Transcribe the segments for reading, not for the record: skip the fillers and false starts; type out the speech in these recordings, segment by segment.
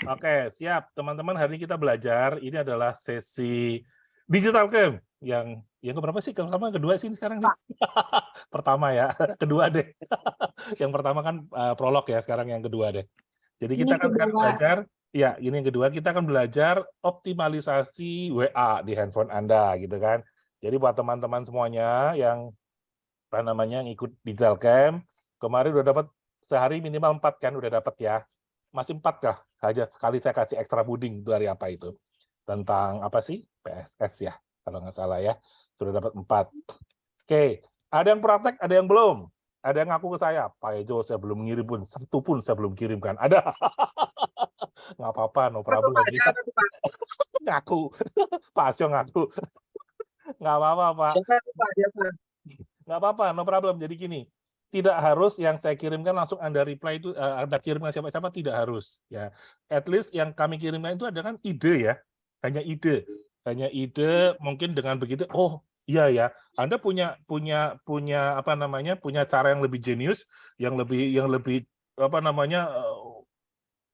Oke, siap. Teman-teman, hari ini kita belajar. Ini adalah sesi digital camp yang keberapa sih? Pertama, kedua sih sekarang nih. Pertama ya, kedua deh. Yang pertama kan prolog ya, sekarang yang kedua deh. Jadi Ini kita akan sekarang kedua. belajar, ya ini yang kedua, kita akan belajar optimalisasi WA di handphone Anda gitu kan. Jadi buat teman-teman semuanya yang apa namanya yang ikut digital camp, kemarin udah dapat sehari minimal 4 kan udah dapat ya. Masih 4 kah? Aja sekali saya kasih ekstra puding itu hari apa itu? Tentang apa sih? PSS ya, kalau nggak salah ya. Sudah dapat 4. Oke, ada yang praktek, ada yang belum. Ada yang ngaku ke saya, Pak Ejo saya belum ngirim pun, satu pun saya belum kirimkan. Ada. Nggak apa-apa, no Apa tuh problem. Pak? Siapa tuh Pak? Ngaku. Pak Asyo ngaku. Nggak apa-apa, Pak. Siapa tuh Pak? Siapa? Nggak apa-apa, no problem. Jadi gini, tidak harus yang saya kirimkan langsung Anda reply itu, Anda kirim ke siapa-siapa, tidak harus. Ya, at least yang kami kirimkan itu ada kan ide ya, hanya ide. Hanya ide, mungkin dengan begitu, oh iya ya, Anda punya punya punya apa namanya, punya cara yang lebih jenius, yang lebih apa namanya,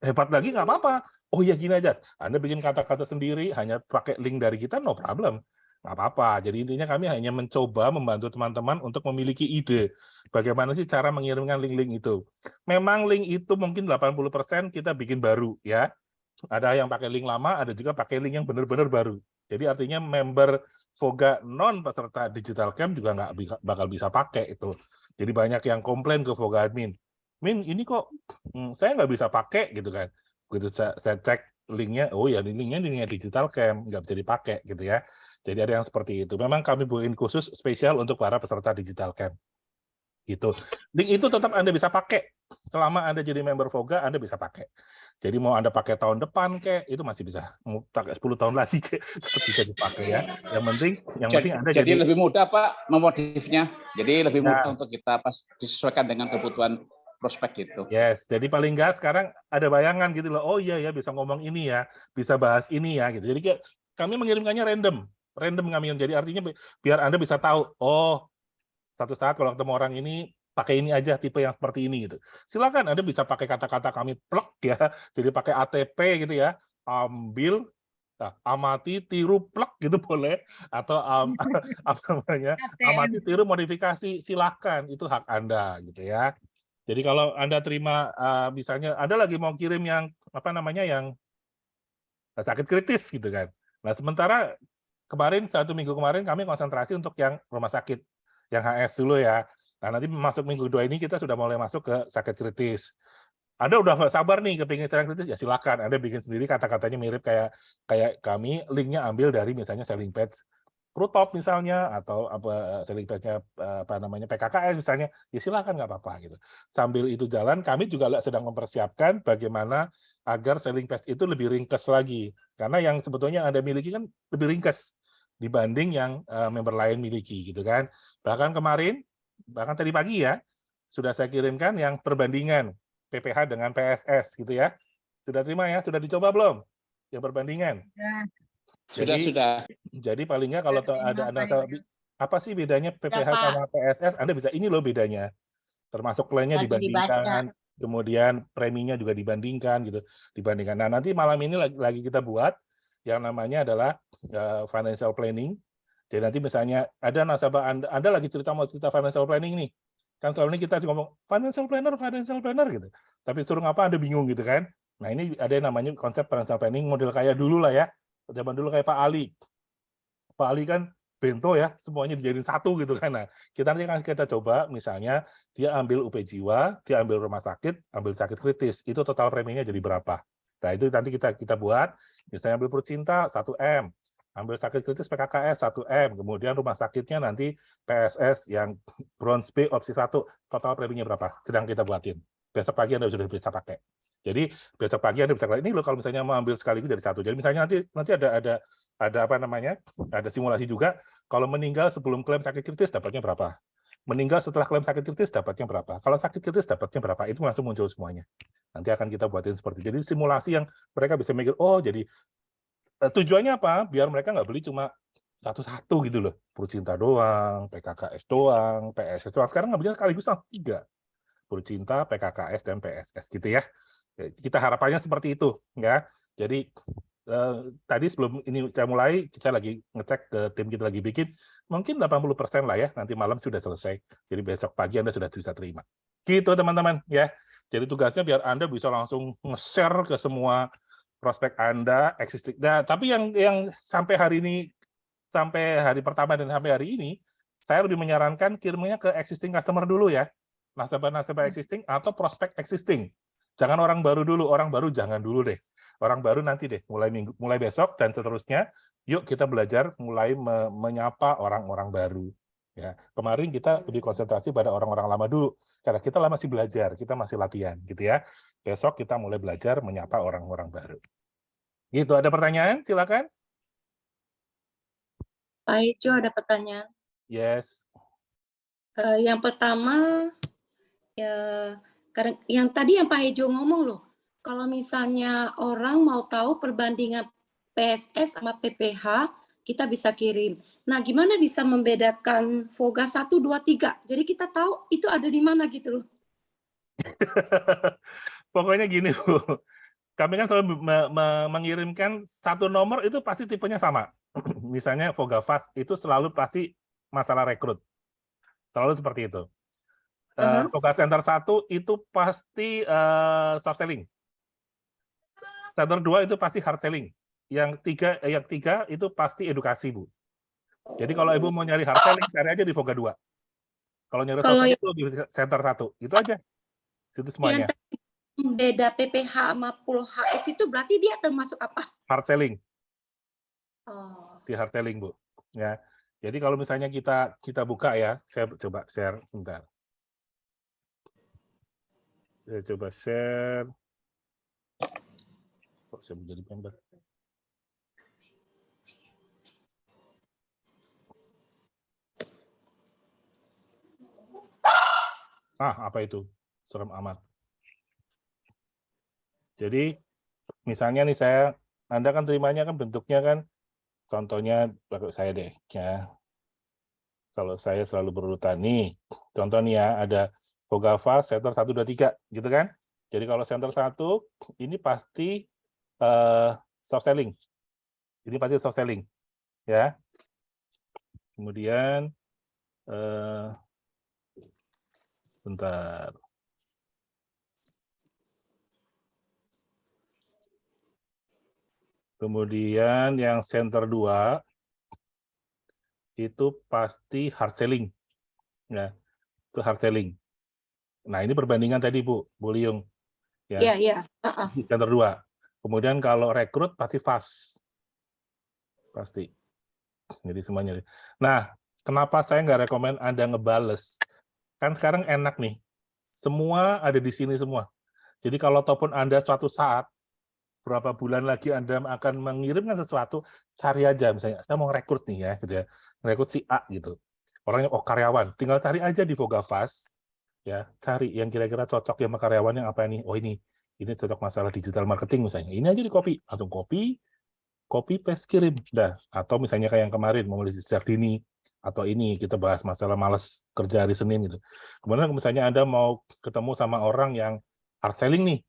hebat lagi nggak apa-apa. Oh iya gini aja, Anda bikin kata-kata sendiri, hanya pakai link dari kita, no problem. Nggak apa-apa. Jadi intinya kami hanya mencoba membantu teman-teman untuk memiliki ide. Bagaimana sih cara mengirimkan link-link itu. Memang link itu mungkin 80% kita bikin baru ya. Ada yang pakai link lama, ada juga pakai link yang benar-benar baru. Jadi artinya member Voga non peserta digital camp juga nggak bakal bisa pakai itu. Jadi banyak yang komplain ke Voga admin. Min, ini kok saya nggak bisa pakai gitu kan. Begitu saya cek linknya, oh ya linknya digital camp, nggak bisa dipakai gitu ya. Jadi ada yang seperti itu. Memang kami buatin khusus spesial untuk para peserta digital camp. Gitu. Link itu tetap Anda bisa pakai. Selama Anda jadi member Voga, Anda bisa pakai. Jadi mau Anda pakai tahun depan kek, itu masih bisa. Mau pakai 10 tahun lagi kek, tetap bisa dipakai ya. Yang penting Anda Jadi jadi lebih mudah Pak memodifnya. Jadi lebih mudah ya, untuk kita disesuaikan dengan kebutuhan prospek gitu. yes. Jadi paling enggak sekarang ada bayangan gitu loh. Oh iya ya bisa ngomong ini ya, bisa bahas ini ya gitu. Jadi kami mengirimkannya random. Random kami. Jadi artinya biar Anda bisa tahu, oh satu saat kalau ketemu orang ini pakai ini aja tipe yang seperti ini gitu. Silakan Anda bisa pakai kata-kata kami plek ya. Jadi pakai ATP gitu ya. Ambil amati tiru plek gitu boleh atau apa namanya? ATM. Amati tiru modifikasi silakan itu hak Anda gitu ya. Jadi kalau Anda terima misalnya Anda lagi mau kirim yang apa namanya yang sakit kritis gitu kan. Nah, sementara kemarin 1 minggu kemarin kami konsentrasi untuk yang rumah sakit, yang HS dulu ya. Nah, nanti masuk minggu 2 ini kita sudah mulai masuk ke sakit kritis. Anda udah nggak sabar nih kepingin sakit kritis, ya silakan Anda bikin sendiri kata-katanya mirip kayak kayak kami, linknya ambil dari misalnya selling page Prutop misalnya atau apa selling page-nya apa namanya PKKS misalnya, ya silakan nggak apa-apa gitu. Sambil itu jalan, kami juga sedang mempersiapkan bagaimana agar selling page itu lebih ringkas lagi. Karena yang sebetulnya Anda miliki kan lebih ringkas dibanding yang member lain miliki gitu kan. Bahkan tadi pagi ya, sudah saya kirimkan yang perbandingan PPH dengan PSS gitu ya. Sudah terima ya? Sudah dicoba belum? Yang perbandingan. Ya, Jadi Sudah. jadi paling nggak kalau ada terima Anda Pak. apa sih bedanya Ya PPH Pak, sama PSS, Anda bisa ini loh bedanya. Termasuk plannya lagi dibaca. dibandingkan, kemudian preminya juga dibandingkan gitu, dibandingkan. Nah, nanti malam ini lagi kita buat yang namanya adalah financial planning. Jadi nanti misalnya ada nasabah Anda lagi mau cerita financial planning nih. Kan selama ini kita ngomong financial planner gitu. Tapi suruh ngapa Anda bingung gitu kan. Nah, ini ada yang namanya konsep financial planning model kayak dulu lah ya. Zaman dulu kayak Pak Ali. Pak Ali kan bento ya, semuanya dijadiin satu gitu kan. Nah, nanti akan kita coba misalnya dia ambil UP jiwa, dia ambil rumah sakit, ambil sakit kritis, itu total preminya jadi berapa. Nah, itu nanti kita buat, misalnya ambil perut cinta 1M, ambil sakit kritis PKKS 1M, kemudian rumah sakitnya nanti PSS yang bronze B opsi 1, total preminya berapa, sedang kita buatin. Besok pagi Anda sudah bisa pakai. Jadi besok pagi Anda bisa ini loh kalau misalnya mau ambil sekaligus dari satu. Jadi misalnya nanti ada apa namanya? Ada simulasi juga kalau meninggal sebelum klaim sakit kritis dapatnya berapa? Meninggal setelah klaim sakit kritis dapatnya berapa? Kalau sakit kritis dapatnya berapa? Itu langsung muncul semuanya. Nanti akan kita buatin seperti itu. Jadi simulasi yang mereka bisa mikir, oh jadi tujuannya apa? Biar mereka nggak beli cuma satu-satu gitu loh. Purcinta doang, PKKS doang, PSS doang. Sekarang nggak belinya sekaligus 3. Purcinta, PKKS, dan PSS gitu ya. Kita harapannya seperti itu, ya. Jadi tadi sebelum ini saya mulai, saya lagi ngecek ke tim kita lagi bikin, mungkin 80% lah ya, nanti malam sudah selesai. Jadi besok pagi Anda sudah bisa terima. Gitu teman-teman, ya. Jadi tugasnya biar Anda bisa langsung nge-share ke semua prospek Anda, existing. Nah, tapi yang sampai hari ini, sampai hari pertama dan sampai hari ini, saya lebih menyarankan kirimnya ke existing customer dulu ya. Nasabah-nasabah existing atau prospek existing. Jangan orang baru dulu, orang baru jangan dulu deh. Orang baru nanti deh, mulai besok dan seterusnya, yuk kita belajar mulai menyapa orang-orang baru. Ya, kemarin kita lebih konsentrasi pada orang-orang lama dulu, karena kita masih belajar, kita masih latihan, gitu ya. Besok kita mulai belajar menyapa orang-orang baru. Gitu, ada pertanyaan? Silakan. Pak Ijo ada pertanyaan. Yes. Yang pertama, yang tadi yang Pak Ijo ngomong loh, kalau misalnya orang mau tahu perbandingan PSS sama PPH, kita bisa kirim. Nah, gimana bisa membedakan VOGA 1, 2, 3? Jadi kita tahu itu ada di mana gitu loh. Pokoknya gini, Bu. Kami kan selalu mengirimkan satu nomor itu pasti tipenya sama. Misalnya VOGA Fast itu selalu pasti masalah rekrut. Selalu seperti itu. VOGA Center 1 itu pasti soft selling. Center 2 itu pasti hard selling. Yang tiga itu pasti edukasi, Bu. Jadi kalau Ibu mau nyari hard selling, cari aja di VOGA 2. Kalau nyari soft selling itu di Center 1. Itu aja. Itu semuanya. Beda PPH sama Pulau HS itu berarti dia termasuk apa? Hard selling. Oh. Di hard selling, Bu. Ya. Jadi kalau misalnya kita buka ya, saya coba share sebentar. Saya coba share. Kok saya menjadi member? Apa itu? Serem amat. Jadi, misalnya nih Anda kan terimanya kan bentuknya kan, contohnya saya deh, ya. Kalau saya selalu berurutan nih, contoh nih ya, ada VOGA Fast, Center 1, 2, 3, gitu kan. Jadi kalau Center 1, ini pasti soft selling. Ini pasti soft selling. Ya. Kemudian, sebentar. Kemudian yang Center 2, itu pasti hard selling. Ya, itu hard selling. Nah, ini perbandingan tadi, Bu Liung. Ya. Iya. Center 2. Kemudian kalau rekrut pasti fast. Pasti. Jadi semuanya. Nah, kenapa saya nggak rekomen Anda ngebales? Kan sekarang enak nih. Semua ada di sini semua. Jadi kalau ataupun Anda suatu saat, berapa bulan lagi Anda akan mengirimkan sesuatu, cari aja misalnya, saya mau rekrut nih ya, gitu ya. Rekrut si A gitu. Orangnya karyawan, tinggal cari aja di VOGA Fast, ya, cari yang kira-kira cocok ya sama karyawan yang apa nih. Oh ini cocok masalah digital marketing misalnya. Ini aja di copy, langsung copy paste kirim. Dah. Atau misalnya kayak yang kemarin mau sejak dini, atau ini kita bahas masalah malas kerja hari Senin gitu. Kemudian misalnya Anda mau ketemu sama orang yang hard selling nih,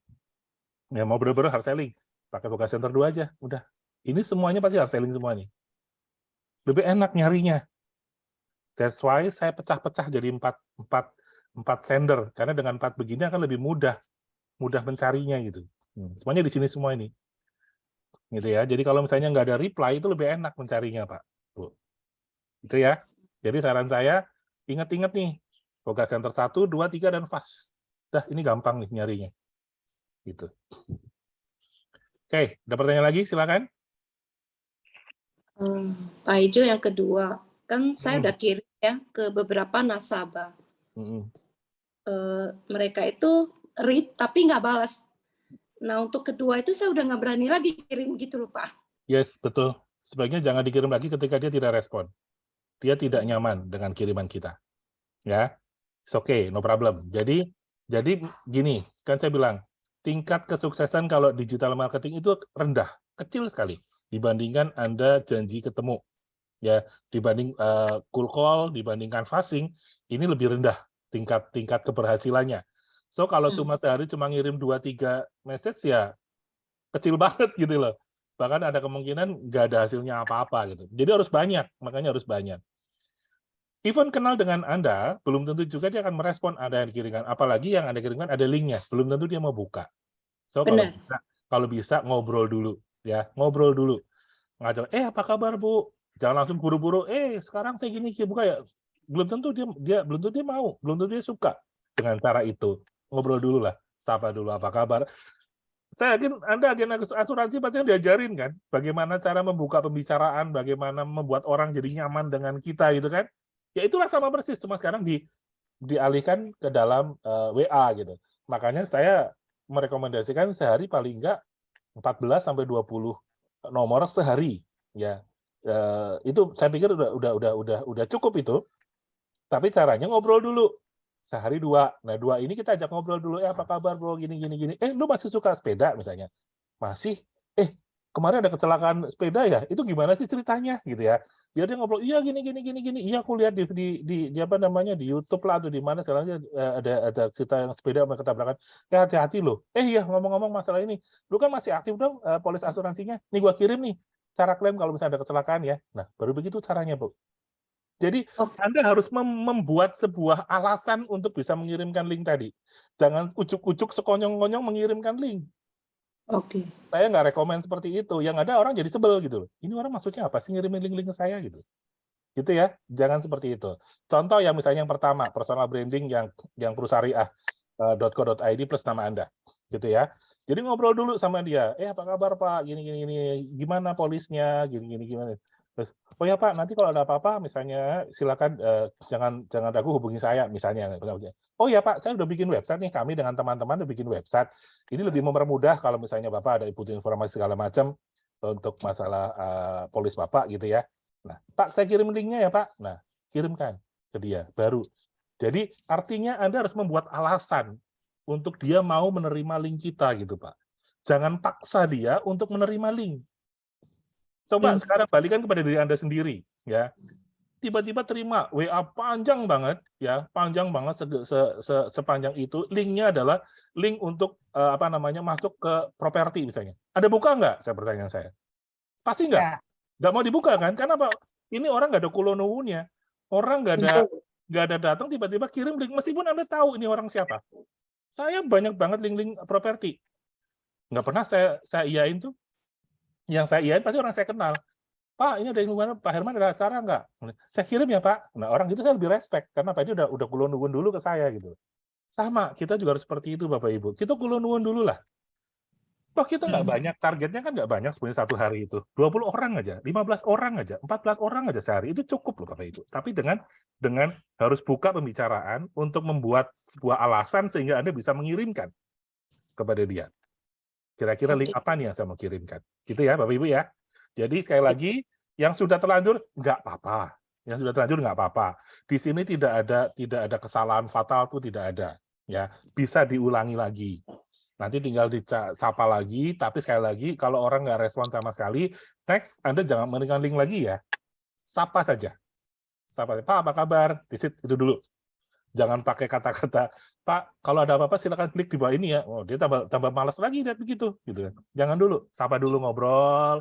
ya mau bener-bener hard selling, pakai VOGA Center 2 aja, udah. Ini semuanya pasti hard selling semua nih. Lebih enak nyarinya. That's why saya pecah-pecah jadi 4 sender, karena dengan 4 begini akan lebih mudah mencarinya gitu. Semuanya di sini semua ini. Gitu ya. Jadi kalau misalnya nggak ada reply, itu lebih enak mencarinya, Pak. Bu. Itu ya. Jadi saran saya, ingat-ingat nih, VOGA Center 1, 2, 3, dan Fast. Dah, ini gampang nih nyarinya. Gitu. Oke, ada pertanyaan lagi? Silakan. Pak Ijo yang kedua, kan saya udah kirim ya ke beberapa nasabah. Mereka itu read tapi nggak balas. Nah untuk kedua itu saya udah nggak berani lagi kirim gitu loh Pak. Yes, betul. Sebaiknya jangan dikirim lagi ketika dia tidak respon. Dia tidak nyaman dengan kiriman kita. Ya, it's okay, no problem. Jadi gini, kan saya bilang, tingkat kesuksesan kalau digital marketing itu rendah, kecil sekali dibandingkan Anda janji ketemu. Ya, dibanding cold call, dibandingkan phasing, ini lebih rendah tingkat keberhasilannya. So kalau cuma sehari cuma ngirim 2-3 message ya kecil banget gitu loh. Bahkan ada kemungkinan nggak ada hasilnya apa-apa gitu. Jadi harus banyak, makanya harus banyak. Even kenal dengan Anda, belum tentu juga dia akan merespon Anda yang dikirimkan. Apalagi yang Anda kirimkan ada linknya, belum tentu dia mau buka. So Benar. kalau bisa ngobrol dulu, ya ngobrol dulu. Ngajar, apa kabar Bu? Jangan langsung buru-buru. Sekarang saya gini, buka ya. Belum tentu belum tentu dia mau, belum tentu dia suka dengan cara itu. Ngobrol dulu lah, sapa dulu apa kabar. Saya yakin Anda agen asuransi pasti diajarin kan, bagaimana cara membuka pembicaraan, bagaimana membuat orang jadi nyaman dengan kita gitu kan. Ya itulah sama persis, cuma sekarang dialihkan ke dalam WA gitu. Makanya saya merekomendasikan sehari paling enggak 14 sampai 20 nomor sehari ya. Itu saya pikir udah cukup itu. Tapi caranya ngobrol dulu. Sehari 2. Nah, 2 ini kita ajak ngobrol dulu, apa kabar bro, gini. Lu masih suka sepeda misalnya? Masih? Kemarin ada kecelakaan sepeda ya? Itu gimana sih ceritanya gitu ya? Biar dia ngobrol, iya gini. Iya aku lihat di apa namanya di YouTube lah atau di mana sekarang ada cerita yang sepeda sama ketabrakan. Ya hati-hati loh. Iya ngomong-ngomong masalah ini, lu kan masih aktif dong polis asuransinya. Nih gua kirim nih cara klaim kalau misalnya ada kecelakaan ya. Nah, baru begitu caranya, Bu. Jadi Anda harus membuat sebuah alasan untuk bisa mengirimkan link tadi. Jangan ujuk-ujuk sekonyong-konyong mengirimkan link. Oke. Saya nggak rekomen seperti itu. Yang ada orang jadi sebel gitu loh. Ini orang maksudnya apa sih ngirimin link-link ke saya gitu. Gitu ya. Jangan seperti itu. Contoh yang misalnya yang pertama, personal branding yang perusyariah.co.id plus nama Anda. Gitu ya. Jadi ngobrol dulu sama dia. Apa kabar Pak? Gini. Gimana polisnya? Gini. Terus, oh ya Pak, nanti kalau ada apa-apa, misalnya silakan jangan ragu hubungi saya, misalnya. Oh ya Pak, saya udah bikin website nih, kami dengan teman-teman udah bikin website. Ini lebih mempermudah kalau misalnya Bapak ada butuh informasi segala macam untuk masalah polis Bapak gitu ya. Nah, Pak, saya kirim linknya ya Pak. Nah, kirimkan ke dia, baru. Jadi artinya Anda harus membuat alasan untuk dia mau menerima link kita gitu Pak. Jangan paksa dia untuk menerima link. Coba sekarang balikan kepada diri Anda sendiri, ya. Tiba-tiba terima WA panjang banget, ya, panjang banget sepanjang itu. Linknya adalah link untuk masuk ke properti misalnya. Ada buka nggak? Pertanyaan saya. Pasti nggak. Nggak mau dibuka kan? Karena apa? Ini orang nggak ada kulonuwunnya. Orang nggak ada datang tiba-tiba kirim link meskipun Anda tahu ini orang siapa. Saya banyak banget link-link properti. Nggak pernah saya iyain tuh. Yang saya iyain pasti orang saya kenal. Pak, ini ada yang Pak Herman ada acara nggak? Saya kirim ya Pak. Nah orang itu saya lebih respect karena Pak ini udah kulon-nuwun dulu ke saya gitu. Sama, kita juga harus seperti itu Bapak Ibu. Kita kulon-nuwun dulu lah. Loh kita nggak banyak, targetnya kan nggak banyak sebenarnya satu hari itu. 20 orang aja, 15 orang aja, 14 orang aja sehari itu cukup loh Bapak Ibu. Tapi dengan harus buka pembicaraan untuk membuat sebuah alasan sehingga Anda bisa mengirimkan kepada dia. Kira-kira link apa nih yang saya mau kirimkan? Gitu ya, Bapak Ibu ya. Jadi sekali lagi, yang sudah terlanjur nggak apa-apa. Yang sudah terlanjur nggak apa-apa. Di sini tidak ada kesalahan fatal tuh tidak ada. Ya, bisa diulangi lagi. Nanti tinggal disapa lagi. Tapi sekali lagi, kalau orang nggak respon sama sekali, next Anda jangan memberikan link lagi ya. Sapa saja. Sapa, Pak apa kabar? Visit itu dulu. Jangan pakai kata-kata, Pak, kalau ada apa-apa silakan klik di bawah ini ya. Oh, dia tambah malas lagi lihat begitu, gitu kan. Jangan dulu, sapa dulu ngobrol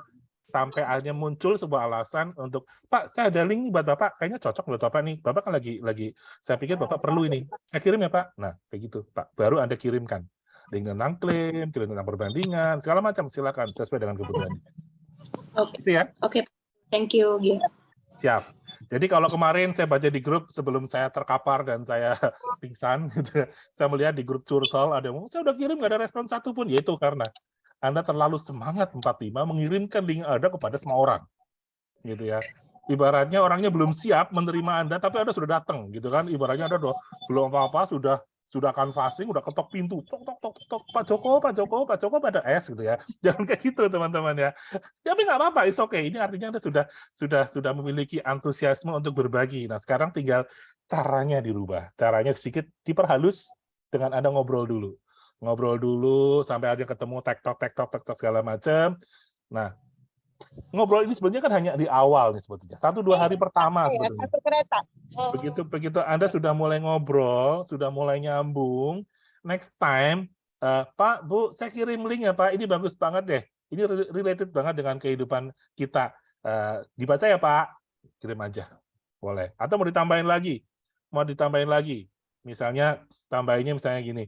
sampai akhirnya muncul sebuah alasan untuk, Pak, saya ada link buat Bapak, kayaknya cocok buat Bapak nih. Bapak kan lagi saya pikir Bapak perlu ini. Saya kirim ya, Pak. Nah, kayak gitu, Pak. Baru Anda kirimkan. Link tentang klaim, kirim tentang perbandingan, segala macam silakan sesuai dengan kebutuhan. Oke. Gitu ya. Oke. Thank you. Siap. Jadi kalau kemarin saya baca di grup sebelum saya terkapar dan saya pingsan, gitu, saya melihat di grup Cursol ada yang saya udah kirim nggak ada respon satupun, yaitu karena Anda terlalu semangat 45 mengirimkan link Anda kepada semua orang, gitu ya. Ibaratnya orangnya belum siap menerima Anda, tapi Anda sudah datang, gitu kan? Ibaratnya Anda belum apa-apa sudah canvassing, udah ketok pintu, tok, Pak Joko pada S gitu ya. Jangan kayak gitu teman-teman ya. Tapi nggak apa-apa, it's okay. Ini artinya Anda sudah memiliki antusiasme untuk berbagi. Nah sekarang tinggal caranya dirubah, caranya sedikit diperhalus dengan Anda ngobrol dulu sampai ada ketemu tektok segala macam. Nah ngobrol ini sebenarnya kan hanya di awal nih sebetulnya, 1-2 hari pertama sebetulnya. Begitu Anda sudah mulai ngobrol, sudah mulai nyambung, next time, Pak, Bu, saya kirim link ya Pak, ini bagus banget deh. Ini related banget dengan kehidupan kita. Dibaca ya Pak, kirim aja. Boleh. Atau mau ditambahin lagi? Mau ditambahin lagi? Misalnya, tambahinnya misalnya gini,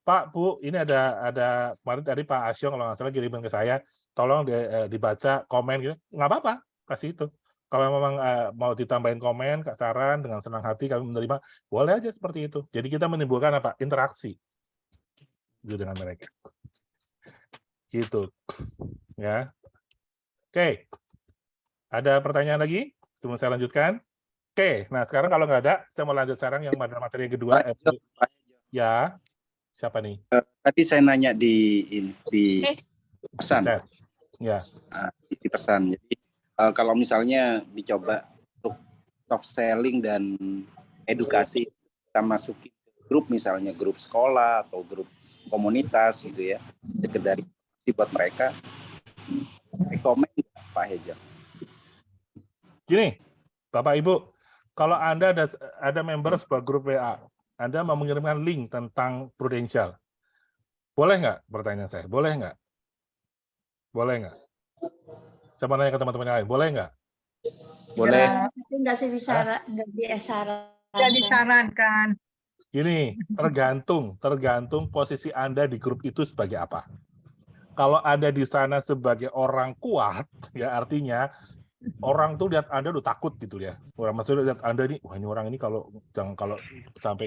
Pak, Bu, ini ada kemarin tadi Pak Asyong kalau nggak salah kirimin ke saya, tolong dibaca, komen gitu. Nggak apa-apa, kasih itu. Kalau memang mau ditambahin komen, saran, dengan senang hati kami menerima, boleh aja seperti itu. Jadi kita menimbulkan apa? Interaksi gitu dengan mereka. Gitu. Ya. Oke. Ada pertanyaan lagi? Sebelum saya lanjutkan. Oke. Nah, sekarang kalau nggak ada, saya mau lanjut sekarang yang materi yang kedua. Ya. Siapa nih? Tadi saya nanya di pesan. Ya. Di pesan. Jadi kalau misalnya dicoba untuk soft selling dan edukasi, kita masukin grup misalnya grup sekolah atau grup komunitas gitu ya, sekedar buat mereka, rekomen Pak Heja. Gini, Bapak Ibu, kalau Anda ada member sebuah grup WA, Anda mau mengirimkan link tentang Prudential, boleh nggak? Pertanyaan saya, boleh nggak? Boleh nggak? Saya mau nanya ke teman-teman yang lain, boleh nggak? Boleh. Tapi nggak disarankan. Gini, tergantung posisi Anda di grup itu sebagai apa. Kalau Anda di sana sebagai orang kuat, ya artinya orang tuh lihat Anda udah takut gitu ya. Orang maksudnya lihat Anda ini, wah ini orang ini kalau sampai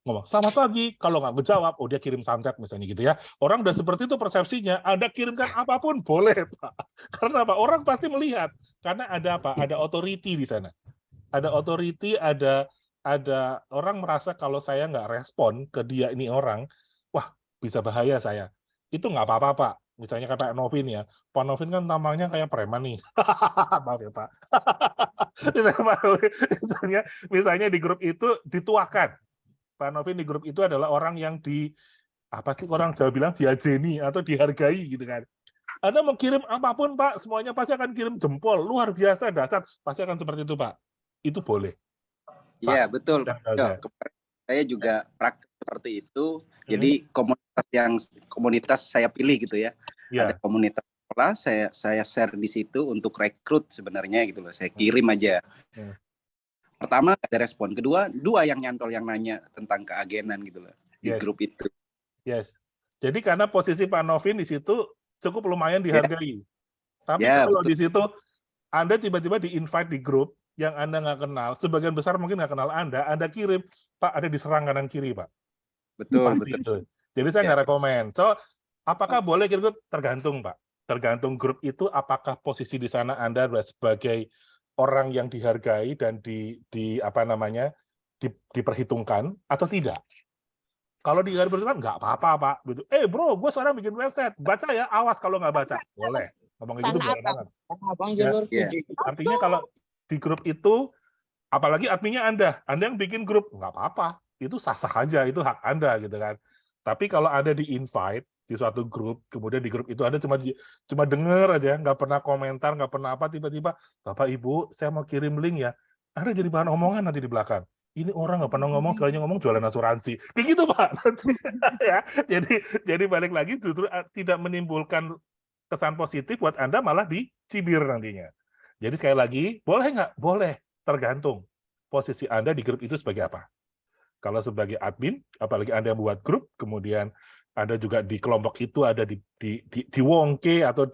ngomong selamat pagi, kalau nggak menjawab, oh dia kirim santet misalnya gitu ya. Orang udah seperti itu persepsinya. Anda kirimkan apapun boleh Pak. Karena apa? Orang pasti melihat. Karena ada apa? Ada authority di sana. Ada authority, ada orang merasa kalau saya nggak respon ke dia ini orang, wah bisa bahaya saya. Itu nggak apa-apa Pak. Misalnya kayak Pak Novin ya. Pak Novin kan tampangnya kayak preman nih. Maaf ya Pak. misalnya di grup itu dituakan. Pak Novin di grup itu adalah orang yang apa sih orang Jawa bilang diajeni atau dihargai gitu kan. Anda mau kirim apapun Pak, semuanya pasti akan kirim jempol, luar biasa, dasar, pasti akan seperti itu Pak. Itu boleh. Iya betul. Saya juga praktik seperti itu. Jadi komunitas saya pilih gitu ya. Ada komunitas sekolah, saya share di situ untuk rekrut sebenarnya gitu loh. Saya kirim aja. Pertama ada respon, kedua dua yang nyantol yang nanya tentang keagenan gitu loh di grup itu. Yes. Jadi karena posisi Pak Novin di situ cukup lumayan dihargai. Tapi kalau di situ Anda tiba-tiba di-invite di grup yang Anda nggak kenal, sebagian besar mungkin nggak kenal Anda kirim, Pak ada diserang kanan kiri Pak. Betul. Jadi saya nggak rekomen. So, apakah boleh kirim? Tergantung Pak. Tergantung grup itu apakah posisi di sana Anda sebagai orang yang dihargai dan diperhitungkan atau tidak. Kalau diperhitungkan nggak apa-apa Pak. Bro, gue sekarang bikin website, baca ya, awas kalau nggak baca, boleh. Ngomong gitu boleh banget. Artinya kalau di grup itu, apalagi adminnya Anda yang bikin grup, nggak apa-apa. Itu sah-sah aja, itu hak Anda gitu kan. Tapi kalau Anda di-invite di suatu grup, kemudian di grup itu Anda cuma denger aja, nggak pernah komentar, nggak pernah apa, tiba-tiba, Bapak Ibu, saya mau kirim link ya, Anda jadi bahan omongan nanti di belakang. Ini orang nggak pernah ngomong, sekalinya ngomong jualan asuransi. Kayak gitu, Pak. Ya, jadi balik lagi justru tidak menimbulkan kesan positif buat Anda, malah dicibir nantinya. Jadi sekali lagi, boleh nggak? Boleh. Tergantung posisi Anda di grup itu sebagai apa. Kalau sebagai admin, apalagi Anda buat grup, kemudian Anda juga di kelompok itu ada diwongke atau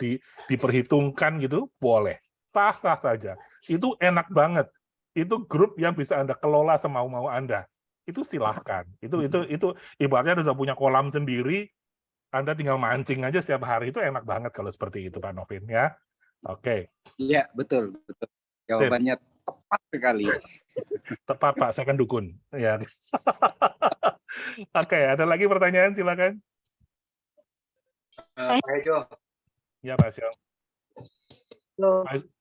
diperhitungkan gitu, boleh. Sah-sah saja. Itu enak banget. Itu grup yang bisa Anda kelola semau-mau Anda. Itu silahkan. Itu ibaratnya Anda sudah punya kolam sendiri, Anda tinggal mancing aja setiap hari. Itu enak banget kalau seperti itu, Pak Novin ya. Oke. Iya, betul. Jawabannya tepat sekali. Tepat Pak, saya kan dukun. Ya. Oke, ada lagi pertanyaan silakan. Pak Ejo. Ya Pak Syong.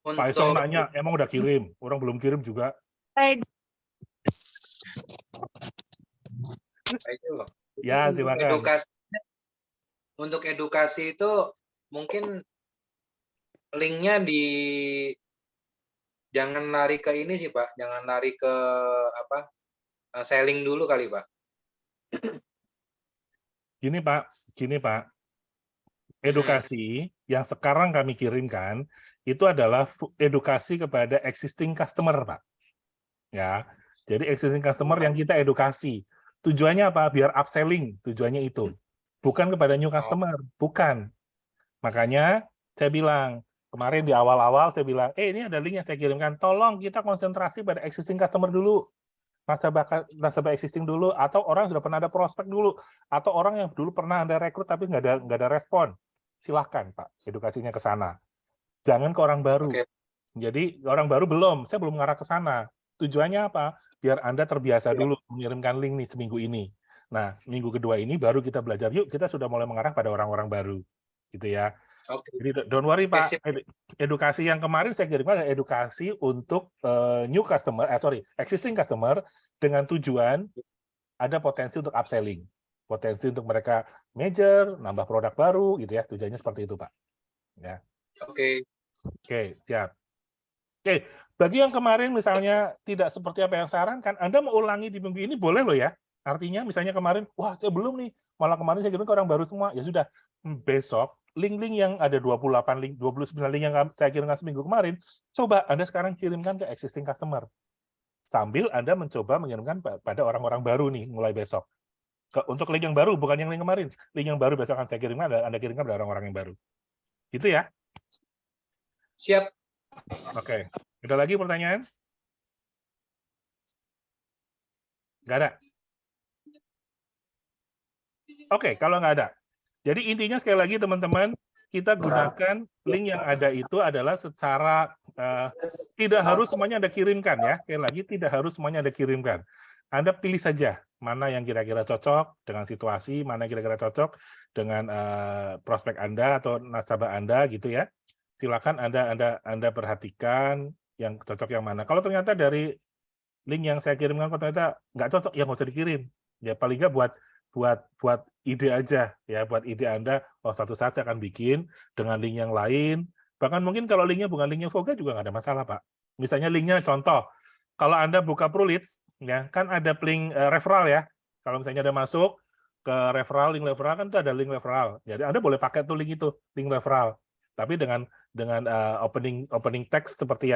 Pak Syong nanya, emang udah kirim? Orang belum kirim juga. Pak Ejo. Ya, silakan. Untuk edukasi itu mungkin linknya jangan lari ke ini sih Pak, jangan lari ke selling dulu kali Pak. Gini Pak, edukasi yang sekarang kami kirimkan itu adalah edukasi kepada existing customer, Pak. Ya, jadi existing customer yang kita edukasi. Tujuannya apa? Biar upselling, tujuannya itu. Bukan kepada new customer, bukan. Makanya saya bilang, kemarin di awal-awal saya bilang, ini ada link yang saya kirimkan, tolong kita konsentrasi pada existing customer dulu. Nasabah existing dulu, atau orang sudah pernah ada prospek dulu, atau orang yang dulu pernah Anda rekrut tapi nggak ada respon. Silahkan, Pak, edukasinya ke sana. Jangan ke orang baru. Oke. Jadi, orang baru saya belum mengarah ke sana. Tujuannya apa? Biar Anda terbiasa dulu mengirimkan link nih seminggu ini. Nah, minggu kedua ini baru kita belajar, yuk kita sudah mulai mengarah pada orang-orang baru. Gitu ya. Oke. Jadi don't worry Pak, Sip. edukasi yang kemarin saya kirimkan adalah edukasi untuk existing customer dengan tujuan ada potensi untuk upselling, potensi untuk mereka major, nambah produk baru, gitu ya. Tujuannya seperti itu Pak. Ya. Oke. Oke, siap. Oke, bagi yang kemarin misalnya tidak seperti apa yang sarankan, Anda mau ulangi di minggu ini boleh loh ya. Artinya misalnya kemarin, wah saya belum nih, malah kemarin saya kirim ke orang baru semua. Ya sudah, besok link-link yang ada 28 link, 29 link yang saya kirimkan seminggu kemarin, coba Anda sekarang kirimkan ke existing customer. Sambil Anda mencoba mengirimkan pada orang-orang baru nih mulai besok. Untuk link yang baru, bukan yang link kemarin. Link yang baru besok akan saya kirimkan, Anda kirimkan pada orang-orang yang baru. Gitu ya. Siap. Oke. Ada lagi pertanyaan? Nggak ada? Oke, kalau nggak ada. Jadi intinya sekali lagi teman-teman, kita gunakan link yang ada itu adalah secara tidak harus semuanya Anda kirimkan ya. Sekali lagi tidak harus semuanya Anda kirimkan. Anda pilih saja mana yang kira-kira cocok dengan situasi, mana yang kira-kira cocok dengan prospek Anda atau nasabah Anda gitu ya. Silakan Anda perhatikan yang cocok yang mana. Kalau ternyata dari link yang saya kirimkan kalau ternyata nggak cocok, ya nggak usah dikirim. Ya paling nggak buat ide aja ya, buat ide Anda. Oh, satu saat saya akan bikin dengan link yang lain. Bahkan mungkin kalau linknya bukan linknya Voga juga nggak ada masalah Pak. Misalnya linknya contoh, kalau Anda buka ProLeads, ya kan ada link referral ya. Kalau misalnya Anda masuk ke referral, link referral kan itu ada link referral. Jadi Anda boleh pakai tuh link itu, link referral. Tapi dengan opening text seperti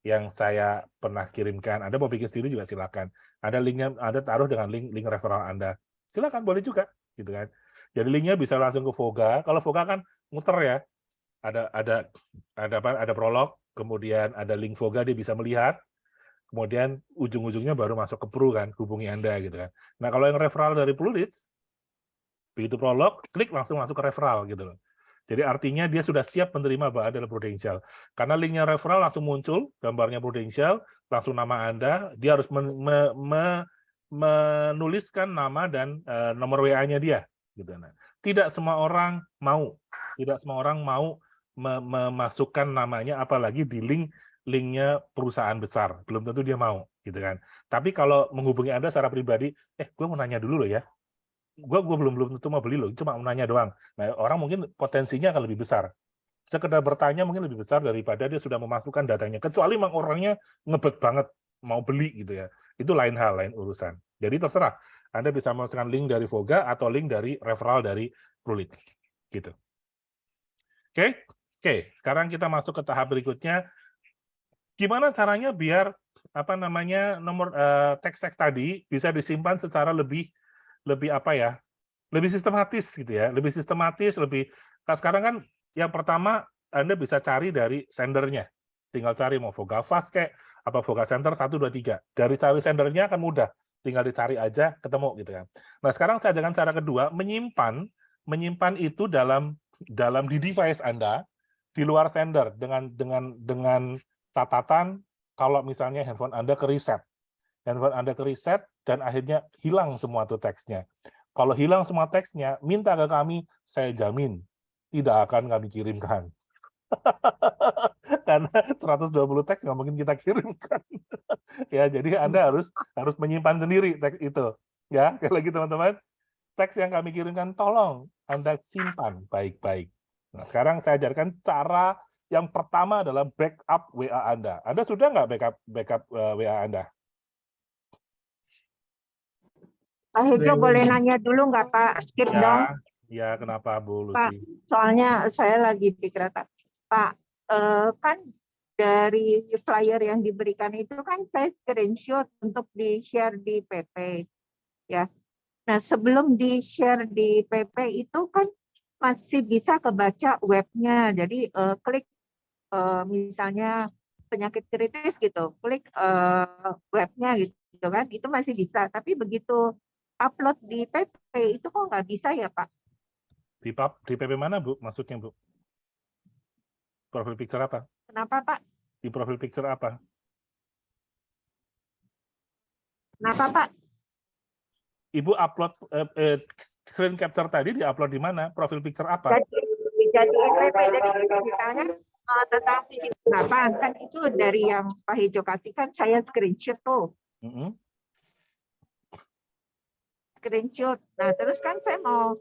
yang saya pernah kirimkan. Anda mau bikin sendiri juga silakan. Ada linknya, Anda taruh dengan link referral Anda. Silakan, boleh juga, gitu kan. Jadi linknya bisa langsung ke Voga. Kalau Voga kan muter ya, ada prolog, kemudian ada link Voga, dia bisa melihat, kemudian ujung-ujungnya baru masuk ke Pro kan, hubungi Anda gitu kan. Nah kalau yang referral dari ProLeads, begitu prolog, klik langsung masuk ke referral gitu loh. Jadi artinya dia sudah siap menerima bahwa adalah Prudential. Karena linknya referral langsung muncul, gambarnya Prudential, langsung nama Anda, dia harus menuliskan nama dan nomor WA-nya dia. Gitu. Nah, tidak semua orang mau memasukkan namanya, apalagi di linknya perusahaan besar. Belum tentu dia mau, gitu kan. Tapi kalau menghubungi Anda secara pribadi, gue mau nanya dulu loh ya. Gue belum tentu mau beli loh, cuma mau nanya doang. Nah, orang mungkin potensinya akan lebih besar. Sekedar bertanya mungkin lebih besar daripada dia sudah memasukkan datanya. Kecuali memang orangnya ngebet banget mau beli gitu ya. Itu lain hal, lain urusan. Jadi terserah. Anda bisa memasukkan link dari Voga atau link dari referral dari ProLeads. Gitu. Oke? Oke, sekarang kita masuk ke tahap berikutnya. Gimana caranya biar nomor teks-teks tadi bisa disimpan secara lebih sistematis gitu ya, sekarang kan yang pertama Anda bisa cari dari sendernya, tinggal cari mau Voga Fast kayak apa Voga Center 1, 2, 3, dari cari sendernya kan mudah, tinggal dicari aja ketemu gitu kan. Nah sekarang saya ajarkan cara kedua, menyimpan itu dalam di device Anda di luar sender dengan catatan kalau misalnya handphone Anda ke reset dan akhirnya hilang semua tuh teksnya. Kalau hilang semua teksnya, minta ke kami, saya jamin tidak akan kami kirimkan. Karena 120 teks nggak mungkin kita kirimkan. Ya, jadi Anda harus menyimpan sendiri teks itu. Ya, sekali lagi teman-teman, teks yang kami kirimkan tolong Anda simpan baik-baik. Nah, sekarang saya ajarkan cara yang pertama adalah backup WA Anda. Anda sudah nggak backup WA Anda? Pak Hejo boleh nanya dulu nggak Pak? Skip dong. Ya, kenapa Bu Pak, Lucy? soalnya saya lagi di kereta. Pak, kan dari flyer yang diberikan itu kan saya screenshot untuk di-share di PP. Ya. Nah, sebelum di-share di PP itu kan masih bisa kebaca webnya. Jadi klik misalnya penyakit kritis gitu, klik webnya gitu kan, itu masih bisa. Tapi begitu upload di PP itu kok nggak bisa ya Pak? Di PP mana Bu? Maksudnya Bu? Profil picture apa? Kenapa Pak? Di profil picture apa? Kenapa Pak? Ibu upload screen capture tadi di-upload di mana? Profil picture apa? Dijadiin PP, jadi misalnya tentang visi penerapan kan itu dari yang Pak Hejo kasih kan saya screenshot tuh. Screenshot. Nah, terus kan saya mau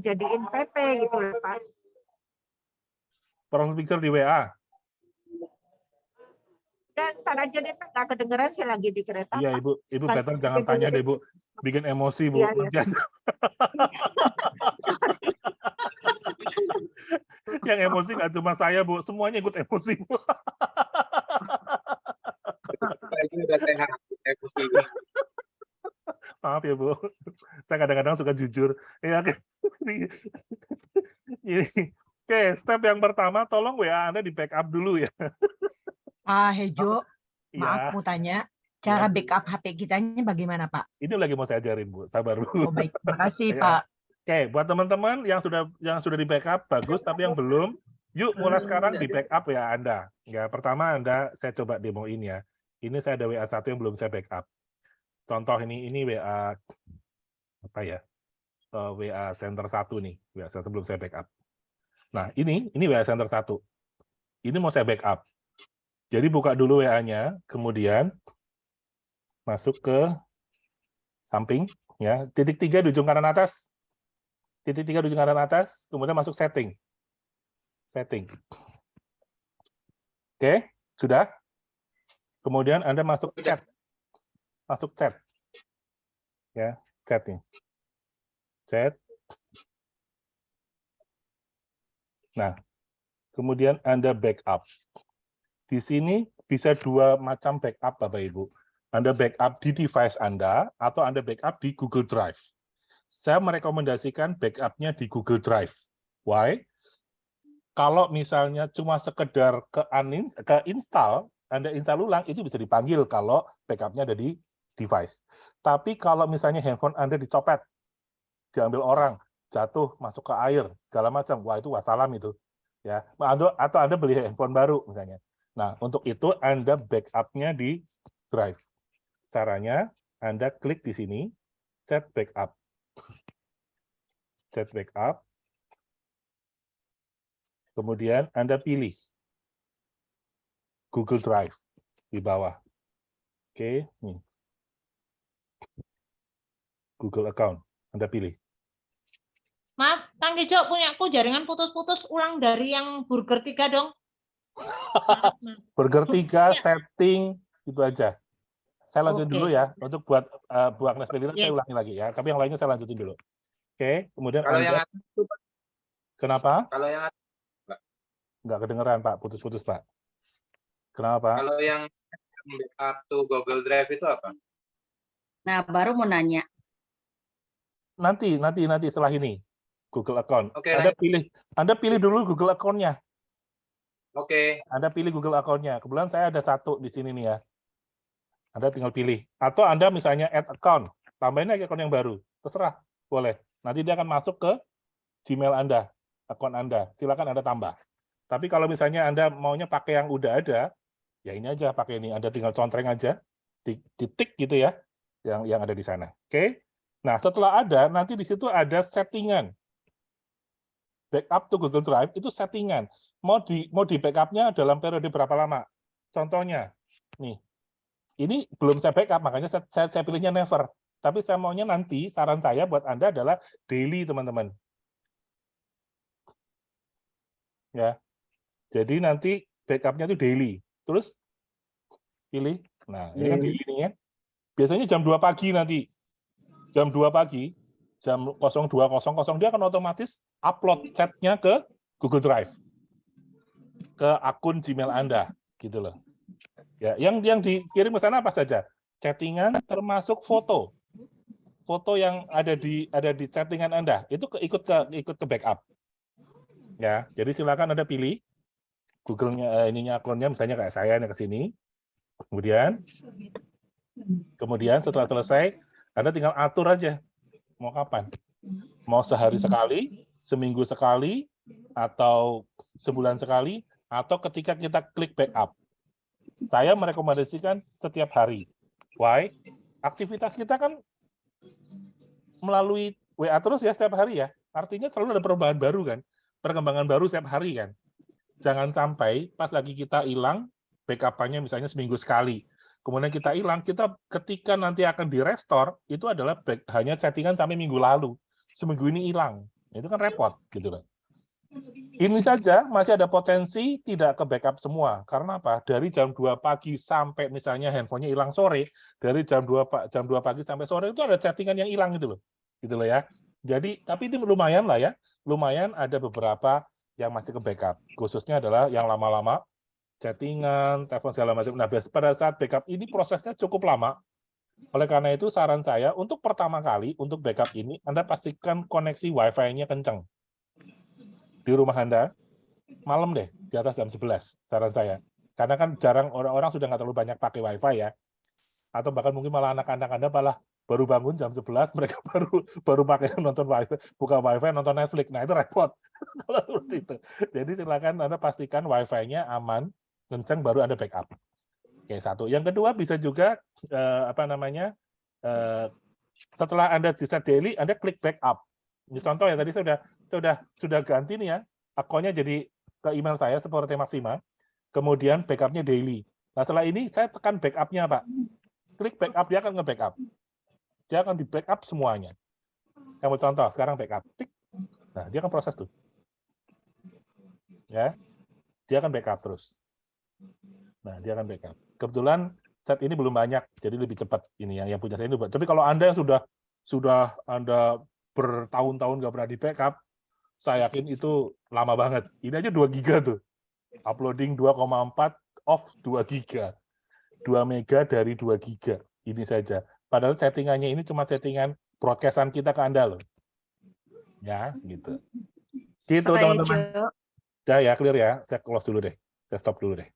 jadiin PP gitu loh, Pak. Profil picture di WA? Dan ntar aja deh, Pak. Nggak kedengeran, saya lagi di kereta. Iya, Pak. Ibu better jangan tanya deh, Bu. Bikin emosi, Bu. Iya, Nanti aja. Yang emosi nggak cuma saya, Bu. Semuanya ikut emosi, Bu. Ini udah sehat, emosi. Maaf ya, Bu. Saya kadang-kadang suka jujur. Ya, Oke, step yang pertama, tolong WA Anda di backup dulu ya. Pak Hejo, Iya. maaf mau tanya, cara backup HP kitanya bagaimana, Pak? Ini lagi mau saya ajarin, Bu. Sabar, Bu. Oh, baik, terima kasih, Ya. Pak. Oke, buat teman-teman yang sudah di backup bagus, tapi yang belum, yuk mulai sekarang di backup ya Anda. Ya, pertama saya coba demoin ya. Ini saya ada WA1 yang belum saya backup. Contoh ini WA apa ya? WA Center 1 nih. WA Center belum saya backup. Nah, ini WA Center 1. Ini mau saya backup. Jadi buka dulu WA-nya, kemudian masuk ke samping ya, titik 3 di ujung kanan atas. Titik 3 di ujung kanan atas, kemudian masuk setting. Setting. Oke, sudah. Kemudian Anda masuk chat. Masuk chat. Ya, chat nih. Chat. Nah, kemudian Anda backup. Di sini bisa dua macam backup, Bapak Ibu. Anda backup di device Anda, atau Anda backup di Google Drive. Saya merekomendasikan backup-nya di Google Drive. Why? Kalau misalnya cuma sekedar ke-install, Anda install ulang, itu bisa dipanggil kalau backup-nya ada di device. Tapi kalau misalnya handphone Anda dicopet, diambil orang, jatuh, masuk ke air, segala macam, wah itu wassalam itu. Ya, atau Anda beli handphone baru misalnya. Nah, untuk itu Anda backup-nya di Drive. Caranya, Anda klik di sini, Set Backup. Set Backup. Kemudian Anda pilih Google Drive di bawah. Oke, nih. Google Account, Anda pilih. Maaf, Kang Hejo, punyaku jaringan putus-putus, ulang dari yang burger 3 dong. Burger 3, setting, itu aja. Saya lanjutin Oke. dulu ya, untuk buat Bu Agnes Melina, Ya. saya ulangi lagi ya, tapi yang lainnya saya lanjutin dulu. Oke, kemudian Kalau yang Anda, atas itu, Pak. kenapa? Kalau yang atas, Nggak kedengeran, Pak, putus-putus, Pak. Kenapa, Pak? kalau yang backup to Google Drive itu apa? Nah, baru mau nanya. Nanti setelah ini, Google Account. Oke, Anda pilih dulu Google Account-nya. Oke. Anda pilih Google Account-nya. Kebetulan saya ada satu di sini nih ya. Anda tinggal pilih. Atau Anda misalnya add account, tambahin lagi account yang baru. Terserah, boleh. Nanti dia akan masuk ke Gmail Anda, akun Anda. Silakan Anda tambah. Tapi kalau misalnya Anda maunya pakai yang udah ada, ya ini aja, pakai ini. Anda tinggal contreng aja, titik gitu ya, yang ada di sana. Oke? Nah, setelah ada, nanti di situ ada settingan. Backup to Google Drive itu settingan. Mau di backup-nya dalam periode berapa lama? Contohnya, nih, ini belum saya backup, makanya saya pilihnya never. Tapi saya maunya nanti, saran saya buat Anda adalah daily, teman-teman. Ya, jadi nanti backup-nya itu daily. Terus, pilih. Nah, ini kan daily nih ya. Biasanya jam 2 pagi nanti. jam 2 pagi, jam 02.00 dia akan otomatis upload chatnya ke Google Drive, ke akun Gmail Anda, gitu loh. Ya, yang dikirim ke sana apa saja? Chattingan termasuk foto. Foto yang ada di chattingan Anda itu ikut ke backup. Ya, jadi silakan Anda pilih Google-nya akunnya misalnya kayak saya nih ke sini. Kemudian setelah selesai Anda tinggal atur aja mau kapan. Mau sehari sekali, seminggu sekali, atau sebulan sekali, atau ketika kita klik backup. Saya merekomendasikan setiap hari. Why? Aktivitas kita kan melalui WA terus ya setiap hari ya. Artinya selalu ada perubahan baru kan. Perkembangan baru setiap hari kan. Jangan sampai pas lagi kita hilang, backup-nya misalnya seminggu sekali. Kemudian kita hilang, kita ketika nanti akan di-restore, itu adalah hanya chattingan sampai minggu lalu. Seminggu ini hilang. Itu kan repot gitu loh. Ini saja masih ada potensi tidak ke backup semua. Karena apa? Dari jam 2 pagi sampai misalnya handphonenya hilang sore, dari jam 2 pagi sampai sore itu ada chattingan yang hilang gitu loh. Gitu loh ya. Jadi, tapi itu lumayan lah ya. Lumayan ada beberapa yang masih ke backup. Khususnya adalah yang lama-lama, chattingan, telepon segala macam. Nah, pada saat backup ini prosesnya cukup lama. Oleh karena itu saran saya untuk pertama kali untuk backup ini Anda pastikan koneksi Wi-Fi-nya kencang. Di rumah Anda malam deh di atas jam 11 saran saya. Karena kan jarang orang-orang sudah nggak terlalu banyak pakai Wi-Fi ya. Atau bahkan mungkin malah anak-anak Anda malah baru bangun jam 11 mereka baru pakai nonton Wi-Fi, buka Wi-Fi nonton Netflix. Nah, itu repot. Kalau seperti itu. Jadi silakan Anda pastikan Wi-Fi-nya aman, kencang baru Anda backup. Oke, satu. Yang kedua bisa juga setelah Anda di-set daily, Anda klik backup. Ini contoh ya, tadi sudah ganti nih ya, akunnya jadi ke email saya seperti Maxima, kemudian backup-nya daily. Nah, setelah ini saya tekan backup-nya, Pak. Klik backup, dia akan nge-backup. Dia akan di-backup semuanya. Saya mau contoh, sekarang backup. Tik. Nah, dia akan proses tuh. Ya, dia akan backup terus. Nah, dia akan backup. Kebetulan chat ini belum banyak, jadi lebih cepat ini yang punya saya ini. Tapi kalau Anda yang sudah Anda bertahun-tahun nggak pernah di backup, saya yakin itu lama banget. Ini aja 2 giga tuh. Uploading 2,4 off 2 giga. 2 mega dari 2 giga. Ini saja. Padahal chattingannya ini cuma chattingan broadcast-an kita ke Anda loh. Ya, gitu. Gitu teman-teman. Ya, clear ya. Saya close dulu deh. Saya stop dulu deh.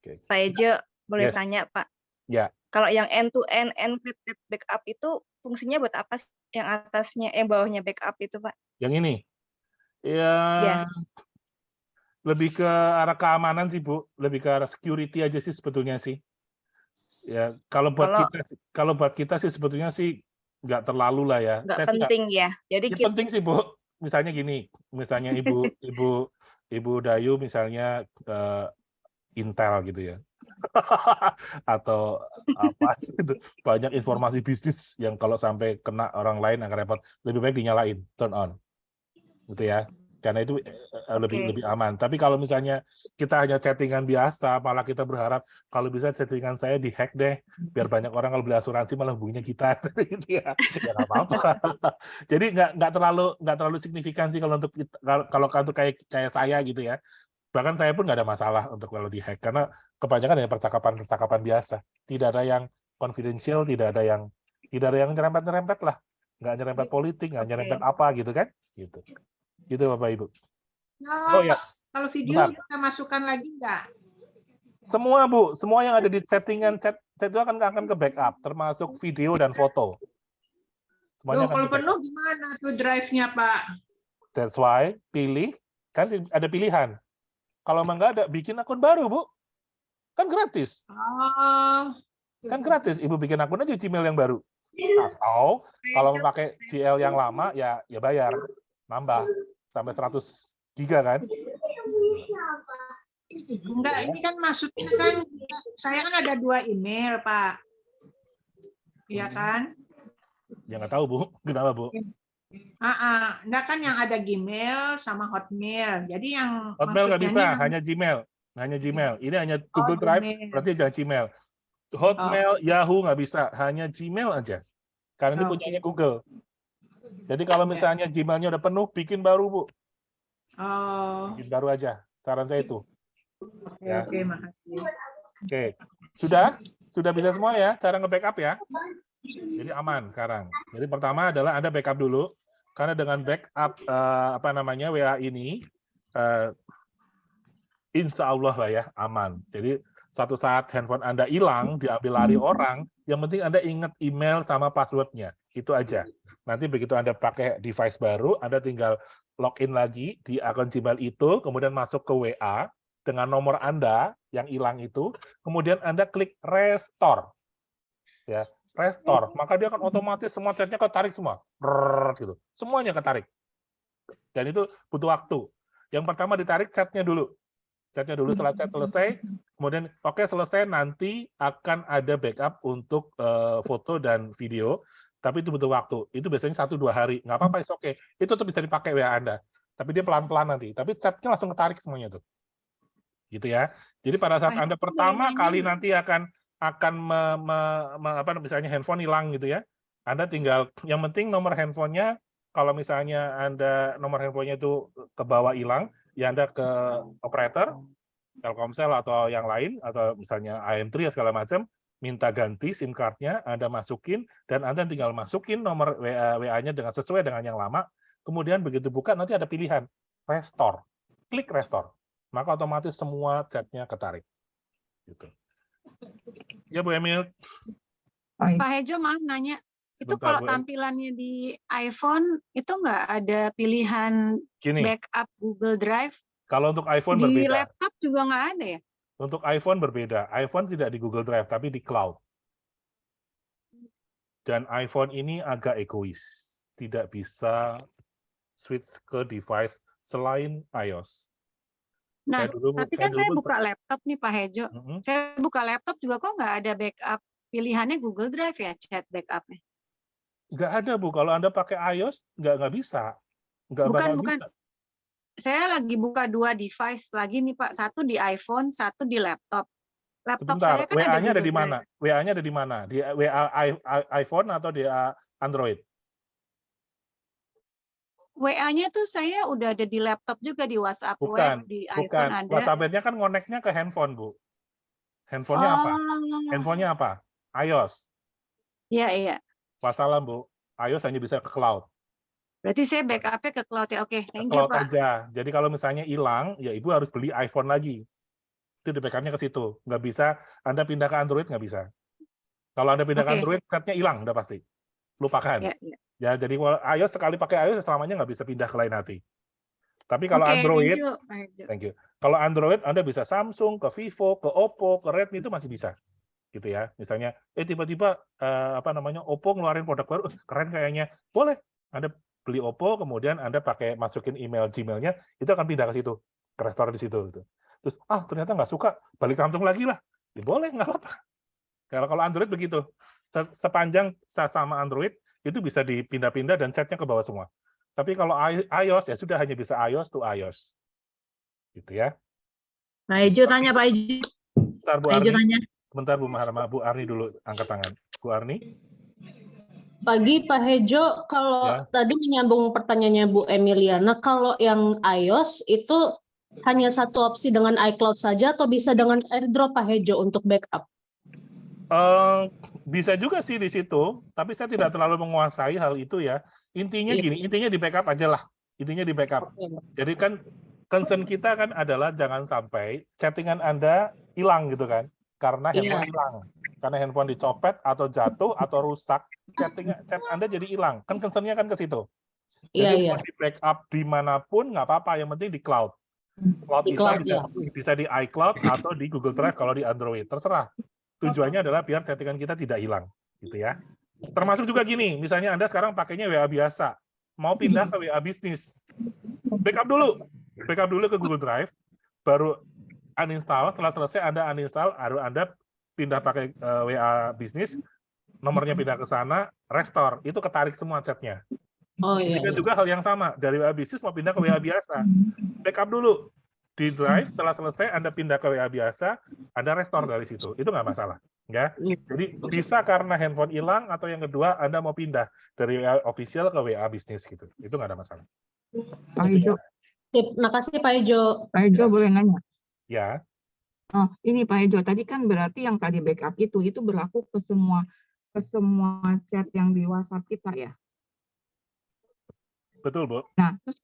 Okay. Pak Ejo, boleh Yes. tanya, Pak? Ya. Kalau yang end-to-end encrypted backup itu fungsinya buat apa sih? Yang atasnya, yang bawahnya backup itu, Pak? Yang ini? Ya, lebih ke arah keamanan sih, Bu. Lebih ke arah security aja sih sebetulnya sih. Ya, kalau buat kita sih sebetulnya sih nggak terlalu lah ya. Nggak penting ya. Jadi penting sih, Bu. Misalnya gini, misalnya Ibu Dayu misalnya Intel gitu ya. Atau apa gitu. Banyak informasi bisnis yang kalau sampai kena orang lain akan repot. Lebih baik dinyalain, turn on. Gitu ya. Karena itu lebih aman. Tapi kalau misalnya kita hanya chattingan biasa, malah kita berharap kalau bisa chattingan saya dihack deh, biar banyak orang kalau beli asuransi malah hubunginya kita, gitu ya. Ya nggak apa-apa. Jadi nggak terlalu signifikan sih kalau untuk kayak saya gitu ya. Bahkan saya pun nggak ada masalah untuk kalau dihack karena kebanyakan hanya percakapan biasa. Tidak ada yang confidential, tidak ada yang nyerempet-nyerempet lah. Nggak nyerempet politik, nggak nyerempet apa gitu kan? Gitu. Gitu Bapak Ibu. Oh ya. Kalau video kita masukkan lagi nggak? Semua Bu, semua yang ada di chattingan chat itu akan ke backup, termasuk video dan foto. Semuanya kalau penuh gimana tuh drive-nya Pak? That's why pilih, kan ada pilihan. Kalau emang nggak ada, bikin akun baru Bu, kan gratis. Kan gratis, Ibu bikin akun aja Gmail yang baru. Atau kalau memakai GL yang lama ya bayar, nambah sampai 100 giga kan? Enggak, ini kan maksudnya kan saya kan ada 2 email Pak, iya kan? Ya nggak tahu Bu, kenapa Bu? Enggak kan yang ada Gmail sama Hotmail. Jadi yang Hotmail nggak bisa, hanya Gmail. Ini hanya Google Drive, berarti jangan Gmail. Hotmail, Yahoo nggak bisa, hanya Gmail aja. Karena ini Oke. punyanya Google. Jadi kalau misalnya Gmail-nya udah penuh, bikin baru, Bu. Oh, Bikin baru aja. Saran saya itu. oke, Ya. oke, makasih. Oke. Sudah? Sudah bisa semua ya cara nge-backup ya? Jadi aman sekarang. Jadi pertama adalah Anda backup dulu. Karena dengan backup WA ini, insya Allah lah ya, aman. Jadi suatu saat handphone Anda hilang, diambil lari orang, yang penting Anda ingat email sama password-nya. Itu aja. Nanti begitu Anda pakai device baru, Anda tinggal login lagi di akun Gmail itu, kemudian masuk ke WA dengan nomor Anda yang hilang itu, kemudian Anda klik restore. Ya, restore. Maka dia akan otomatis semua chatnya ketarik semua. Brrr, gitu. Semuanya ketarik. Dan itu butuh waktu. Yang pertama ditarik chatnya dulu. Chatnya dulu, setelah chat selesai, kemudian oke selesai, nanti akan ada backup untuk foto dan video, tapi itu butuh waktu. Itu biasanya 1-2 hari. Nggak apa-apa, oke. Itu tuh bisa dipakai WA Anda. Tapi dia pelan-pelan nanti. Tapi chatnya langsung ketarik semuanya tuh. Gitu ya. Jadi pada saat Anda pertama kali nanti akan misalnya handphone hilang gitu ya. Anda tinggal, yang penting nomor handphonenya, kalau misalnya Anda nomor handphonenya itu ke bawah hilang, ya Anda ke operator, Telkomsel atau yang lain, atau misalnya AM3 segala macam, minta ganti SIM card-nya, Anda masukin, dan Anda tinggal masukin nomor WA-nya dengan sesuai dengan yang lama, kemudian begitu buka, nanti ada pilihan, restore. Klik restore. Maka otomatis semua chat-nya ketarik. Gitu. Ya Bu Emil. Pak Hejo, maaf nanya. Itu Sebentar, kalau Bu. tampilannya di iPhone, itu nggak ada pilihan Gini, backup Google Drive? kalau untuk iPhone Di berbeda. laptop juga nggak ada ya? Untuk iPhone berbeda. iPhone tidak di Google Drive, tapi di cloud. Dan iPhone ini agak egois. Tidak bisa switch ke device selain iOS. Nah, tapi kan saya dulu buka laptop nih Pak Hejo. Saya buka laptop juga kok nggak ada backup. Pilihannya Google Drive ya, chat backupnya. nggak ada Bu. Kalau Anda pakai iOS, nggak bisa. Nggak Bukan, bakal bukan. bisa. Saya lagi buka 2 device lagi nih Pak. Satu di iPhone, satu di laptop. Laptop Sebentar, saya kan WA-nya ada Google di mana? Drive. WA-nya ada di mana? Di WA iPhone atau di Android? WA-nya tuh saya udah ada di laptop juga, di WhatsApp Bukan, web, di bukan. iPhone ada. WhatsApp-nya kan ngoneknya ke handphone, Bu. Handphonenya apa? Handphonenya apa? iOS. Iya, iya. Wassalam, Bu. iOS hanya bisa ke cloud. Berarti saya backupnya ke cloud ya. Oke, Ke thank you cloud Pak. aja. Jadi kalau misalnya hilang, ya Ibu harus beli iPhone lagi. Itu di backupnya ke situ. Nggak bisa, Anda pindah ke Android, nggak bisa. Kalau Anda pindah ke Oke. Android, chat-nya hilang, udah pasti. Lupakan. Ya, ya. Ya, jadi kalau iOS sekali pakai iOS, selamanya nggak bisa pindah ke lain hati. Tapi kalau Oke, Android, thank you, Pak Hejo. thank you. Kalau Android, Anda bisa Samsung, ke Vivo, ke Oppo, ke Redmi, itu masih bisa. Gitu ya. Misalnya, tiba-tiba Oppo ngeluarin produk baru, keren kayaknya. Boleh. Anda beli Oppo, kemudian Anda masukin email Gmail-nya, itu akan pindah ke situ, ke restoran di situ. Gitu. Terus, ternyata nggak suka, balik Samsung lagi lah. Ya, boleh, nggak apa-apa. Kalau Android begitu. Sepanjang sama Android, itu bisa dipindah-pindah dan chat-nya ke bawah semua. Tapi kalau iOS, ya sudah hanya bisa iOS to iOS. Gitu ya. Pak Hejo tanya, Pak Hejo. Sebentar, Bu Pak Hejo Arni. tanya. Sebentar, Bu Maharma. Bu Arni dulu angkat tangan. Bu Arni. Pagi Pak Hejo, kalau Ya. tadi menyambung pertanyaannya Bu Emiliana, kalau yang iOS itu hanya satu opsi dengan iCloud saja atau bisa dengan AirDrop Pak Hejo untuk backup? Bisa juga sih di situ, tapi saya tidak terlalu menguasai hal itu ya. Intinya gini, intinya di backup aja lah. Intinya di backup. Jadi kan concern kita kan adalah jangan sampai chattingan Anda hilang gitu kan. Karena handphone hilang. Karena handphone dicopet atau jatuh atau rusak, chat Anda jadi hilang. Kan concern-nya kan ke situ. Jadi mau di backup dimanapun nggak apa-apa, yang penting di cloud. Cloud Di bisa, cloud, bisa di iCloud atau di Google Drive kalau di Android, terserah. Tujuannya adalah biar chattingan kita tidak hilang, gitu ya. Termasuk juga gini, misalnya Anda sekarang pakainya WA biasa, mau pindah ke WA bisnis, backup dulu ke Google Drive, baru uninstall. Setelah selesai Anda uninstall, baru Anda pindah pakai WA bisnis, nomornya pindah ke sana, restore, itu ketarik semua chatnya. Oh iya. Juga hal yang sama, dari WA bisnis mau pindah ke WA biasa, backup dulu di Drive, setelah selesai Anda pindah ke WA biasa, Anda restore dari situ, itu nggak masalah. Ya. Jadi bisa karena handphone hilang atau yang kedua Anda mau pindah dari WA official ke WA bisnis gitu. Itu nggak ada masalah. Pak Ejo, Sip, makasih Pak Ejo. Pak Ejo boleh nanya? Ya. Oh, ini Pak Ejo, tadi kan berarti yang tadi backup itu berlaku ke semua chat yang di WhatsApp kita ya. Betul, Bu. Nah, terus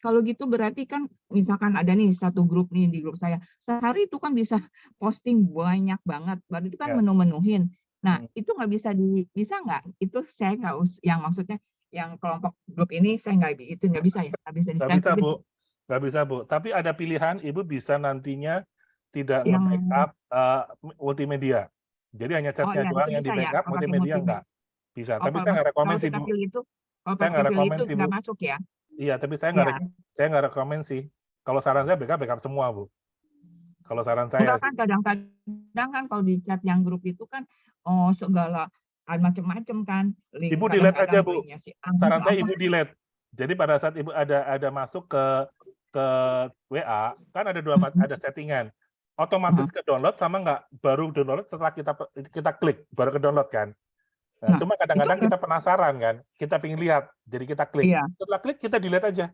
kalau gitu berarti kan misalkan ada nih satu grup nih di grup saya. Sehari itu kan bisa posting banyak banget. Berarti itu kan Ya. menu-menuhin. Nah, itu nggak bisa nggak? Itu saya nggak yang maksudnya yang kelompok grup ini saya nggak bisa ya? Nggak bisa Nggak bisa, Bu. Nggak bisa, Bu. Tapi ada pilihan, Ibu bisa nantinya tidak Yang- nge-backup multimedia. Jadi hanya chatnya iya, doang itu yang bisa ya, di-backup, kalau pakai multimedia enggak. Bisa. Oh, Tapi saya nggak rekomen kalau sih, kita Bu. pilih itu, kalau Saya nggak pakai pilih rekomen itu sih, Bu. nggak masuk ya? Iya, tapi saya Ya. nggak rekomen sih. Kalau saran saya backup semua, Bu. Kalau saran saya Enggak sih. kan kadang-kadang kan kalau di chat yang grup itu kan segala macam-macam kan. Link Ibu delete aja, kadang-kadang Bu. linknya si Saran saya apa. Ibu delete. Jadi pada saat Ibu ada masuk ke WA, kan ada ada settingan. Otomatis ke download sama nggak baru download setelah kita klik baru ke download kan. Nah, Nah, cuma kadang-kadang kita penasaran kan, kita pengen lihat, jadi kita klik. Iya. Setelah klik kita delete aja.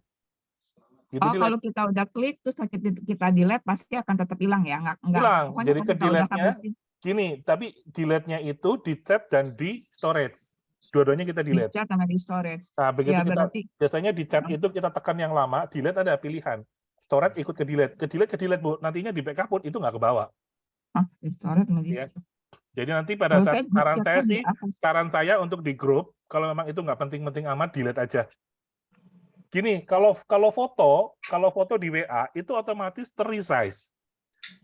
Gitu, Oh, delete. kalau kita udah klik terus kita delete pasti akan tetap hilang ya? Enggak. Hilang. Pokoknya Jadi kalau ke kita udah delete-nya habisin gini, tapi delete-nya itu di chat dan di storage. Dua-duanya kita di delete. chat sama di storage. Nah, begitu Ya, kita berarti biasanya di chat itu kita tekan yang lama, delete ada pilihan. Storage ikut ke delete. Ke delete, Bu. Nantinya di backup pun itu nggak kebawa. di storage sama di Ya. Jadi nanti pada Kalau saat saya saran saya untuk di grup, kalau memang itu nggak penting-penting amat, delete aja. Gini, kalau foto di WA itu otomatis ter-resize.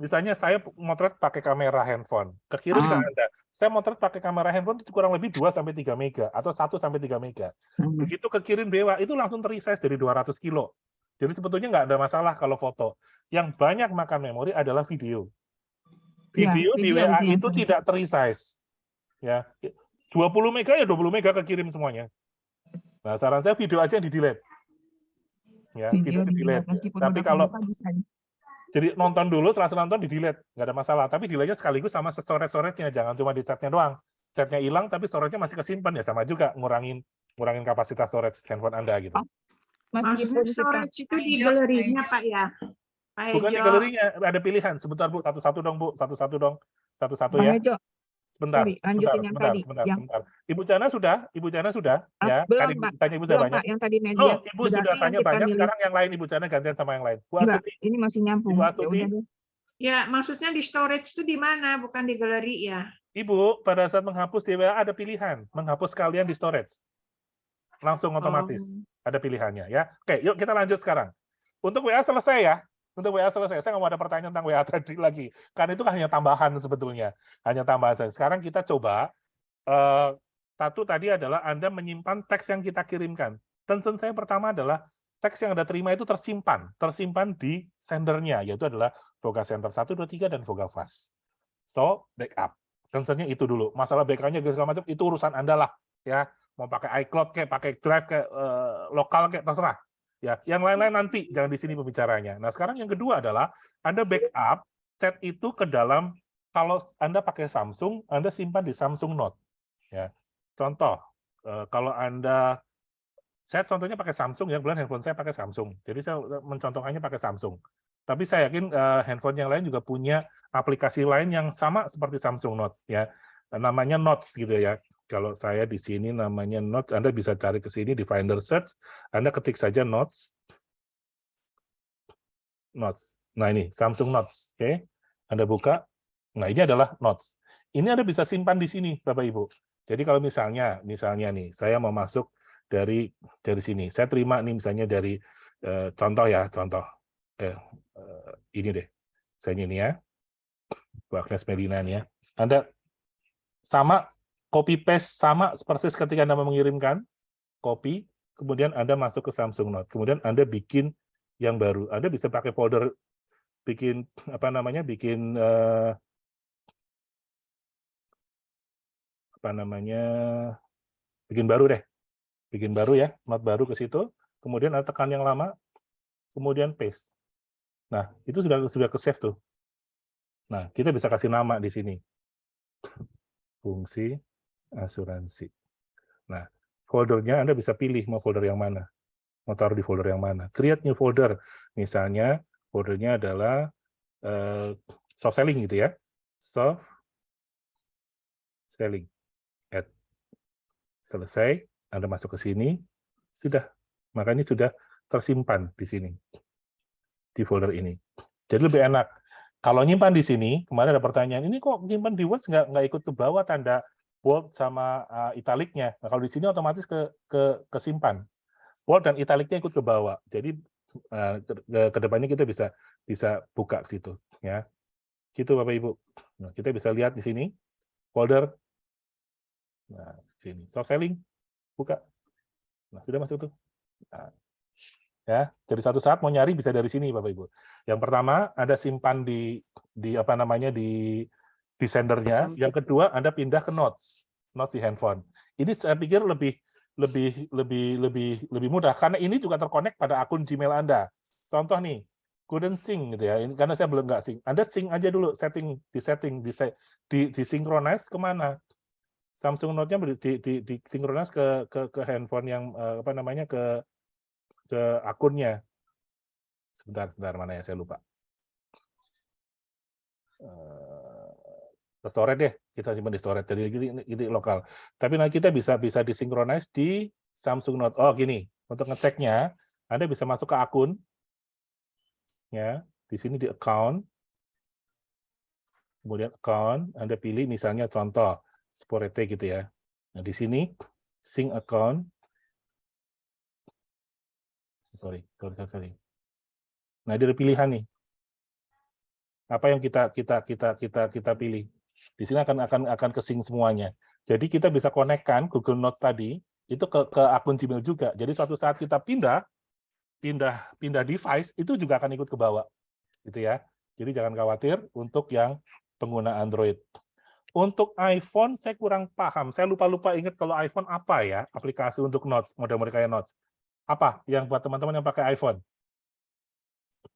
Misalnya saya motret pakai kamera handphone, kekirim ke Anda. Saya motret pakai kamera handphone itu kurang lebih 2 sampai 3 mega atau 1 sampai 3 mega. Begitu kekirim WA itu langsung ter-resize dari 200 kilo. Jadi sebetulnya nggak ada masalah kalau foto. Yang banyak makan memori adalah video. Video di video WA itu yang itu sering. tidak ter-resize. Ya. 20 mega ya 20 mega kekirim semuanya. Nah, saran saya video aja yang di-delete. Ya, Video video di-delete. meskipun Tapi udah kalau kebuka bisa. jadi nonton dulu, setelah nonton di-delete, nggak ada masalah. Tapi delete-nya sekaligus sama storage-nya, jangan cuma di chat-nya doang. Chat-nya hilang, tapi storage-nya masih kesimpan, ya sama juga ngurangin kapasitas storage handphone Anda gitu. Maksudnya storage itu di galerinya Pak ya? Pak Bukan di Ejo. galerinya, ada pilihan. Sebentar Bu, satu-satu dong Bu, satu-satu dong. Satu-satu Pak ya. Ejo, Sebentar, sorry, lanjutin yang tadi. sebentar. Ibu Jana sudah? Ya. Belum, Kan Pak. tanya Ibu sudah Belum, banyak. Pak, yang tadi media. Loh, Ibu Berarti sudah yang tanya kita banyak, milih. sekarang yang lain Ibu Jana gantian sama yang lain. Bu Enggak, Astuti. ini masih nyambung. Ibu Ya Astuti. udah deh. Ya, maksudnya di storage itu di mana? Bukan di galeri ya? Ibu, pada saat menghapus di WA ada pilihan, menghapus kalian di storage. Langsung otomatis. Ada pilihannya ya. Oke, yuk kita lanjut sekarang. Untuk WA selesai ya. Untuk WA selesai. Saya nggak mau ada pertanyaan tentang WA tadi lagi. Karena itu kan hanya tambahan sebetulnya. Hanya tambahan saja. Sekarang kita coba, satu tadi adalah Anda menyimpan teks yang kita kirimkan. Concern saya pertama adalah teks yang Anda terima itu tersimpan di sendernya, yaitu adalah Voga Center 1, 2, 3, dan Voga Fast. So, backup. Concern-nya itu dulu. Masalah backup-nya segala macam, itu urusan Anda lah. Ya, mau pakai iCloud kayak, pakai Drive kayak, lokal kayak, terserah. Ya, yang lain-lain nanti, jangan di sini pembicaranya. Nah, sekarang yang kedua adalah Anda backup chat itu ke dalam, kalau Anda pakai Samsung, Anda simpan di Samsung Note. Ya, contoh, kalau saya contohnya pakai Samsung ya, kebetulan handphone saya pakai Samsung. Jadi saya mencontohkannya pakai Samsung. Tapi saya yakin handphone yang lain juga punya aplikasi lain yang sama seperti Samsung Note ya. Namanya Notes gitu ya. Kalau saya di sini namanya Notes, Anda bisa cari ke sini di Finder Search, Anda ketik saja Notes. Notes. Nah, ini Samsung Notes, oke. Anda buka. Nah, ini adalah Notes. Ini Anda bisa simpan di sini, Bapak Ibu. Jadi kalau misalnya nih, saya mau masuk dari sini. Saya terima nih misalnya dari contoh ini deh. Saya ini ya. Bu Agnes Melina nih ya. Anda sama copy paste sama persis ketika Anda mengirimkan, copy, kemudian Anda masuk ke Samsung Note. Kemudian Anda bikin yang baru. Anda bisa pakai folder bikin bikin baru deh. Bikin baru ya, note baru ke situ, kemudian Anda tekan yang lama, kemudian paste. Nah, itu sudah ke-save tuh. Nah, kita bisa kasih nama di sini. Fungsi asuransi. Nah, foldernya Anda bisa pilih mau folder yang mana. Mau taruh di folder yang mana. Create new folder. Misalnya, foldernya adalah soft selling gitu ya. Soft selling. Add. Selesai, Anda masuk ke sini, sudah. Makanya sudah tersimpan di sini. Di folder ini. Jadi lebih enak. Kalau nyimpan di sini, kemarin ada pertanyaan, ini kok nyimpan di Word nggak ikut ke bawah tanda bold sama italiknya. Nah, kalau di sini otomatis kesimpan. Bold dan italiknya ikut ke bawah. Jadi ke depannya kita bisa buka situ, ya. Gitu Bapak Ibu. Nah, kita bisa lihat di sini folder. Nah, sini soft selling, buka. Nah, sudah masuk tuh. Nah, ya, jadi suatu saat mau nyari bisa dari sini Bapak Ibu. Yang pertama Anda simpan di apa namanya di sendernya. Yang kedua Anda pindah ke notes di handphone. Ini saya pikir lebih mudah karena ini juga terkonek pada akun Gmail Anda. Contoh nih, couldn't sync gitu ya. Ini karena saya belum nggak sync. Anda sync aja dulu, disinkronize kemana? Samsung Note-nya disinkronize ke handphone yang apa namanya ke akunnya. Sebentar mana ya, saya lupa. Ke storage deh, kita simpan di storage. Jadi ini lokal. Tapi nanti kita bisa disinkronize di Samsung Note. Oh gini, untuk ngeceknya, Anda bisa masuk ke akun, ya. Di sini di account, kemudian account, Anda pilih misalnya contoh Sporete gitu ya. Nah di sini sync account. Sorry. Nah, ada pilihan nih. Apa yang kita pilih? Di sini akan ke-sync semuanya. Jadi kita bisa konekkan Google Notes tadi itu ke akun Gmail juga. Jadi suatu saat kita pindah device itu juga akan ikut ke bawah. Gitu ya. Jadi jangan khawatir untuk yang pengguna Android. Untuk iPhone saya kurang paham. Saya lupa ingat kalau iPhone apa ya aplikasi untuk Notes, model-model kayak Notes. Apa yang buat teman-teman yang pakai iPhone?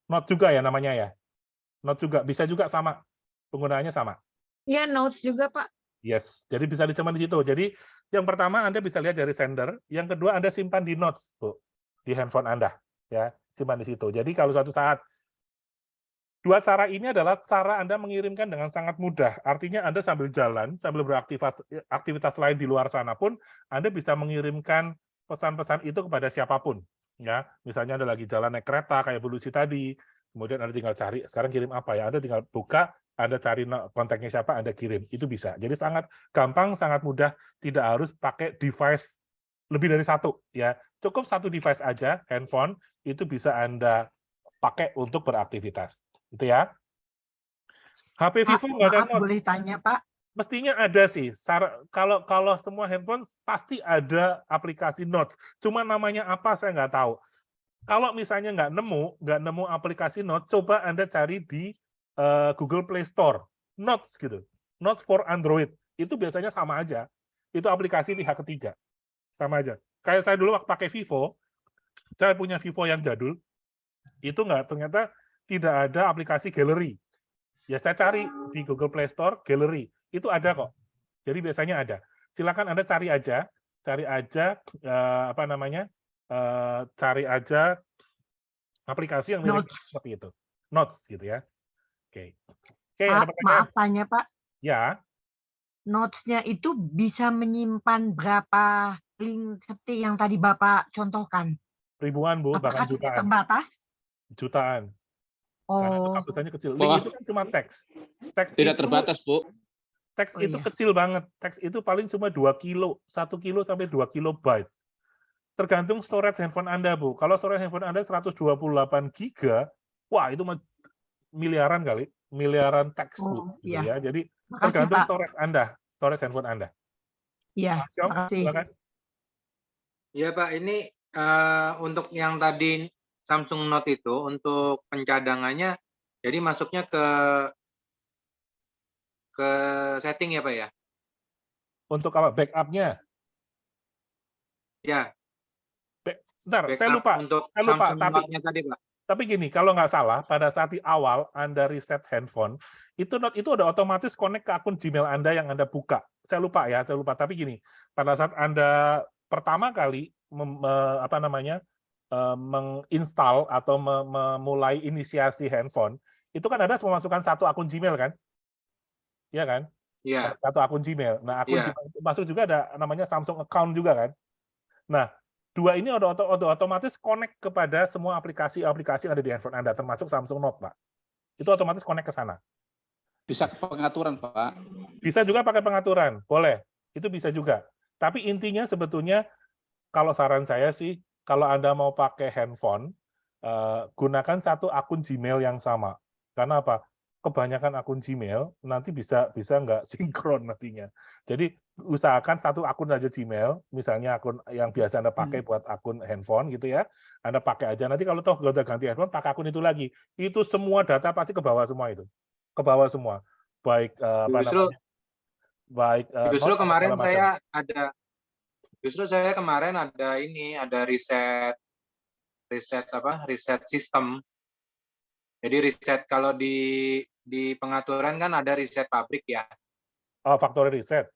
Note juga ya namanya ya? Note juga, bisa juga sama. Penggunaannya sama. Iya, Notes juga, Pak. Yes, jadi bisa disimpan di situ. Jadi yang pertama Anda bisa lihat dari sender, yang kedua Anda simpan di Notes, Bu, di handphone Anda, ya, simpan di situ. Jadi kalau suatu saat dua cara ini adalah cara Anda mengirimkan dengan sangat mudah. Artinya Anda sambil jalan, sambil beraktivitas lain di luar sana pun Anda bisa mengirimkan pesan-pesan itu kepada siapapun, ya. Misalnya Anda lagi jalan naik kereta kayak Bu Lucy tadi, kemudian Anda tinggal cari sekarang kirim apa ya, Anda tinggal buka, Anda cari kontaknya siapa, Anda kirim, itu bisa. Jadi sangat gampang, sangat mudah, tidak harus pakai device lebih dari satu, ya. Cukup satu device aja, handphone, itu bisa Anda pakai untuk beraktivitas, itu ya. HP Vivo nggak ada notes. Boleh tanya Pak? Mestinya ada sih. Kalau semua handphone pasti ada aplikasi Notes. Cuma namanya apa saya nggak tahu. Kalau misalnya nggak nemu aplikasi Notes, coba Anda cari di Google Play Store, Notes gitu, Notes for Android, itu biasanya sama aja, itu aplikasi pihak ketiga, sama aja. Kayak saya dulu waktu pakai Vivo, saya punya Vivo yang jadul, itu ternyata tidak ada aplikasi Gallery. Ya saya cari di Google Play Store, Gallery, itu ada kok. Jadi biasanya ada. Silakan Anda cari aja cari aja aplikasi yang mirip seperti itu, Notes gitu ya. Oke, ada pertanyaan? Maaf tanya Pak. Ya. Notes-nya itu bisa menyimpan berapa link seperti yang tadi Bapak contohkan? Ribuan, Bu, bahkan jutaan. Terbatas? Jutaan. Karena itu kapusannya kecil. Link itu kan cuma teks. Teks tidak terbatas, Bu. Teks itu kecil banget. Teks itu paling cuma 2 kilo, 1 kilo sampai 2 kilobyte. Tergantung storage handphone Anda, Bu. Kalau storage handphone Anda 128 giga, wah itu miliaran kali, miliaran teks, Bu. Gitu ya. Jadi tergantung storage Anda, storage handphone Anda. Iya, makasih. Iya, Pak. Ini untuk yang tadi Samsung Note itu, untuk pencadangannya, jadi masuknya ke setting ya, Pak ya? Untuk apa? Backup-nya? Ya. Bentar, saya lupa. Untuk saya lupa. Samsung Note-nya tadi, Pak. Tapi gini, kalau nggak salah, pada saat di awal Anda reset handphone, itu note itu udah otomatis connect ke akun Gmail Anda yang Anda buka. Saya lupa. Tapi gini, pada saat Anda pertama kali menginstal atau memulai inisiasi handphone, itu kan Anda memasukkan satu akun Gmail kan? Iya kan? Iya. Satu akun Gmail. Nah, akun Iya. Gmail itu masuk juga ada namanya Samsung account juga kan? Nah, dua ini udah otomatis connect kepada semua aplikasi-aplikasi yang ada di handphone Anda, termasuk Samsung Note, Pak. Itu otomatis connect ke sana. Bisa ke pengaturan, Pak. Bisa juga pakai pengaturan, boleh. Itu bisa juga. Tapi intinya sebetulnya, kalau saran saya sih, kalau Anda mau pakai handphone, gunakan satu akun Gmail yang sama. Karena apa? Kebanyakan akun Gmail nanti bisa nggak sinkron nantinya. Jadi usahakan satu akun aja Gmail, misalnya akun yang biasa Anda pakai buat akun handphone gitu ya, Anda pakai aja. Nanti kalau toh udah ganti handphone, pakai akun itu lagi. Itu semua data pasti ke bawah semua itu. Ke bawah semua. Baik Justru kemarin segala macam. saya kemarin ada riset sistem. Jadi riset kalau di pengaturan kan ada riset pabrik ya. Oh, factory reset.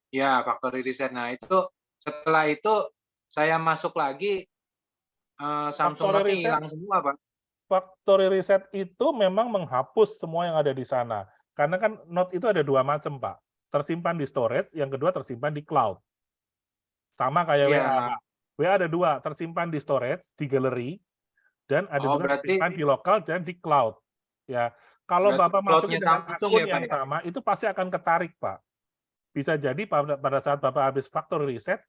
Ya, factory reset. Nah, itu setelah itu saya masuk lagi Samsung Note hilang semua, Pak. Factory reset itu memang menghapus semua yang ada di sana. Karena kan Note itu ada dua macam, Pak. Tersimpan di storage, yang kedua tersimpan di cloud. Sama kayak WA, Pak. WA ada dua, tersimpan di storage, di gallery, dan ada juga tersimpan di lokal dan di cloud. Ya, kalau Bapak masukin dengan akun yang sama, itu pasti akan ketarik, Pak. Bisa jadi pada saat Bapak habis factory reset,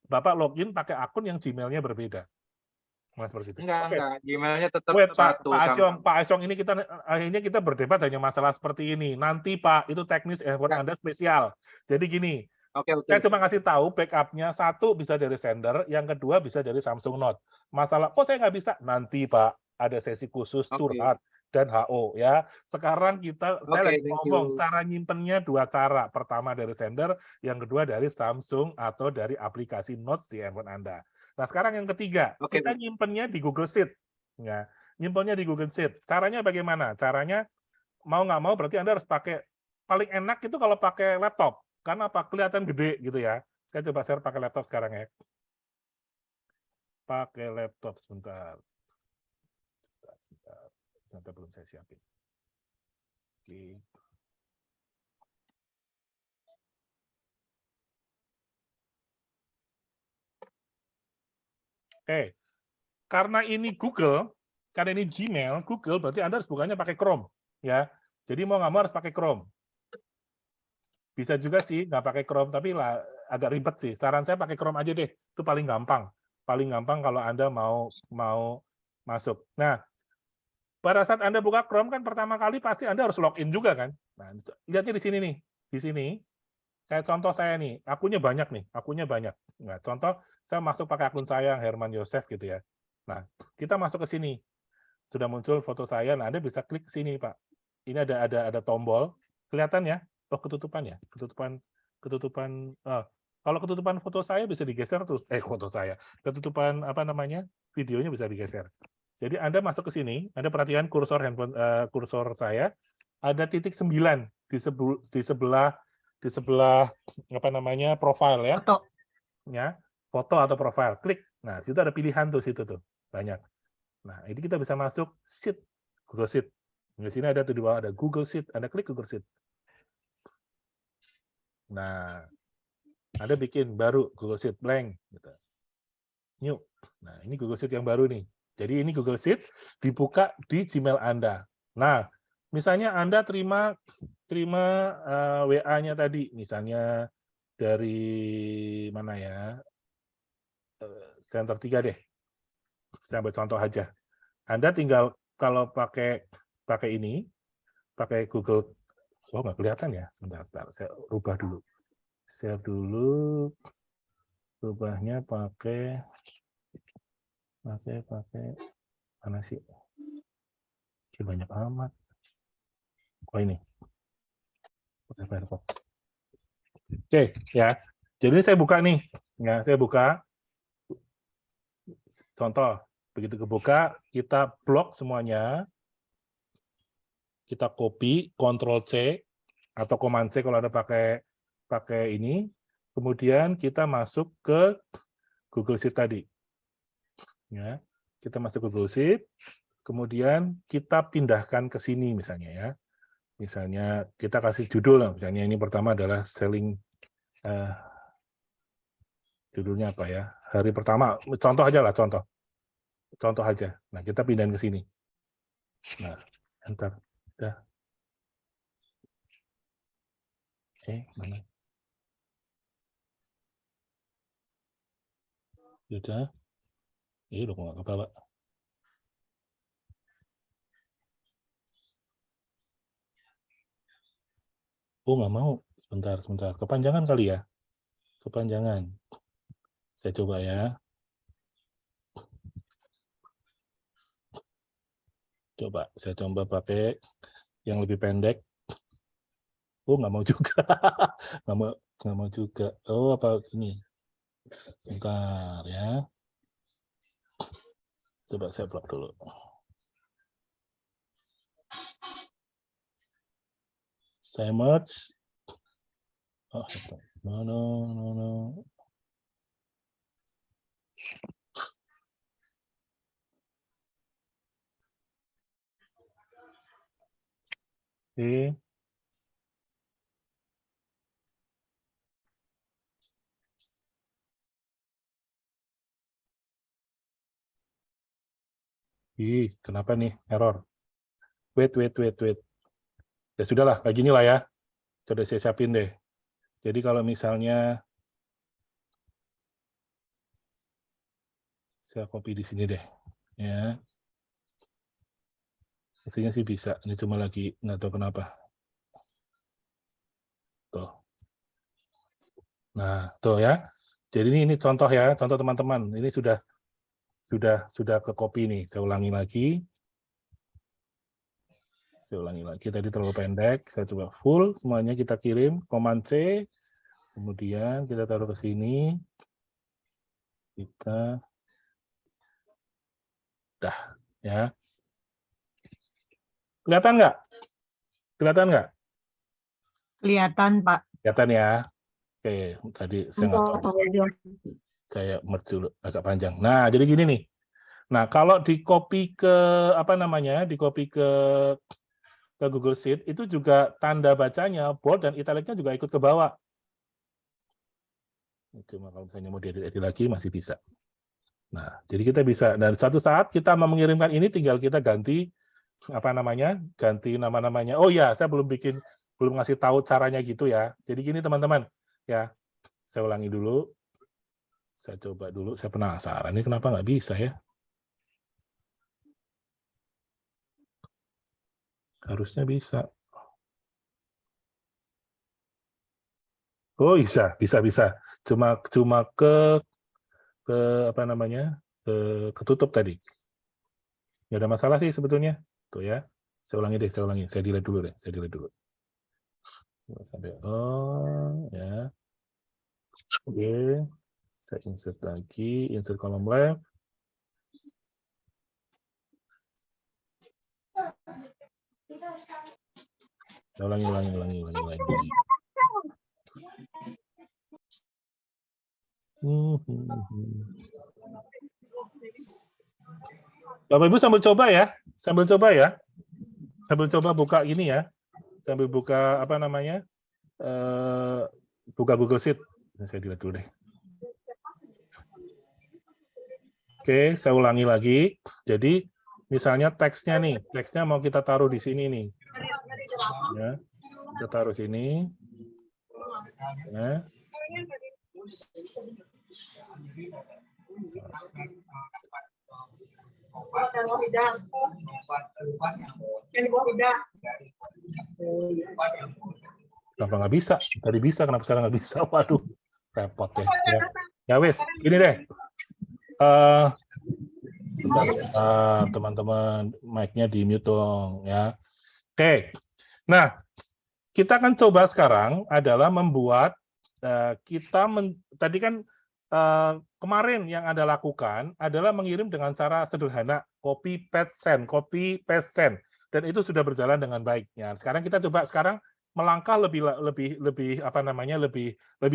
Bapak login pakai akun yang Gmail-nya berbeda. Mas seperti itu. Enggak. Gmail-nya tetap satu. Pak Asyong, ini kita berdebat hanya masalah seperti ini. Nanti Pak, itu teknis handphone Anda spesial. Jadi gini, saya cuma kasih tahu backup-nya, satu bisa dari sender, yang kedua bisa dari Samsung Note. Masalah, kok saya nggak bisa? Nanti Pak, ada sesi khusus curhat dan HO ya. Sekarang saya lagi ngomong, cara nyimpennya dua cara. Pertama dari sender, yang kedua dari Samsung atau dari aplikasi Notes di handphone Anda. Nah, sekarang yang ketiga, kita nyimpennya di Google Sheet. Ya, nyimpennya di Google Sheet. Caranya bagaimana? Caranya mau nggak mau berarti Anda harus pakai, paling enak itu kalau pakai laptop. Karena apa? Kelihatan gede gitu ya. Saya coba share pakai laptop sekarang ya. Pakai laptop sebentar. Sebentar belum saya siapin. Oke. Oke, karena ini Google, karena ini Gmail, Google, berarti Anda harus bukanya pakai Chrome, ya. Jadi mau nggak mau harus pakai Chrome. Bisa juga sih nggak pakai Chrome, tapi lah agak ribet sih. Saran saya pakai Chrome aja deh, itu paling gampang. Paling gampang kalau Anda mau masuk. Nah, pada saat Anda buka Chrome kan pertama kali pasti Anda harus login juga kan. Nah, lihatnya di sini nih, di sini. Contoh saya nih, akunnya banyak nih, Nah, contoh saya masuk pakai akun saya, Herman Yosef gitu ya. Nah, kita masuk ke sini, sudah muncul foto saya. Nah, Anda bisa klik sini, Pak. Ini ada tombol, kelihatan ya? Oh, ketutupan ya, ketutupan. Kalau ketutupan foto saya bisa digeser tuh, foto saya, ketutupan videonya bisa digeser. Jadi Anda masuk ke sini, Anda perhatikan kursor handphone, kursor saya, ada titik 9 di sebelah profile ya. Foto atau profile. Klik. Nah, situ ada pilihan tuh banyak. Nah, ini kita bisa masuk Sheet, Google Sheet. Di sini ada tuh di bawah ada Google Sheet. Anda klik Google Sheet. Nah, Anda bikin baru Google Sheet blank gitu. New. Nah, ini Google Sheet yang baru nih. Jadi ini Google Sheet dibuka di Gmail Anda. Nah, misalnya Anda terima WA-nya tadi, misalnya dari mana ya? Center 3 deh. Saya ambil contoh aja. Anda tinggal kalau pakai ini, pakai Google, nggak kelihatan ya? Sebentar, saya rubah dulu. Share dulu, rubahnya pakai mana sih? Banyak amat. Oh ini. Firefox. Oke, ya. Jadi saya buka nih. Ya, saya buka. Contoh, begitu kebuka, kita blok semuanya. kita copy, Ctrl C atau Command C kalau ada pakai ini, kemudian kita masuk ke Google Sheet tadi. Ya, kita masuk ke Google Sheet, kemudian kita pindahkan ke sini misalnya ya. Misalnya kita kasih judul, misalnya ini pertama adalah selling, judulnya apa ya? Hari pertama, contoh aja lah, contoh aja. Nah, kita pindahin ke sini. Nah, enter. Udah. Mana? Udah. Udah nggak apa-apa. Oh, nggak mau. Sebentar. Kepanjangan kali ya? Kepanjangan. Saya coba ya. Saya coba pakai yang lebih pendek. Oh, nggak mau juga. nggak mau juga. Oh, apa ini? Sebentar ya. Coba saya blok dulu. Saya merge. Oh, no. Oke. Kenapa nih error? Wait. Ya sudahlah, kayak gini lah ya. Sudah saya siapin deh. Jadi kalau misalnya saya copy di sini deh, ya. Mestinya sih bisa. Ini cuma lagi nggak tahu kenapa. Tuh. Nah, tuh ya. Jadi ini contoh ya, contoh teman-teman. Ini sudah ke copy nih. Saya ulangi lagi. Tadi terlalu pendek. Saya coba full. Semuanya kita kirim. Command C. Kemudian kita taruh ke sini. Kita. Dah. Ya. Kelihatan nggak? Kelihatan, Pak. Kelihatan ya. Oke, tadi saya nggak tahu. Saya merge dulu agak panjang. Nah, jadi gini nih. Nah, kalau di copy ke Google Sheet itu juga tanda bacanya bold dan italicnya juga ikut ke bawah. Cuma kalau misalnya mau diedit lagi masih bisa. Nah, jadi kita bisa dan suatu saat kita mau mengirimkan ini tinggal kita ganti ganti nama-namanya. Oh ya, saya belum ngasih tahu caranya gitu ya. Jadi gini teman-teman, ya. Saya ulangi dulu. Saya coba dulu, saya penasaran ini kenapa nggak bisa ya. Harusnya bisa. Oh bisa. Cuma ke ketutup tadi. Nggak ada masalah sih sebetulnya. Tuh ya. Saya ulangi. Saya delete dulu. Sampai ya. Oke. Saya insert lagi, insert column left. Saya ulangi. Bapak Ibu sambil coba ya. Sambil coba buka ini ya. Sambil buka buka Google Sheet. Saya delete dulu deh. Oke, saya ulangi lagi. Jadi misalnya teksnya mau kita taruh di sini nih. Ya, kita taruh sini. Ya. Kenapa nggak bisa? Tadi bisa, kenapa sekarang nggak bisa? Waduh, repot ya. Ya wes, gini deh. Teman-teman, mic-nya di mute dong ya. Oke. Nah, kita akan coba sekarang adalah membuat tadi kan kemarin yang Anda lakukan adalah mengirim dengan cara sederhana copy paste send. dan itu sudah berjalan dengan baik. Ya, sekarang kita coba melangkah lebih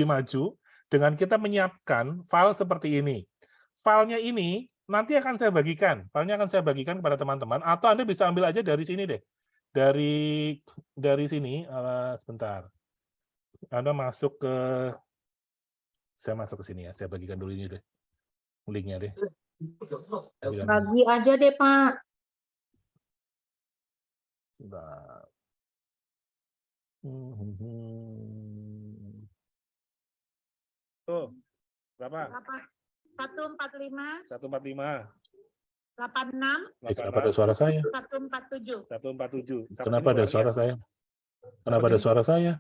maju dengan kita menyiapkan file seperti ini. Filenya ini nanti akan saya bagikan. Filenya akan saya bagikan kepada teman-teman, atau Anda bisa ambil aja dari sini deh. Dari sini, sebentar. Anda masuk ke, saya masuk ke sini ya. Saya bagikan dulu ini deh, linknya deh. Bagi aja deh, Pak. Sebentar. Tuh, berapa? 145, 145. 86, Kenapa ada suara saya? 147. 147. Kenapa ada suara saya? Kenapa ada suara saya?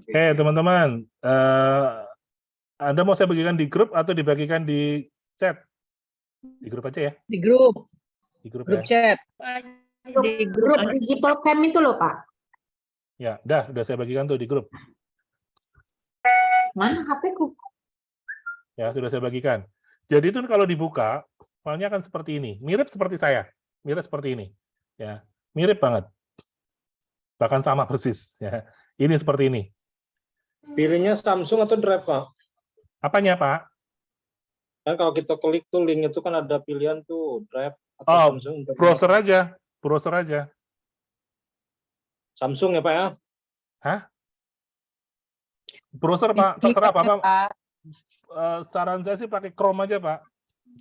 Oke, teman-teman. Anda mau saya bagikan di grup atau dibagikan di chat? Di grup aja ya? Di grup. Di grup Grup ya? chat. Di grup digital cam itu loh, Pak. Ya, udah saya bagikan tuh di grup. Mana HP-ku? Ya, sudah saya bagikan. Jadi itu kalau dibuka, filenya akan seperti ini. Mirip seperti saya. Mirip seperti ini. Ya, mirip banget. Bahkan sama persis. Ya. Ini seperti ini. Pilihnya Samsung atau Drive, Pak? Apanya, Pak? Kan kalau kita klik tuh link itu kan ada pilihan tuh Drive atau Samsung. Browser aja. Browser aja. Samsung ya, Pak ya? Hah? Browser, Pak. Terserah, Bapak. Saran saya sih pakai Chrome aja, Pak.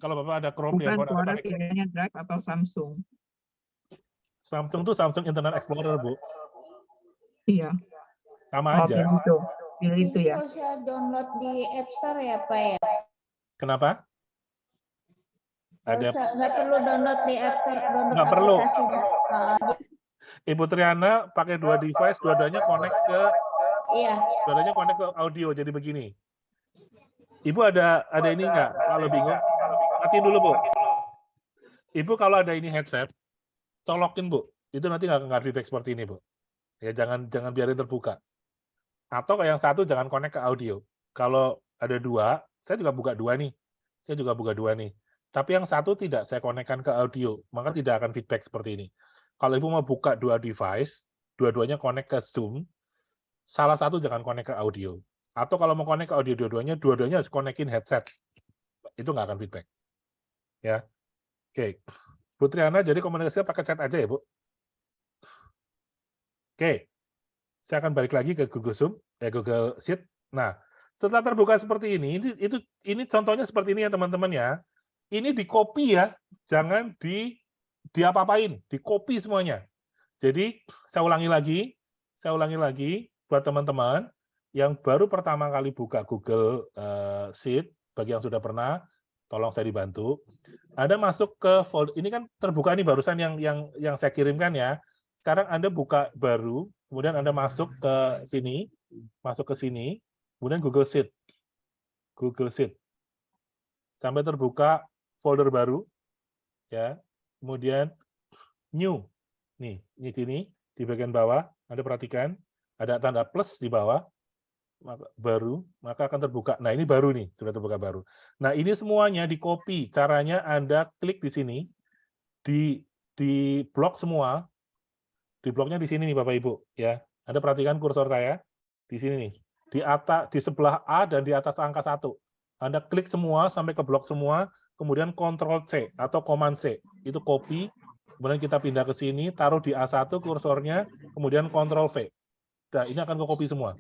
Kalau Bapak ada Chrome di handphone, Bukan pilihannya Drive atau Samsung. Samsung tuh Samsung Internet Explorer, Bu. Iya. Sama aja. Pilih itu ya. Nggak usah download di App Store ya, Pak ya? Kenapa? Nggak perlu download di App Store, download Nggak perlu. aplikasinya. Ibu Triana pakai 2 device, dua-duanya connect ke Iya. dua-duanya connect ke audio, jadi begini. Ibu ada ini nggak? Kalau bingung, matiin dulu, Bu. Ibu kalau ada ini headset, colokin, Bu. Itu nanti nggak feedback seperti ini, Bu. Ya jangan biarin terbuka. Atau kayak yang satu jangan connect ke audio. Kalau ada 2, saya juga buka 2 nih. Saya juga buka 2 nih. Tapi yang satu tidak saya konekkan ke audio, maka tidak akan feedback seperti ini. Kalau Ibu mau buka 2 device, dua-duanya connect ke Zoom, salah satu jangan connect ke audio. Atau kalau mau connect ke audio dua-duanya harus connectin headset. Itu nggak akan feedback. Ya. Oke. Bu Triana, jadi komunikasinya pakai chat aja ya, Bu? Oke. Saya akan balik lagi ke Google Zoom, Google Sheet. Nah, setelah terbuka seperti ini contohnya seperti ini ya, teman-teman ya. Ini di-copy ya, jangan diapa-apain, di-copy semuanya. Jadi, saya ulangi lagi buat teman-teman yang baru pertama kali buka Google Sheet, bagi yang sudah pernah, tolong saya dibantu. Anda masuk ke folder, ini kan terbuka nih barusan yang saya kirimkan ya. Sekarang Anda buka baru, kemudian Anda masuk ke sini, kemudian Google Sheet. Sampai terbuka folder baru, ya. Kemudian new. Nih, di sini di bagian bawah, Anda perhatikan ada tanda plus di bawah. Baru, maka akan terbuka. Nah, ini baru nih, sudah terbuka baru. Nah, ini semuanya di-copy. Caranya Anda klik di sini, di blok semua. Di bloknya di sini nih, Bapak Ibu, ya. Anda perhatikan kursor saya di sini nih. Di sebelah A dan di atas angka 1. Anda klik semua sampai ke blok semua, kemudian Ctrl C atau Command C. Itu copy, kemudian kita pindah ke sini, taruh di A1 kursornya, kemudian Ctrl V. Nah, ini akan ke-copy semua.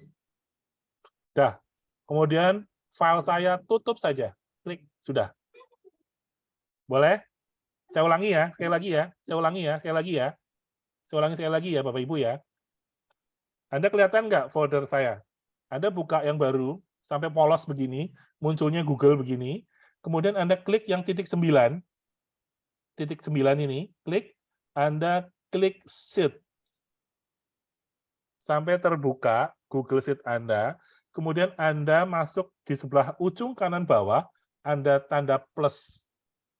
Dah, kemudian file saya tutup saja. Klik, sudah. Boleh? Saya ulangi ya, sekali lagi ya. Saya ulangi sekali lagi ya, Bapak Ibu ya. Anda kelihatan nggak folder saya? Anda buka yang baru, sampai polos begini, munculnya Google begini, kemudian Anda klik yang titik 9 ini, klik, Anda klik Sheet. Sampai terbuka Google Sheet Anda, kemudian Anda masuk di sebelah ujung kanan bawah, Anda tanda plus.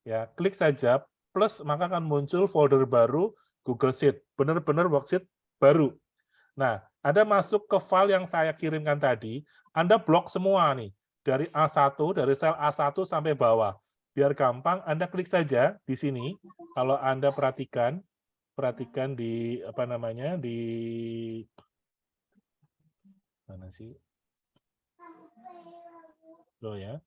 Ya, klik saja plus, maka akan muncul folder baru Google Sheet. Benar-benar worksheet baru. Nah, Anda masuk ke file yang saya kirimkan tadi, Anda blok semua nih. Dari A1, dari sel A1 sampai bawah. Biar gampang, Anda klik saja di sini, kalau Anda perhatikan di apa namanya, di mana sih? Loh ya,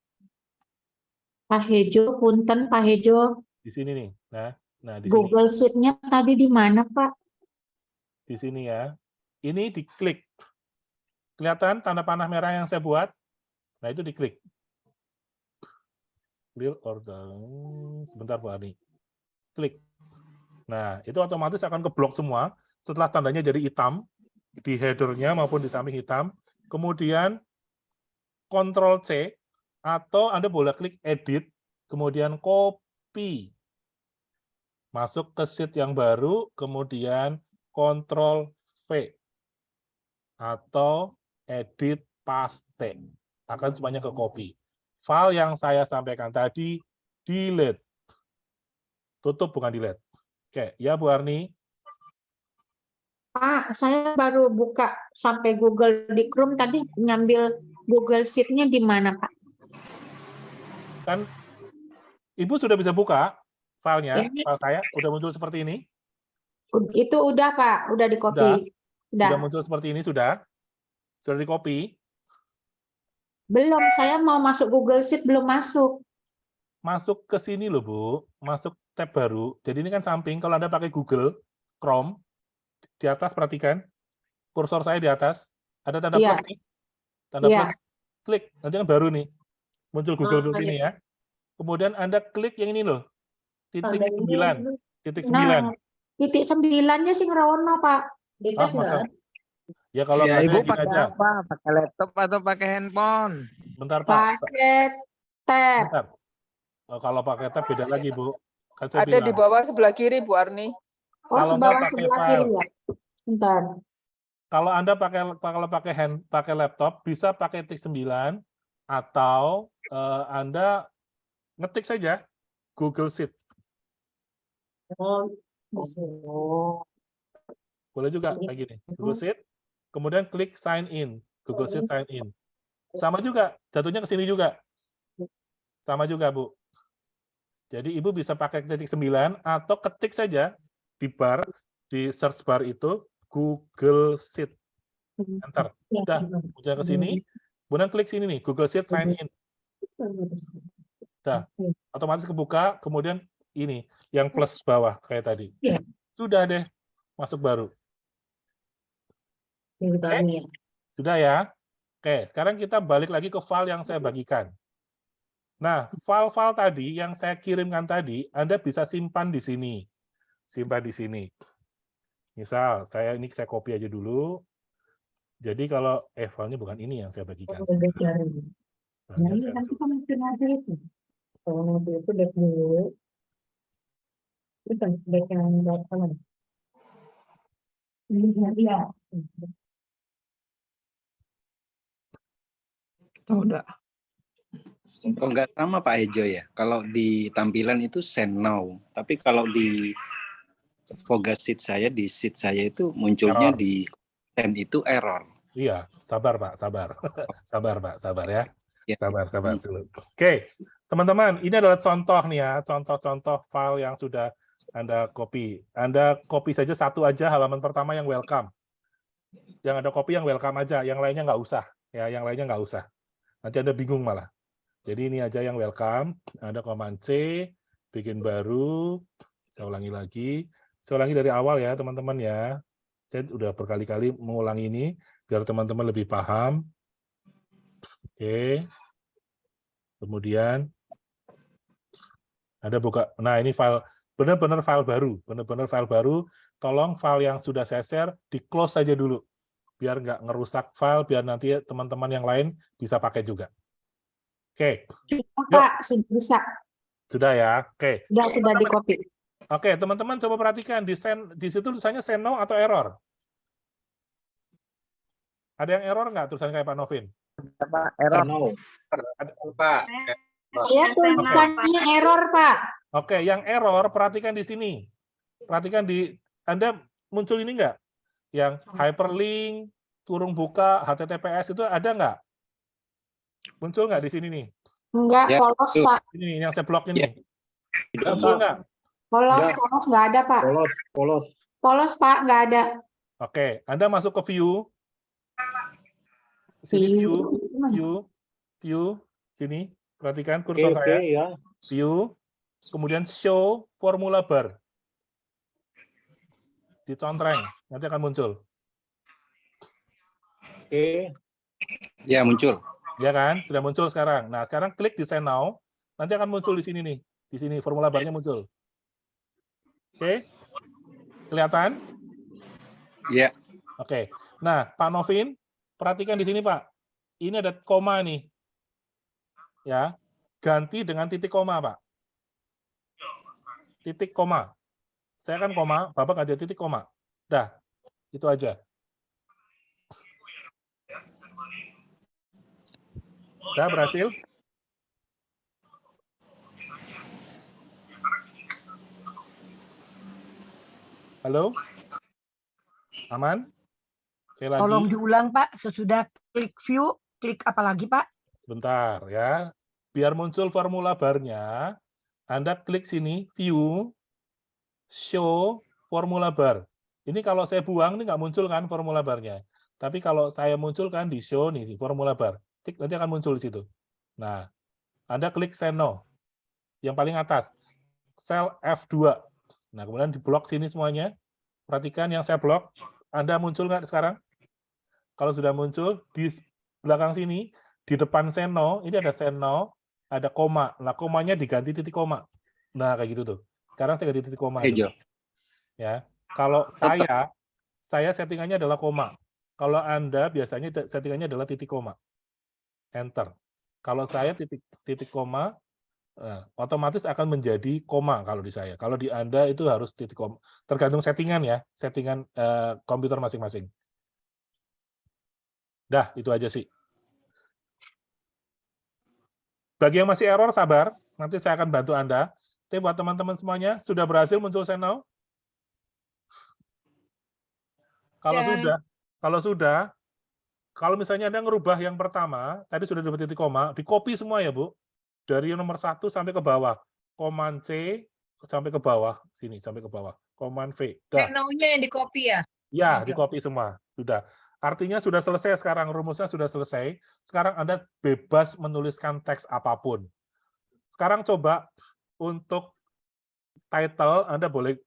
Pak Hejo, punten Pak Hejo. di sini nih. Nah di sini. Google Sheet-nya tadi di mana, Pak? Di sini ya. Ini diklik. Kelihatan tanda panah merah yang saya buat? Nah, itu diklik. Clear order. Sebentar, Bu Ani. Klik. Nah, itu otomatis akan keblok semua. Setelah tandanya jadi hitam, di header-nya maupun di samping hitam. Kemudian, Ctrl C, atau Anda boleh klik edit, kemudian copy. Masuk ke sheet yang baru, kemudian Ctrl V. Atau edit paste. Akan semuanya ke copy. File yang saya sampaikan tadi, delete. Tutup, bukan delete. Oke, ya Bu Arni. Pak, saya baru buka sampai Google di Chrome tadi ngambil Google Sheet-nya di mana, Pak? Kan Ibu sudah bisa buka filenya, Ini. file saya udah muncul seperti ini. Itu udah, Pak, udah di copy. Sudah muncul seperti ini, sudah di copy. Belum, saya mau masuk Google Sheet belum masuk. Masuk ke sini loh, Bu. Masuk tab baru. Jadi ini kan samping, kalau Anda pakai Google Chrome, di atas perhatikan, kursor saya di atas, ada tanda Iya. plus nih. Tanda Iya. plus, klik. Nanti kan baru nih. Muncul Google seperti iya. ini ya. Kemudian Anda klik yang ini loh. Titik 9. Titik 9. Nah, titik 9-nya sih ngerono, Pak. Ah, masa? Ya kalau nggak ada Ibu gini pakai aja. apa? Pakai laptop atau pakai handphone? Bentar, Pak. Pakai tab. Bentar. Oh, kalau pakai tab beda lagi, Bu. Kan saya Ada di bilang. bawah sebelah kiri, Bu Arni. Oh, Kalau nggak sebelah pakai sebelah file. kiri ya. Bentar. Kalau Anda pakai laptop bisa pakai titik 9 atau Anda ngetik saja Google Sheet. Oh. Boleh juga kayak gini. Google Sheet, kemudian klik sign in. Google Sheet sign in. Sama juga, jatuhnya ke sini juga. Sama juga, Bu. Jadi Ibu bisa pakai titik 9 atau ketik saja di bar, di search bar itu Google Sheet. Enter. Udah, udah ke sini. Kemudian klik sini nih, Google Sheet sign in. Udah, otomatis kebuka, kemudian ini, yang plus bawah kayak tadi. Sudah deh, masuk baru. Oke, sudah ya. Oke, sekarang kita balik lagi ke file yang saya bagikan. Nah, file-file tadi yang saya kirimkan tadi, Anda bisa simpan di sini. Simpan di sini. Misal, saya copy aja dulu. Jadi kalau filenya bukan ini yang saya bagikan. Filenya saya Oh, udah. Kok nggak sama Pak Hejo ya? Kalau di tampilan itu send now, tapi kalau di Voga sheet saya, di sheet saya itu munculnya error. di send itu error. Iya, sabar Pak, sabar. Sabar Pak, sabar ya. Ya. Sabar dulu. Oke, teman-teman, ini adalah contoh nih ya, contoh-contoh file yang sudah Anda copy. Anda copy saja satu aja, halaman pertama yang welcome. Yang ada copy yang welcome aja, yang lainnya nggak usah. Ya, yang lainnya nggak usah. Nanti Anda bingung malah. Jadi ini aja yang welcome. Anda Command C, bikin baru. Saya ulangi lagi. Saya ulangi dari awal ya, teman-teman ya. Saya udah berkali-kali mengulangi ini, biar teman-teman lebih paham. Oke. Kemudian Anda buka. Nah, ini file benar-benar file baru, benar-benar file baru. Tolong file yang sudah saya share di close saja dulu, biar nggak ngerusak file, biar nanti teman-teman yang lain bisa pakai juga. Oke. Pak, bisa. Sudah ya. Oke. Sudah di copy. Oke, teman-teman coba perhatikan di situ tulisannya send no atau error. Ada yang error nggak tulisannya kayak Pak Novin? Error. Pak. Saya tulisannya error, Pak. Oke, yang error perhatikan di sini. Perhatikan Anda muncul ini nggak? Yang hyperlink, kurung buka, HTTPS itu ada nggak? Muncul nggak di sini nih? Enggak, Ya, polos, Pak. Ini yang saya blok ini. Ya. Muncul nggak? Polos nggak ada, Pak. Polos, Pak, nggak ada. Oke, Anda masuk ke view. Sini view, sini. Perhatikan kursor saya. ya. View, kemudian show formula bar. Dicontreng, nanti akan muncul. Oke. Ya, muncul. Ya kan? Sudah muncul sekarang. Nah, sekarang klik di Send Now. Nanti akan muncul di sini nih. Di sini formula barnya muncul. Oke? Kelihatan? Ya. Oke. Nah, Pak Novin, perhatikan di sini, Pak. Ini ada koma nih. Ya. Ganti dengan titik koma, Pak. Titik koma. Saya kan koma, Bapak ada titik koma. Dah. Itu aja. Dah berhasil? Halo? Aman? Sekali lagi. Tolong diulang, Pak. Sesudah klik view, klik apa lagi, Pak? Sebentar ya. Biar muncul formula barnya, Anda klik sini, view, show formula bar. Ini kalau saya buang, ini nggak muncul kan formula barnya. Tapi kalau saya munculkan di show nih, di formula bar, klik, nanti akan muncul di situ. Nah, Anda klik send now. Yang paling atas, sel F2. Nah, kemudian di blok sini semuanya. Perhatikan yang saya blok, Anda muncul nggak sekarang? Kalau sudah muncul, di belakang sini, di depan send now, ini ada send now, ada koma. Nah, komanya diganti titik koma. Nah, kayak gitu tuh. Sekarang saya ganti titik koma. Hijau. Ya. Kalau saya settingannya adalah koma. Kalau Anda biasanya settingannya adalah titik koma. Enter. Kalau saya titik koma, otomatis akan menjadi koma kalau di saya. Kalau di Anda itu harus titik koma. Tergantung settingan ya, settingan komputer masing-masing. Dah, itu aja sih. Bagi yang masih error, sabar. Nanti saya akan bantu Anda. Tapi buat teman-teman semuanya, sudah berhasil muncul send now? Kalau misalnya Anda ngerubah yang pertama, tadi sudah dapat titik koma, di-copy semua ya, Bu. Dari nomor 1 sampai ke bawah. Command C sampai ke bawah. Sini, sampai ke bawah. Command V. Dah. Send-now-nya yang di-copy ya? Ya, di-copy semua. Sudah. Artinya sudah selesai sekarang, rumusnya sudah selesai. Sekarang Anda bebas menuliskan teks apapun. Sekarang coba untuk title, Anda boleh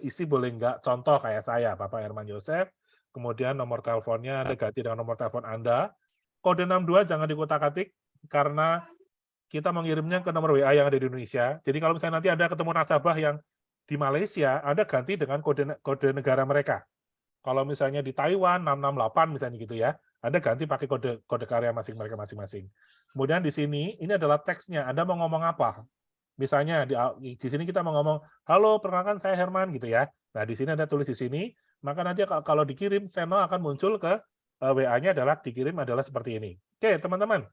isi, boleh enggak. Contoh kayak saya, Bapak Herman Yosef, kemudian nomor teleponnya Anda ganti dengan nomor telepon Anda. Kode 62 jangan dikutak-atik, karena kita mengirimnya ke nomor WA yang ada di Indonesia. Jadi kalau misalnya nanti Anda ketemu nasabah yang di Malaysia, Anda ganti dengan kode negara mereka. Kalau misalnya di Taiwan 668 misalnya gitu ya, Anda ganti pakai kode karya mereka masing-masing. Kemudian di sini ini adalah teksnya, Anda mau ngomong apa? Misalnya di sini kita mau ngomong, halo perkenalkan saya Herman gitu ya. Nah di sini Anda tulis di sini, maka nanti kalau dikirim send now akan muncul ke WA-nya dikirim adalah seperti ini. Oke teman-teman,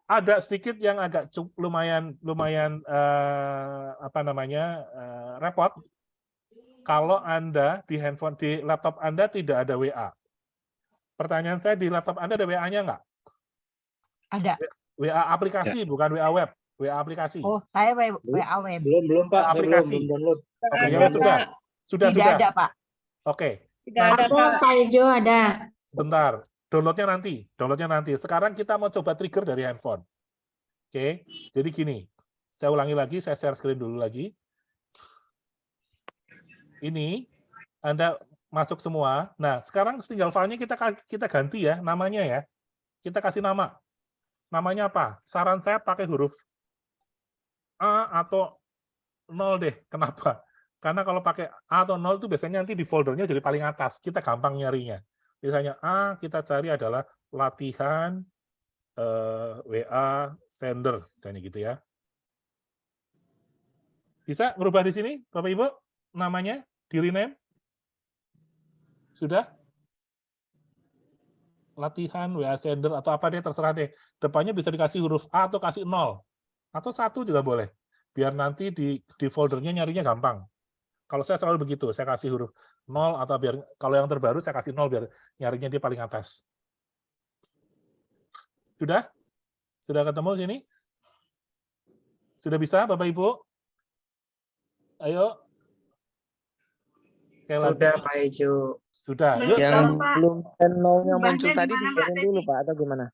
ada sedikit yang agak lumayan repot. Kalau Anda di laptop Anda tidak ada WA. Pertanyaan saya, di laptop Anda ada WA-nya nggak? Ada. WA aplikasi, bukan WA web. WA aplikasi. Oh, saya WA web. Belum Pak. Aplikasi. Belum download. Oke, ya sudah. Tidak ada, Pak. Oke. Tidak ada, Pak Ijo ada. Sebentar. Downloadnya nanti. Sekarang kita mau coba trigger dari handphone. Oke. Jadi gini. Saya ulangi lagi, saya share screen dulu lagi. Ini Anda masuk semua. Nah, sekarang tinggal filenya kita ganti ya, namanya ya. Kita kasih nama. Namanya apa? Saran saya pakai huruf A atau 0 deh. Kenapa? Karena kalau pakai A atau 0 itu biasanya nanti di foldernya jadi paling atas. Kita gampang nyarinya. Misalnya A kita cari adalah latihan WA sender, misalnya gitu ya. Bisa merubah di sini, Bapak Ibu? Namanya di rename? Sudah? Latihan WA sender atau apa deh, terserah deh. Depannya bisa dikasih huruf A atau kasih 0. Atau 1 juga boleh. Biar nanti di foldernya nyarinya gampang. Kalau saya selalu begitu, saya kasih huruf 0 atau biar kalau yang terbaru saya kasih 0 biar nyarinya dia paling atas. Sudah? Sudah ketemu sini? Sudah bisa Bapak Ibu? Ayo. Sekali lagi. Sudah Pak Ejo. Sudah. Yuk, Yang sekarang. belum send no-nya Ubahnya muncul tadi gimana, Mbak dibiarin Teti? dulu Pak atau gimana?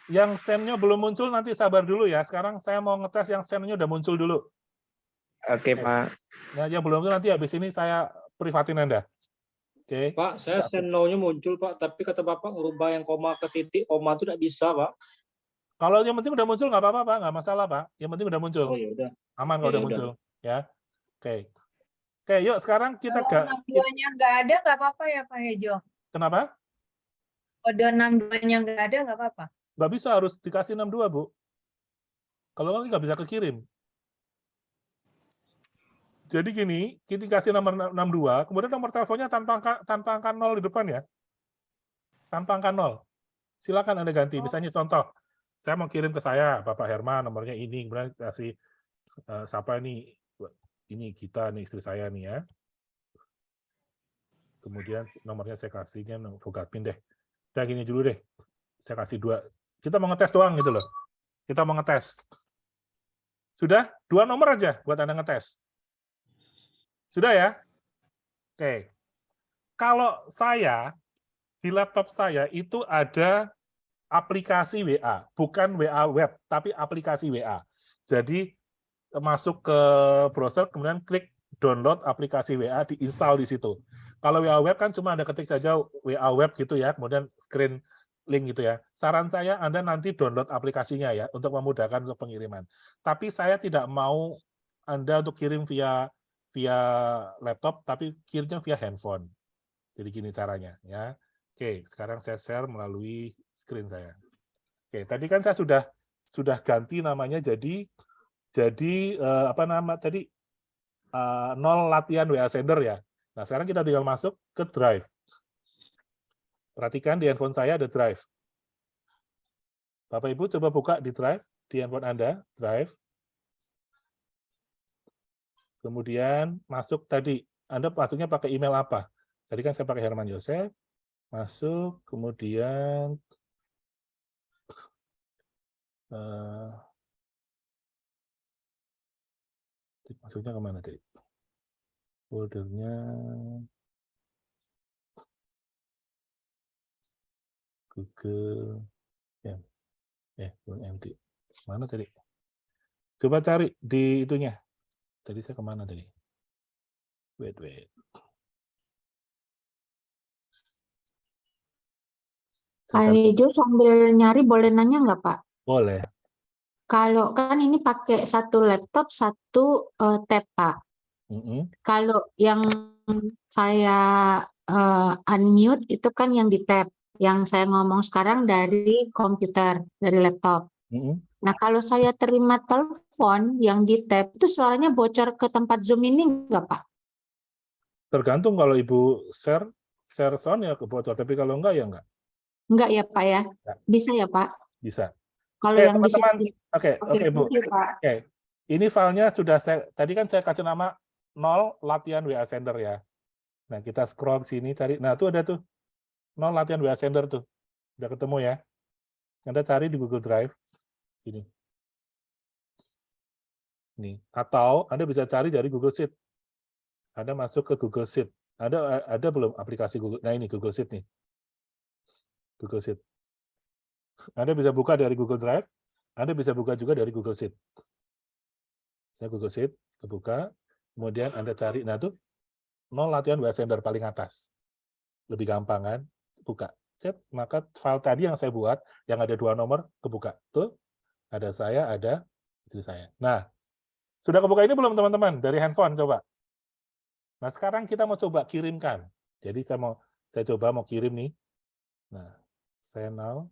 Yang send-nya belum muncul nanti sabar dulu ya. Sekarang saya mau ngetes yang send-nya udah muncul dulu. Oke Pak. Nah, yang belum itu nanti habis ini saya privatin Anda. Oke. Pak, saya send no-nya muncul Pak, tapi kata Bapak merubah yang koma ke titik, koma itu tidak bisa Pak. Kalau yang penting udah muncul nggak apa-apa Pak, nggak masalah Pak. Yang penting udah muncul. Oh ya udah. Aman kalau Ya udah udah. muncul. Ya. Oke. Oke, yuk sekarang kita Kalau 62-nya nggak ada, nggak apa-apa ya Pak Hejo? Kenapa? Kode 62-nya nggak ada, nggak apa-apa? Nggak bisa, harus dikasih 62, Bu. Kalau nggak bisa kekirim. Jadi gini, kita kasih nomor 62, kemudian nomor teleponnya tanpa angka 0 di depan ya. Tanpa angka 0. Silakan Anda ganti. Misalnya contoh, saya mau kirim ke saya, Bapak Herman, nomornya ini, kemudian kasih siapa ini? Ini kita nih, istri saya nih ya. Kemudian nomornya saya kasihnya Vogapin deh. Udah gini dulu deh. Saya kasih 2. Kita mau ngetes doang gitu loh. Kita mau ngetes. Sudah? 2 nomor aja buat Anda ngetes. Sudah ya? Oke. Kalau saya, di laptop saya itu ada aplikasi WA. Bukan WA web, tapi aplikasi WA. Jadi, masuk ke browser, kemudian klik download aplikasi WA, diinstal di situ. Kalau WA web kan cuma Anda ketik saja WA web gitu ya, kemudian screen link gitu ya. Saran saya Anda nanti download aplikasinya ya, untuk memudahkan untuk pengiriman. Tapi saya tidak mau Anda untuk kirim via laptop, tapi kirimnya via handphone. Jadi gini caranya ya. Oke, sekarang saya share melalui screen saya. Oke, tadi kan saya sudah ganti namanya jadi apa nama tadi 0 latihan WA sender ya. Nah, sekarang kita tinggal masuk ke Drive. Perhatikan di handphone saya ada Drive. Bapak Ibu coba buka di Drive, di handphone Anda, Drive. Kemudian masuk tadi, Anda masuknya pakai email apa? Tadi kan saya pakai Herman Yosef, masuk, kemudian masuknya kemana tadi? Foldernya Google ya, Google empty. Mana tadi? Coba cari di itunya. Tadi saya kemana tadi? Wait. Pak Hejo sambil nyari boleh nanya nggak Pak? Boleh. Kalau kan ini pakai satu laptop, satu tab Pak. Kalau yang saya unmute itu kan yang di tab. Yang saya ngomong sekarang dari komputer, dari laptop. Nah, kalau saya terima telepon yang di tab, itu suaranya bocor ke tempat Zoom ini nggak Pak? Tergantung kalau Ibu share sound ya kebocor, tapi kalau enggak ya enggak. Enggak ya Pak ya? Bisa ya Pak? Bisa. Kalau Oke, yang di teman-teman. sini. Oke, Bu. thank you, Pak. Oke. Ini filenya sudah tadi kan saya kasih nama 0 latihan WA sender ya. Nah, kita scroll sini cari. Nah, tuh ada tuh 0 latihan WA sender tuh. Udah ketemu ya. Anda cari di Google Drive. Ini. Nih. Atau Anda bisa cari dari Google Sheet. Anda masuk ke Google Sheet. Ada belum aplikasi Google? Nah, ini Google Sheet nih. Google Sheet. Anda bisa buka dari Google Drive, Anda bisa buka juga dari Google Sheet. Saya Google Sheet, kebuka, kemudian Anda cari, nah tuh 0 latihan WA sender paling atas. Lebih gampang kan? Buka. Set, maka file tadi yang saya buat, yang ada 2 nomor, kebuka. Tuh, ada saya, ada istri saya. Nah, sudah kebuka ini belum teman-teman? Dari handphone, coba. Nah, sekarang kita mau coba kirimkan. Jadi saya coba mau kirim nih. Nah, saya now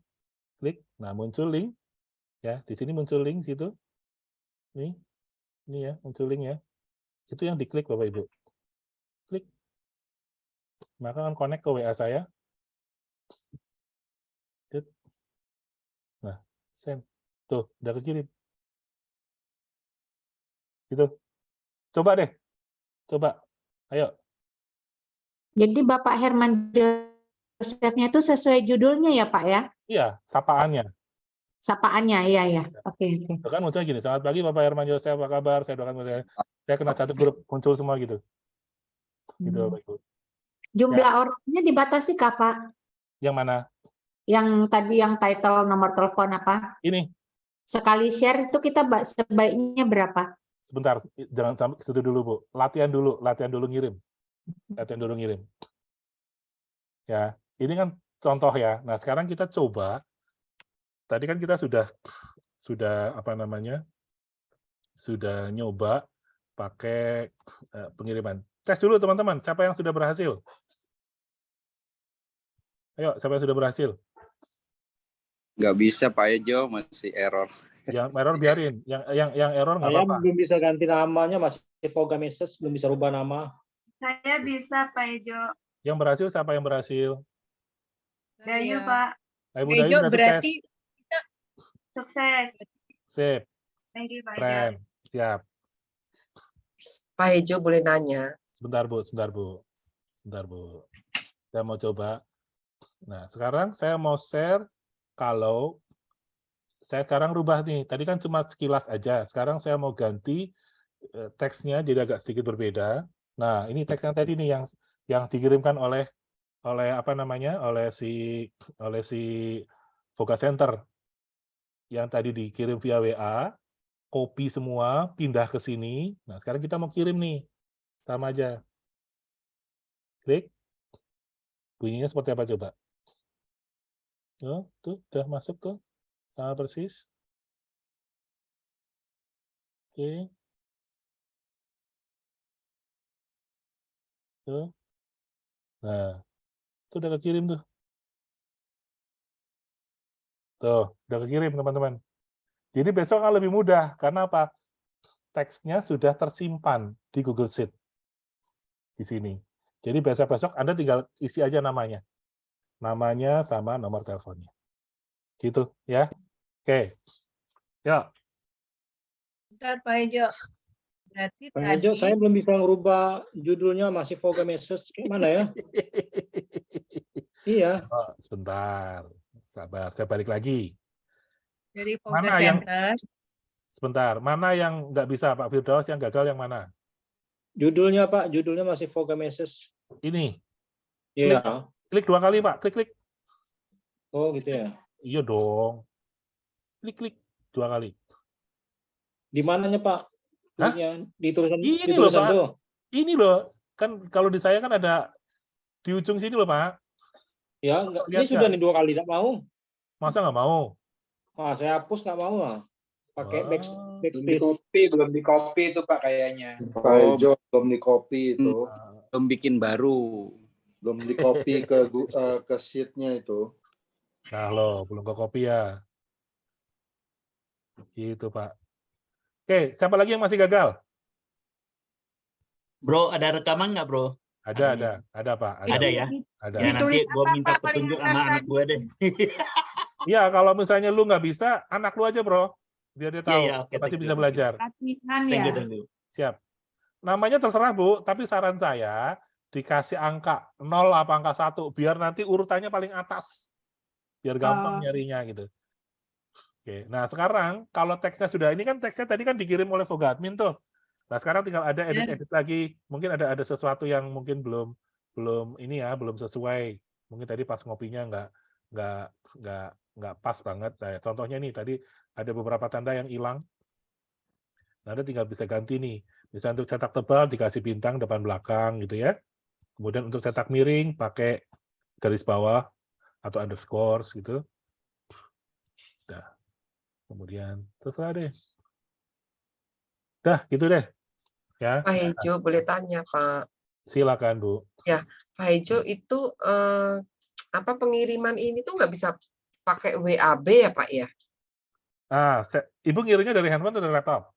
klik, nah muncul link, ya di sini muncul link situ, ini ya muncul link ya, itu yang diklik Bapak Ibu, klik, maka akan connect ke WA saya, nah send, tuh udah kekirim, gitu, coba deh, ayo. Jadi Bapak Herman Yosefnya itu sesuai judulnya ya Pak ya? Iya, sapaannya. Sapaannya, iya ya. Oke. Kan munculnya gini, selamat pagi Bapak Herman Yosef, apa kabar? Saya doakan saya kena satu grup muncul semua gitu. Gitu Bapak Ibu. Jumlah orangnya dibatasi Kak, Pak? Yang mana? Yang tadi yang title nomor telepon apa? Ini. Sekali share itu kita sebaiknya berapa? Sebentar, jangan sampai ke situ dulu Bu. Latihan dulu ngirim. Latihan dulu ngirim. Ya, ini kan contoh ya. Nah, sekarang kita coba. Tadi kan kita sudah apa namanya? Sudah nyoba pakai pengiriman. Tes dulu teman-teman, siapa yang sudah berhasil? Ayo, siapa yang sudah berhasil? Nggak bisa Pak Ejo, masih error. Yang error biarin, yang error nggak Saya apa-apa. belum bisa ganti namanya, masih Voga Message, belum bisa rubah nama. Saya bisa, Pak Ejo. Yang berhasil siapa yang berhasil? Dayu, Pak. Ayo Bu Dayu, berarti kita sukses. Sip. Thank you, Pak Ejo. Keren. Siap. Pak Ejo boleh nanya? Sebentar Bu. Saya mau coba. Nah, sekarang saya mau share kalau saya sekarang rubah nih. Tadi kan cuma sekilas aja. Sekarang saya mau ganti teksnya jadi agak sedikit berbeda. Nah, ini teks yang tadi nih yang dikirimkan oleh apa namanya? oleh si Voga Center. Yang tadi dikirim via WA, copy semua, pindah ke sini. Nah, sekarang kita mau kirim nih. Sama aja. Klik. Bunyinya seperti apa coba? Tuh, udah masuk tuh. Sama persis. Oke. Tuh. Nah, itu udah kekirim tuh. Tuh, udah kekirim teman-teman. Jadi besok akan lebih mudah. Karena apa? Teksnya sudah tersimpan di Google Sheet. Di sini. Jadi besok-besok Anda tinggal isi aja namanya. Namanya sama nomor teleponnya. Gitu ya. Oke. Ya. Bentar Pak Ejo. Berarti Pak tadi Ejo, saya belum bisa ngerubah judulnya, masih Voga Message. Gimana ya? Iya. Oh, sebentar. Sabar, saya balik lagi. dari Voga Mana yang Center. sebentar, mana yang nggak bisa Pak Firdaus, yang gagal yang mana? Judulnya Pak, judulnya masih Voga Message. Ini. Iya. Klik 2 kali Pak, klik. Oh gitu ya. Iya dong. Klik 2 kali. Di mananya Pak? Hah? Di tulisan, Ini di loh tulisan Pak. tuh. Ini loh. Kan kalau di saya kan ada di ujung sini loh Pak. Ya, enggak. Ini Lihat sudah nggak? nih 2 kali, enggak mau. Masa nggak mau? Wah, saya hapus nggak mau lah. Pakai backspace. Belum di copy itu Pak kayaknya. Pak Ejo belum di copy itu. Belum bikin baru. Belum di copy ke sheet-nya itu. Nah loh, belum ke copy ya. Gitu Pak. Oke, siapa lagi yang masih gagal? Bro, ada rekaman nggak bro? Ada Pak. Ada ya? Ada. Ya nanti gue minta petunjuk sama anak gue deh. Iya, kalau misalnya lu nggak bisa, anak lu aja bro. Biar dia tahu, Iya, oke, pasti thank bisa you. belajar. Latihan Thank ya. you, thank you. Siap. Namanya terserah Bu, tapi saran saya dikasih angka 0 apa angka 1, biar nanti urutannya paling atas. Biar gampang nyarinya gitu. Oke, nah sekarang kalau teksnya sudah, ini kan teksnya tadi kan dikirim oleh Voga Admin tuh. Nah sekarang tinggal ada edit-edit lagi. Mungkin ada sesuatu yang mungkin belum ini ya, belum sesuai. Mungkin tadi pas ngopinya nggak pas banget. Nah, contohnya nih tadi ada beberapa tanda yang hilang. Nah, Anda tinggal bisa ganti nih. Misalnya untuk cetak tebal dikasih bintang depan belakang gitu ya. Kemudian untuk cetak miring pakai garis bawah atau underscore gitu. Nah, kemudian terserah deh. Dah, gitu deh. Ya. Pak Ejo boleh tanya Pak. Silakan Bu. Ya, Pak Ejo itu apa pengiriman ini tuh nggak bisa pakai WAB ya Pak ya? Ah, Ibu ngirimnya dari handphone atau dari laptop?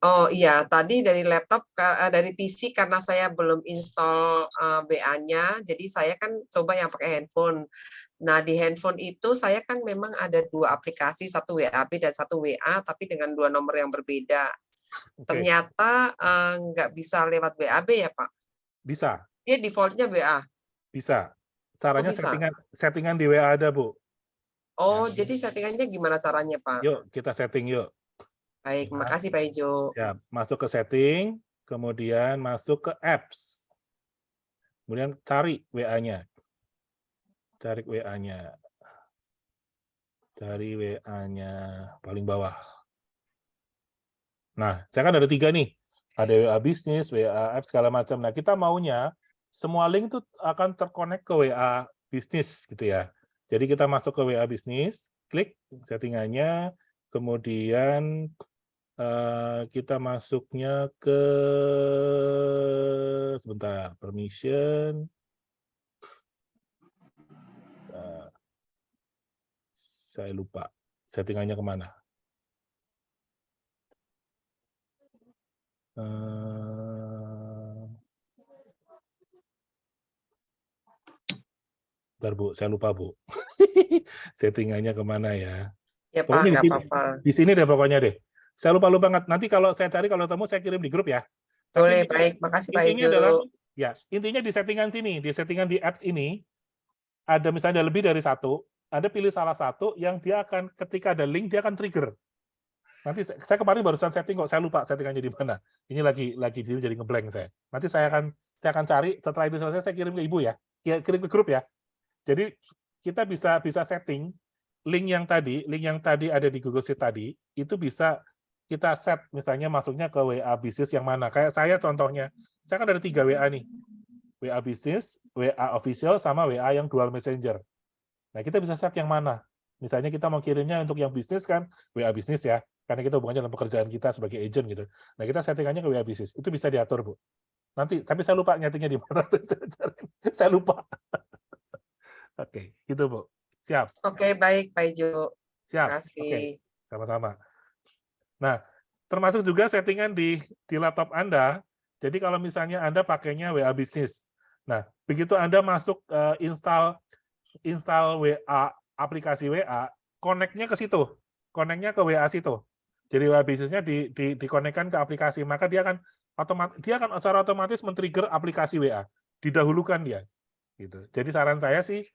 Oh iya, tadi dari laptop, dari PC karena saya belum install WA-nya, jadi saya kan coba yang pakai handphone. Nah di handphone itu saya kan memang ada 2 aplikasi, satu WAB dan satu WA, tapi dengan 2 nomor yang berbeda. Ternyata nggak bisa lewat WAB ya Pak? Bisa. Dia defaultnya WA? Bisa. Caranya bisa. settingan di WA ada Bu. Oh, jadi settingannya gimana caranya, Pak? Yuk, kita setting yuk. Baik, Ya. makasih Pak Ijo. Siap. Masuk ke setting, kemudian masuk ke apps. Kemudian cari WA-nya. Cari WA-nya. Cari WA-nya paling bawah. Nah, saya kan ada 3 nih. Ada WA bisnis, WA apps, segala macam. Nah, kita maunya semua link itu akan terkonek ke WA bisnis gitu ya. Jadi kita masuk ke WA bisnis, klik settingannya, kemudian kita masuknya ke sebentar, permission. Saya lupa settingannya kemana. Bentar, Bu, saya lupa, Bu. Settingannya kemana ya? Ya Pak, Pokoknya nggak apa-apa. di sini deh pokoknya deh. Saya lupa banget. Nanti kalau saya cari, kalau ketemu saya kirim di grup ya. Boleh, Tapi baik. Makasih Pak intinya Ijo. adalah, ya, intinya di settingan sini, di settingan di apps ini, ada misalnya lebih dari satu, Anda pilih salah satu yang dia akan, ketika ada link, dia akan trigger. Nanti saya kemarin barusan setting kok, saya lupa settingannya di mana. Ini lagi jadi ngeblank saya. Nanti saya akan cari, setelah itu selesai saya kirim ke Ibu ya. Kirim ke grup ya. Jadi kita bisa setting link yang tadi ada di Google Sheet tadi, itu bisa kita set, misalnya masuknya ke WA bisnis yang mana. Kayak saya contohnya, saya kan ada 3 WA nih. WA bisnis, WA official, sama WA yang dual messenger. Nah, kita bisa set yang mana. Misalnya kita mau kirimnya untuk yang bisnis kan, WA bisnis ya, karena kita hubungannya dalam pekerjaan kita sebagai agent gitu. Nah, kita settingannya ke WA bisnis. Itu bisa diatur, Bu. Nanti, tapi saya lupa nyetingnya di mana. Saya lupa. Oke, gitu, Bu. Siap. Oke, baik Pak Ijo. Siap. Terima Oke, kasih. sama-sama. Nah, termasuk juga settingan di laptop Anda. Jadi kalau misalnya Anda pakainya WA bisnis. Nah, begitu Anda masuk install WA, aplikasi WA, connect-nya ke situ. Connect-nya ke WA situ. Jadi WA bisnisnya dikonekkan ke aplikasi, maka dia akan secara otomatis men-trigger aplikasi WA. Didahulukan dia. Gitu. Jadi saran saya sih,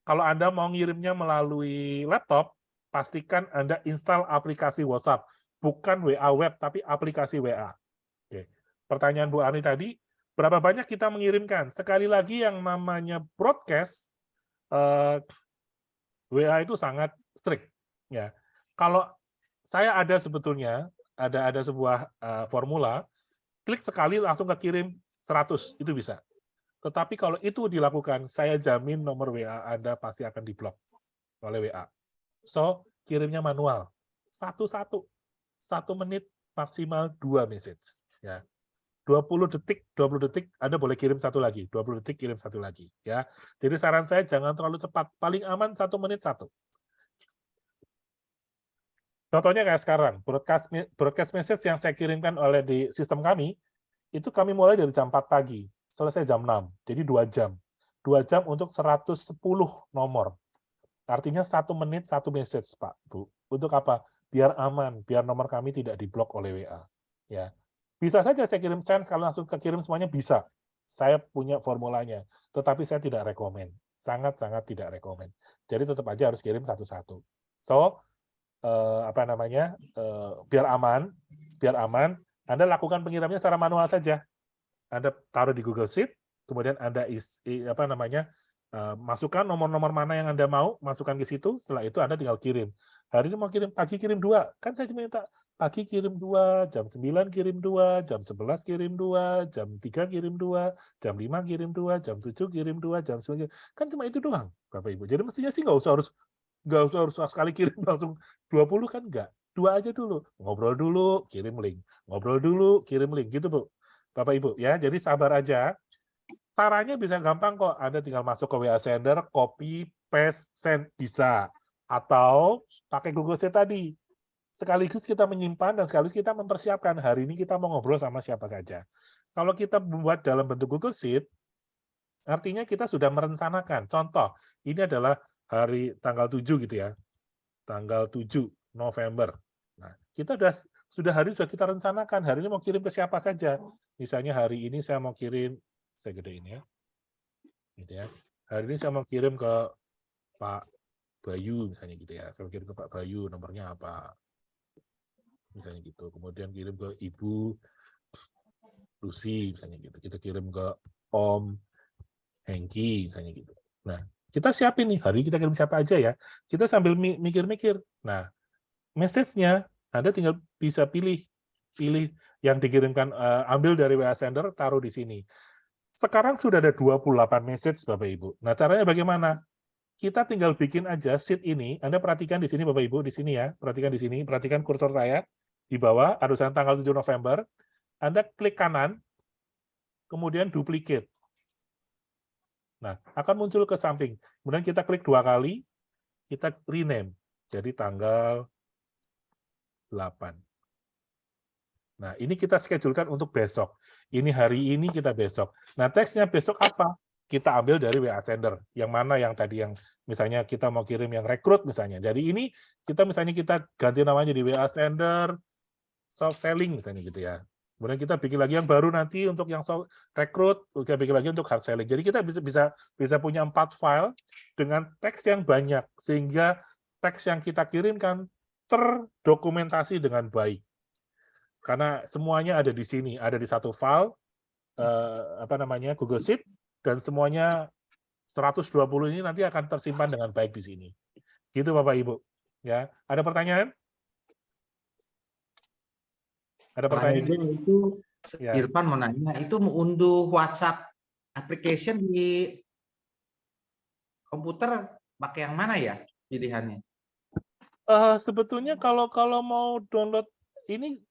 kalau Anda mau ngirimnya melalui laptop, pastikan Anda install aplikasi WhatsApp. Bukan WA web, tapi aplikasi WA. Oke. Pertanyaan Bu Ani tadi, berapa banyak kita mengirimkan? Sekali lagi yang namanya broadcast, WA itu sangat strict. Ya. Kalau saya ada sebetulnya, ada sebuah formula, klik sekali langsung kekirim 100, itu bisa. Tetapi kalau itu dilakukan, saya jamin nomor WA Anda pasti akan diblok oleh WA. So, kirimnya manual. Satu-satu. 1 menit maksimal 2 message. Ya. 20 detik Anda boleh kirim satu lagi. 20 detik kirim satu lagi. Ya. Jadi saran saya jangan terlalu cepat. Paling aman 1 menit 1. Contohnya kayak sekarang, broadcast message yang saya kirimkan oleh di sistem kami, itu kami mulai dari jam 4 pagi. Selesai jam 6, jadi 2 jam. 2 jam untuk 110 nomor. Artinya 1 menit 1 message, Pak, Bu. Untuk apa? Biar aman, biar nomor kami tidak diblok oleh WA. Ya. Bisa saja saya kirim send, kalau langsung kekirim semuanya bisa. Saya punya formulanya, tetapi saya tidak rekomen. Sangat-sangat tidak rekomen. Jadi tetap aja harus kirim satu-satu. So, biar aman, Anda lakukan pengirimannya secara manual saja. Anda taruh di Google Sheet, kemudian Anda masukkan nomor-nomor mana yang Anda mau, masukkan ke situ, setelah itu Anda tinggal kirim. Hari ini mau kirim, pagi kirim 2. Kan saya cuma minta pagi kirim 2, jam 9 kirim 2, jam 11 kirim 2, jam 3 kirim 2, jam 5 kirim 2, jam 7 kirim 2, jam 9 kirim. Kan cuma itu doang, Bapak Ibu. Jadi mestinya sih nggak usah harus sekali kirim langsung 20 kan enggak. 2 aja dulu. Ngobrol dulu, kirim link. Ngobrol dulu, kirim link. Gitu, Bu. Bapak Ibu ya, jadi sabar aja. Caranya bisa gampang kok. Anda tinggal masuk ke WA sender, copy, paste, send bisa. Atau pakai Google Sheet tadi. Sekaligus kita menyimpan dan sekaligus kita mempersiapkan hari ini kita mau ngobrol sama siapa saja. Kalau kita membuat dalam bentuk Google Sheet, artinya kita sudah merencanakan. Contoh, ini adalah hari tanggal 7 gitu ya. Tanggal 7 November. Nah, kita sudah kita rencanakan hari ini mau kirim ke siapa saja. Misalnya hari ini saya mau kirim, saya gedein ya. Gitu ya. Hari ini saya mau kirim ke Pak Bayu misalnya gitu ya. Saya kirim ke Pak Bayu, nomornya apa? Misalnya gitu. Kemudian kirim ke Ibu Lucy misalnya gitu. Kita kirim ke Om Hengki misalnya gitu. Nah, kita siapin nih, hari kita kirim siapa aja ya. Kita sambil mikir-mikir. Nah, message-nya Anda tinggal bisa pilih yang dikirimkan, ambil dari WA sender, taruh di sini. Sekarang sudah ada 28 message Bapak Ibu. Nah, caranya bagaimana? Kita tinggal bikin aja sheet ini. Anda perhatikan di sini Bapak Ibu, di sini ya. Perhatikan di sini, perhatikan kursor saya di bawah, ada tulisan tanggal 7 November. Anda klik kanan, kemudian duplicate. Nah, akan muncul ke samping. Kemudian kita klik 2 kali, kita rename. Jadi tanggal 8. Nah, ini kita schedulekan untuk besok. Ini hari ini, kita besok. Nah, teksnya besok apa? Kita ambil dari WA sender. Yang mana yang tadi yang misalnya kita mau kirim yang rekrut misalnya. Jadi ini kita misalnya kita ganti namanya di WA sender soft selling misalnya gitu ya. Kemudian kita bikin lagi yang baru nanti untuk yang rekrut, kita bikin lagi untuk hard selling. Jadi kita bisa punya 4 file dengan teks yang banyak sehingga teks yang kita kirimkan terdokumentasi dengan baik. Karena semuanya ada di sini, ada di satu file Google Sheet, dan semuanya 120 ini nanti akan tersimpan dengan baik di sini. Gitu Bapak Ibu. Ya, ada pertanyaan? Ada pertanyaan? Itu Ya. Irfan mau nanya, itu mengunduh WhatsApp application di komputer pakai yang mana ya pilihannya? Sebetulnya kalau mau download ini,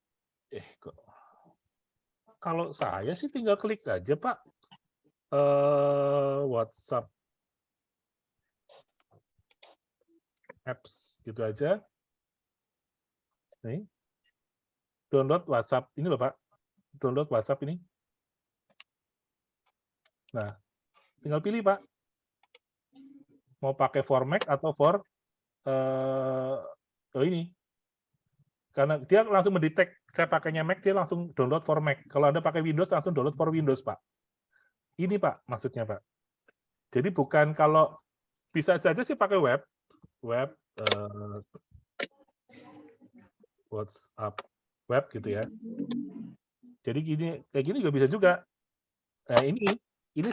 kalau saya sih tinggal klik saja Pak. WhatsApp apps gitu aja. Nih. Download WhatsApp ini loh Pak. Download WhatsApp ini. Nah, tinggal pilih Pak. Mau pakai for Mac atau for ini. Karena dia langsung mendetek saya pakainya Mac, dia langsung download for Mac. Kalau Anda pakai Windows, langsung download for Windows, Pak. Ini, Pak, maksudnya, Pak. Jadi bukan kalau bisa saja sih pakai web WhatsApp web gitu ya. Jadi kayak gini juga bisa juga. Nah, ini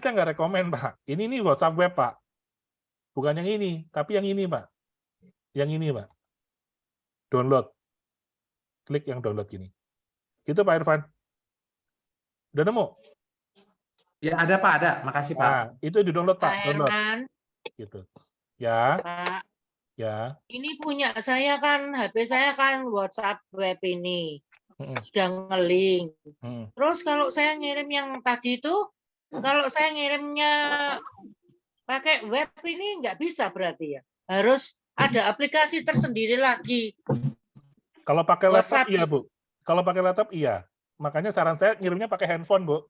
saya nggak rekomen, Pak. Ini WhatsApp web, Pak. Bukan yang ini, tapi yang ini, Pak. Yang ini, Pak. Download. Klik yang download gini. Gitu Pak Irfan. Udah nemu? Ya ada Pak, ada. Makasih Pak. Nah, itu di-download Pak. Download. Gitu. Ya. Pak, Ya. ini punya saya kan, HP saya kan WhatsApp web ini. Sudah nge-link. Terus kalau saya ngirim yang tadi itu, kalau saya ngirimnya pakai web ini nggak bisa berarti ya? Harus ada aplikasi tersendiri lagi. Kalau pakai laptop WhatsApp. iya, Bu. Kalau pakai laptop iya. Makanya saran saya ngirimnya pakai handphone, Bu.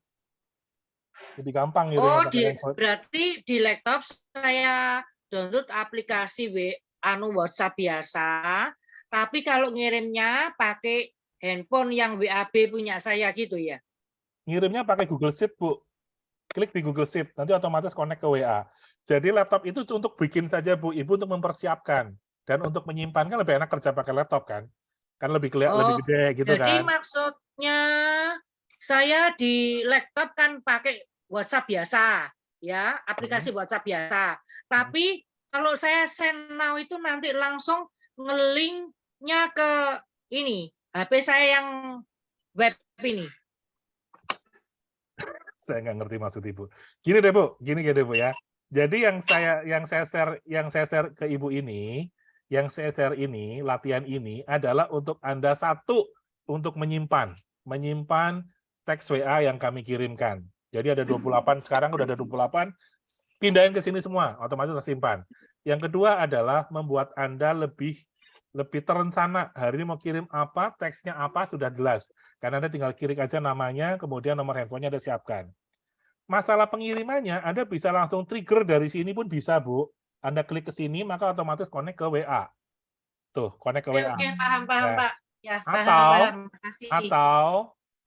Lebih gampang ngirimnya pakai handphone. Berarti di laptop saya download aplikasi WhatsApp biasa, tapi kalau ngirimnya pakai handphone yang WAB punya saya gitu ya? Ngirimnya pakai Google Sheet, Bu. Klik di Google Sheet, nanti otomatis connect ke WA. Jadi laptop itu untuk bikin saja, Bu. Ibu untuk mempersiapkan. Dan untuk menyimpan kan lebih enak kerja pakai laptop kan? Kan lebih lebih gede gitu jadi kan. Jadi maksudnya saya di laptop kan pakai WhatsApp biasa, ya, aplikasi WhatsApp biasa. Tapi kalau saya send now itu nanti langsung nge-link-nya ke ini, HP saya yang web ini. Saya nggak ngerti maksud Ibu. Gini deh Bu, gini deh Bu ya. Jadi yang saya share ke Ibu ini, yang saya share ini, latihan ini adalah untuk Anda satu untuk menyimpan teks WA yang kami kirimkan. Jadi ada 28 sekarang udah ada 28, pindahin ke sini semua, otomatis tersimpan. Yang kedua adalah membuat Anda lebih terencana. Hari ini mau kirim apa, teksnya apa sudah jelas. Karena Anda tinggal kirim aja namanya, kemudian nomor handphonenya Anda siapkan. Masalah pengirimannya Anda bisa langsung trigger dari sini pun bisa, Bu. Anda klik ke sini, maka otomatis connect ke WA. Tuh, connect ke WA. Oke, paham, Nah, Pak. Ya, paham.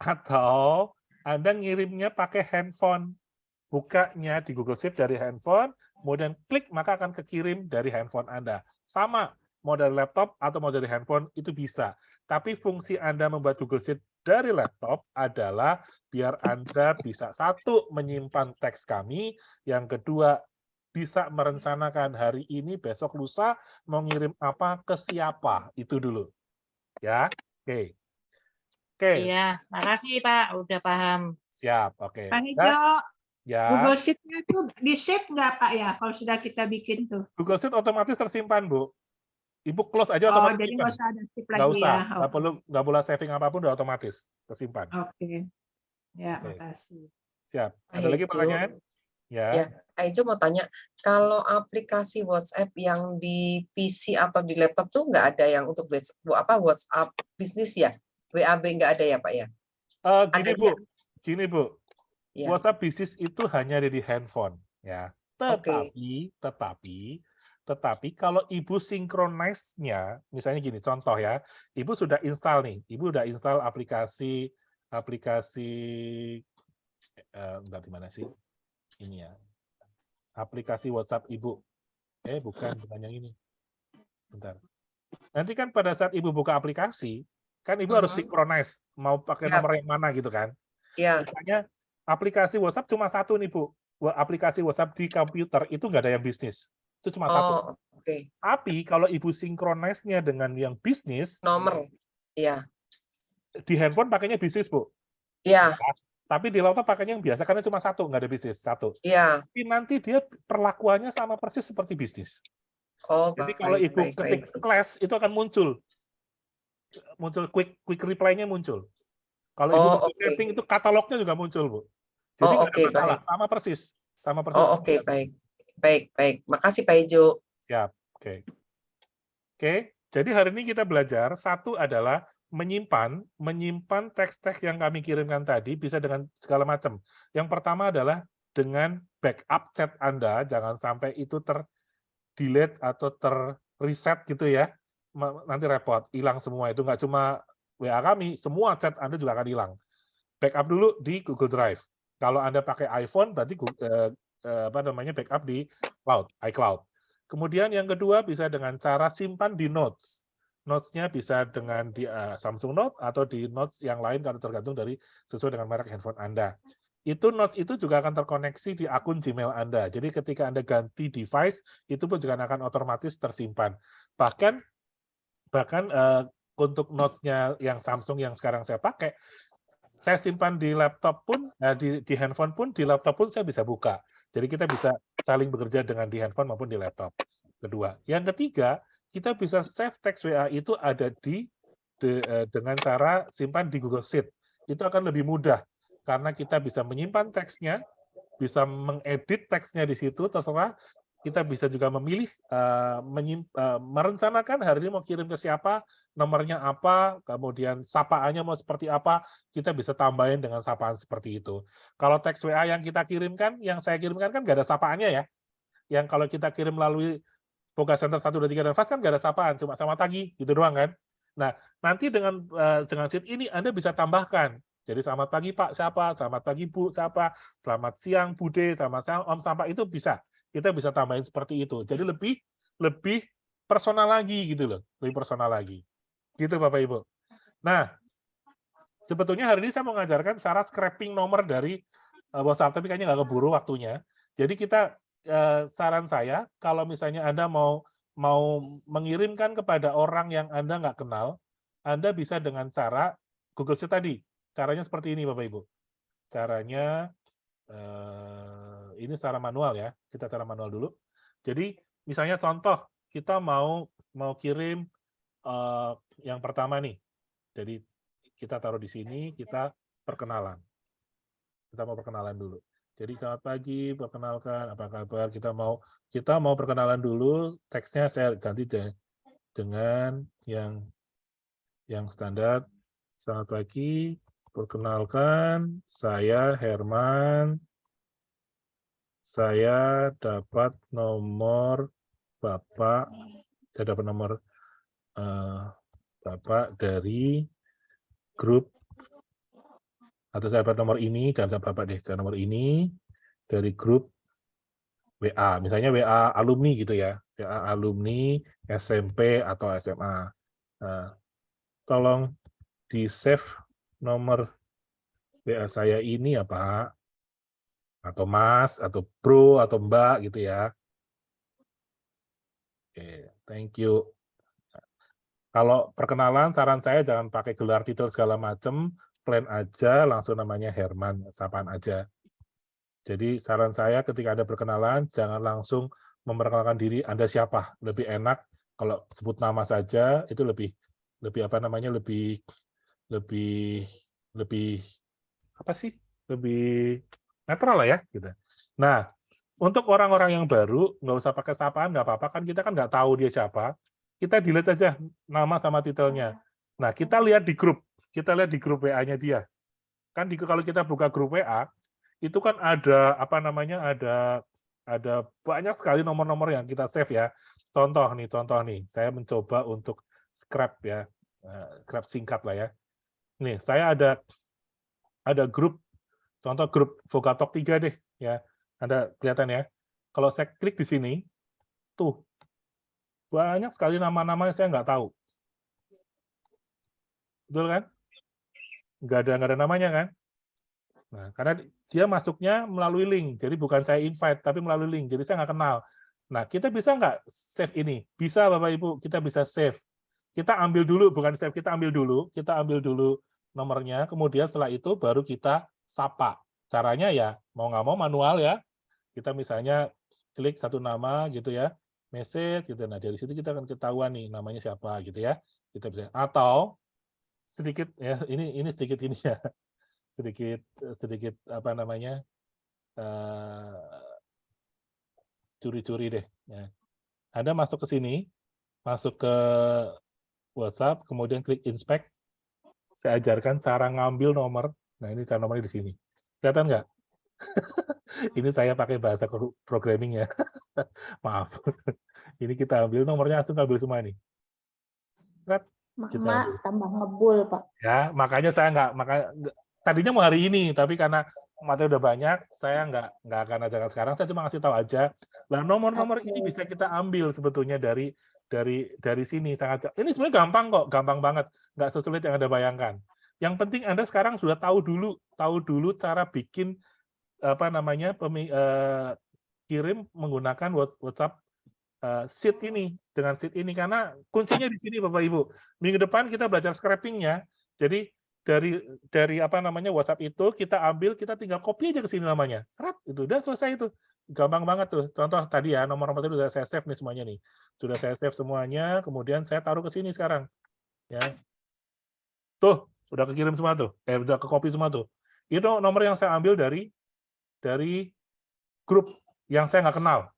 Atau Anda ngirimnya pakai handphone. Bukanya di Google Sheet dari handphone, kemudian klik, maka akan kekirim dari handphone Anda. Sama, mau dari laptop atau mau dari handphone itu bisa. Tapi fungsi Anda membuat Google Sheet dari laptop adalah biar Anda bisa satu, menyimpan teks kami, yang kedua, bisa merencanakan hari ini, besok, lusa, mau ngirim apa ke siapa. Itu dulu. Ya, oke. Oke. Iya, makasih Pak, udah paham. Siap, oke. Pak Hejo, Ya. Google Sheet-nya itu di-save nggak Pak ya kalau sudah kita bikin tuh? Google Sheet otomatis tersimpan, Bu. Ibu close aja Oh, otomatis jadi simpan. nggak usah ada save Nggak lagi usah, ya? nggak perlu, nggak boleh saving apapun, udah otomatis tersimpan. Oke. Ya, Oke. makasih. Siap. Pak Ada lagi Hejo. pertanyaan? Ya, Ya. Pak Hejo mau tanya, kalau aplikasi WhatsApp yang di PC atau di laptop tuh nggak ada yang untuk WhatsApp bisnis ya? WAB nggak ada ya Pak ya? Gini Adanya, Bu, gini Bu. ya. WhatsApp bisnis itu hanya ada di handphone, ya. Oke. Tetapi kalau Ibu synchronize-nya, misalnya gini, contoh ya, Ibu sudah install nih, Ibu udah install aplikasi bentar, di mana sih? Ini ya. Aplikasi WhatsApp Ibu. Bukan yang ini. Bentar. Nanti kan pada saat Ibu buka aplikasi, kan Ibu harus synchronize, mau pakai Ya. nomor yang mana gitu kan. Ya. Misalnya aplikasi WhatsApp cuma satu nih Bu. Aplikasi WhatsApp di komputer itu nggak ada yang bisnis. Itu cuma satu. Oh, oke. Tapi kalau Ibu synchronize-nya dengan yang bisnis, Nomor. Iya. di handphone pakainya bisnis, Bu. Iya. Tapi di laptop pakainya yang biasa karena cuma satu, nggak ada bisnis, satu. Iya. Tapi nanti dia perlakuannya sama persis seperti bisnis. Oh, Jadi kalau Ibu ketik slash itu akan muncul quick reply-nya muncul. Kalau Ibu mau setting itu katalognya juga muncul, Bu. Jadi nggak ada masalah, sama persis. Oh, oke, baik. Makasih Pak Hejo. Siap, oke. Jadi hari ini kita belajar, satu adalah menyimpan teks-teks yang kami kirimkan tadi bisa dengan segala macam. Yang pertama adalah dengan backup chat Anda, jangan sampai itu delete atau reset gitu ya. Nanti repot, hilang semua. Itu nggak cuma WA kami, semua chat Anda juga akan hilang. Backup dulu di Google Drive. Kalau Anda pakai iPhone, berarti backup di iCloud. Kemudian yang kedua bisa dengan cara simpan di Notes. Notes-nya bisa dengan di Samsung Note atau di Notes yang lain karena tergantung dari sesuai dengan merek handphone Anda. Notes itu juga akan terkoneksi di akun Gmail Anda. Jadi ketika Anda ganti device, itu pun juga akan otomatis tersimpan. Bahkan untuk Notes-nya yang Samsung yang sekarang saya pakai, saya simpan di laptop pun, di handphone pun, di laptop pun saya bisa buka. Jadi kita bisa saling bekerja dengan di handphone maupun di laptop. Kedua. Yang ketiga, kita bisa save teks WA itu ada dengan cara simpan di Google Sheet. Itu akan lebih mudah, karena kita bisa menyimpan teksnya, bisa mengedit teksnya di situ, terserah. Kita bisa juga memilih, merencanakan hari ini mau kirim ke siapa, nomornya apa, kemudian sapaannya mau seperti apa, kita bisa tambahin dengan sapaan seperti itu. Kalau teks WA yang kita kirimkan, yang saya kirimkan kan nggak ada sapaannya ya. Yang kalau kita kirim melalui Voca Center 1, 2, 3, dan Fast kan nggak ada sapaan, cuma selamat pagi, gitu doang kan. Nah, nanti dengan sheet ini Anda bisa tambahkan. Jadi selamat pagi Pak, siapa? Selamat pagi Bu, siapa? Selamat siang Bude, selamat siang Om, siapa? Itu bisa. Kita bisa tambahin seperti itu. Jadi lebih personal lagi gitu loh, lebih personal lagi. Gitu Bapak Ibu. Nah, sebetulnya hari ini saya mau ngajarkan cara scraping nomor dari WhatsApp, tapi kayaknya nggak keburu waktunya. Jadi kita saran saya, kalau misalnya Anda mau mengirimkan kepada orang yang Anda nggak kenal, Anda bisa dengan cara Google Sheet tadi. Caranya seperti ini, Bapak Ibu. Caranya, ini secara manual ya. Kita secara manual dulu. Jadi, misalnya contoh, kita mau kirim yang pertama nih. Jadi, kita taruh di sini, kita perkenalan. Kita mau perkenalan dulu. Jadi selamat pagi, perkenalkan, apa kabar? Kita mau perkenalan dulu. Teksnya saya ganti dengan yang standar. Selamat pagi, perkenalkan, saya Herman. Saya dapat nomor Bapak. Saya dapat nomor Bapak dari grup. Atau saya dapat nomor ini, jangan Bapak deh, saya nomor ini dari grup WA, misalnya WA alumni gitu ya. WA alumni SMP atau SMA. Nah, tolong di-save nomor WA saya ini ya Pak, atau Mas, atau Bro, atau Mbak gitu ya. Oke, thank you. Kalau perkenalan, saran saya jangan pakai gelar titel segala macam, plain aja, langsung namanya Herman, sapaan aja. Jadi saran saya ketika ada perkenalan, jangan langsung memperkenalkan diri Anda siapa. Lebih enak kalau sebut nama saja, itu lebih apa namanya, lebih apa sih? Lebih netral lah ya, gitu. Nah, untuk orang-orang yang baru, nggak usah pakai sapaan, nggak apa-apa, kan kita kan nggak tahu dia siapa. Kita delete aja nama sama titelnya. Nah, kita lihat di grup WA-nya dia. Kan kalau kita buka grup WA, itu kan ada apa namanya, ada banyak sekali nomor-nomor yang kita save ya. Contoh nih, saya mencoba untuk scrap ya, scrap singkat lah ya. Nih, saya ada grup, contoh grup Vogatalk 3 deh ya. Ada kelihatan ya. Kalau saya klik di sini, tuh banyak sekali nama-nama yang saya nggak tahu. Betul kan? Nggak ada namanya kan? Nah, karena dia masuknya melalui link, jadi bukan saya invite, tapi melalui link, jadi saya nggak kenal. Nah, kita bisa nggak save ini? Bisa, Bapak Ibu, kita bisa save. Kita ambil dulu, bukan save, kita ambil dulu nomornya, kemudian setelah itu baru kita sapa. Caranya ya, mau nggak mau manual ya. Kita misalnya klik satu nama gitu ya, message gitu. Nah, dari situ kita akan ketahuan nih namanya siapa gitu ya. Kita bisa, atau sedikit ya, ini sedikit ini ya. sedikit apa namanya, curi-curi deh ya. Anda masuk ke sini, masuk ke WhatsApp, kemudian klik inspect, saya ajarkan cara ngambil nomor. Nah, ini cara nomornya di sini, kelihatan nggak? Ini saya pakai bahasa programming ya. Maaf. Ini kita ambil nomornya, langsung ambil semua nih. Mama tambah ngebul, Pak. Ya, makanya saya tadinya mau hari ini, tapi karena materi udah banyak, saya nggak akan ajarkan sekarang. Saya cuma ngasih tahu aja. Nah, nomor-nomor ini bisa kita ambil sebetulnya dari sini. Ini sebenarnya gampang kok, gampang banget, nggak sesulit yang Anda bayangkan. Yang penting Anda sekarang sudah tahu dulu cara bikin apa namanya, kirim menggunakan WhatsApp sheet ini, dengan sheet ini, karena kuncinya di sini Bapak Ibu. Minggu depan kita belajar scraping-nya. Jadi dari apa namanya, WhatsApp itu kita ambil, kita tinggal copy aja ke sini namanya. Serat, itu udah selesai itu. Gampang banget tuh. Contoh tadi ya, nomor-nomor tadi sudah saya save nih semuanya nih. Sudah saya save semuanya, kemudian saya taruh ke sini sekarang. Ya. Tuh, udah kekirim semua tuh. Udah ke copy semua tuh. Itu nomor yang saya ambil dari grup yang saya nggak kenal.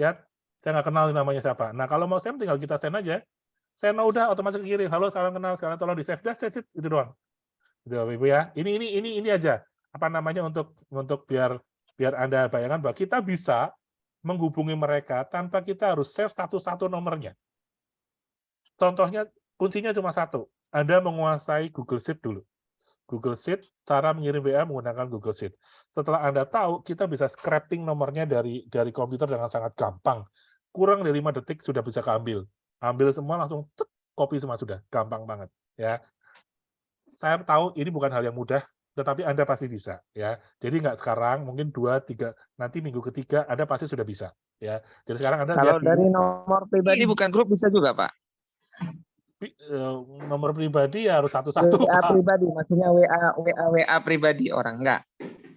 Lihat, saya nggak kenal namanya siapa. Nah, kalau mau send, tinggal kita send aja. Send udah otomatis kirim. Halo, salam kenal, sekarang tolong di save. That's it, itu doang. Gitu, Bapak Ibu ya. Ini aja. Apa namanya, untuk biar Anda bayangkan bahwa kita bisa menghubungi mereka tanpa kita harus save satu-satu nomornya. Contohnya, kuncinya cuma satu. Anda menguasai Google Sheet dulu. Google Sheet, cara mengirim WA menggunakan Google Sheet. Setelah Anda tahu, kita bisa scraping nomornya dari komputer dengan sangat gampang. Kurang dari 5 detik sudah bisa keambil. Ambil semua, langsung copy semua sudah. Gampang banget. Ya. Saya tahu ini bukan hal yang mudah, tetapi Anda pasti bisa. Ya. Jadi nggak sekarang, mungkin 2, 3, nanti minggu ketiga Anda pasti sudah bisa. Ya. Jadi sekarang Anda kalau lihat dari dulu. nomor pribadi bukan grup bisa juga, Pak? Nomor pribadi ya harus satu-satu. WA pribadi, maksudnya WA pribadi orang, enggak?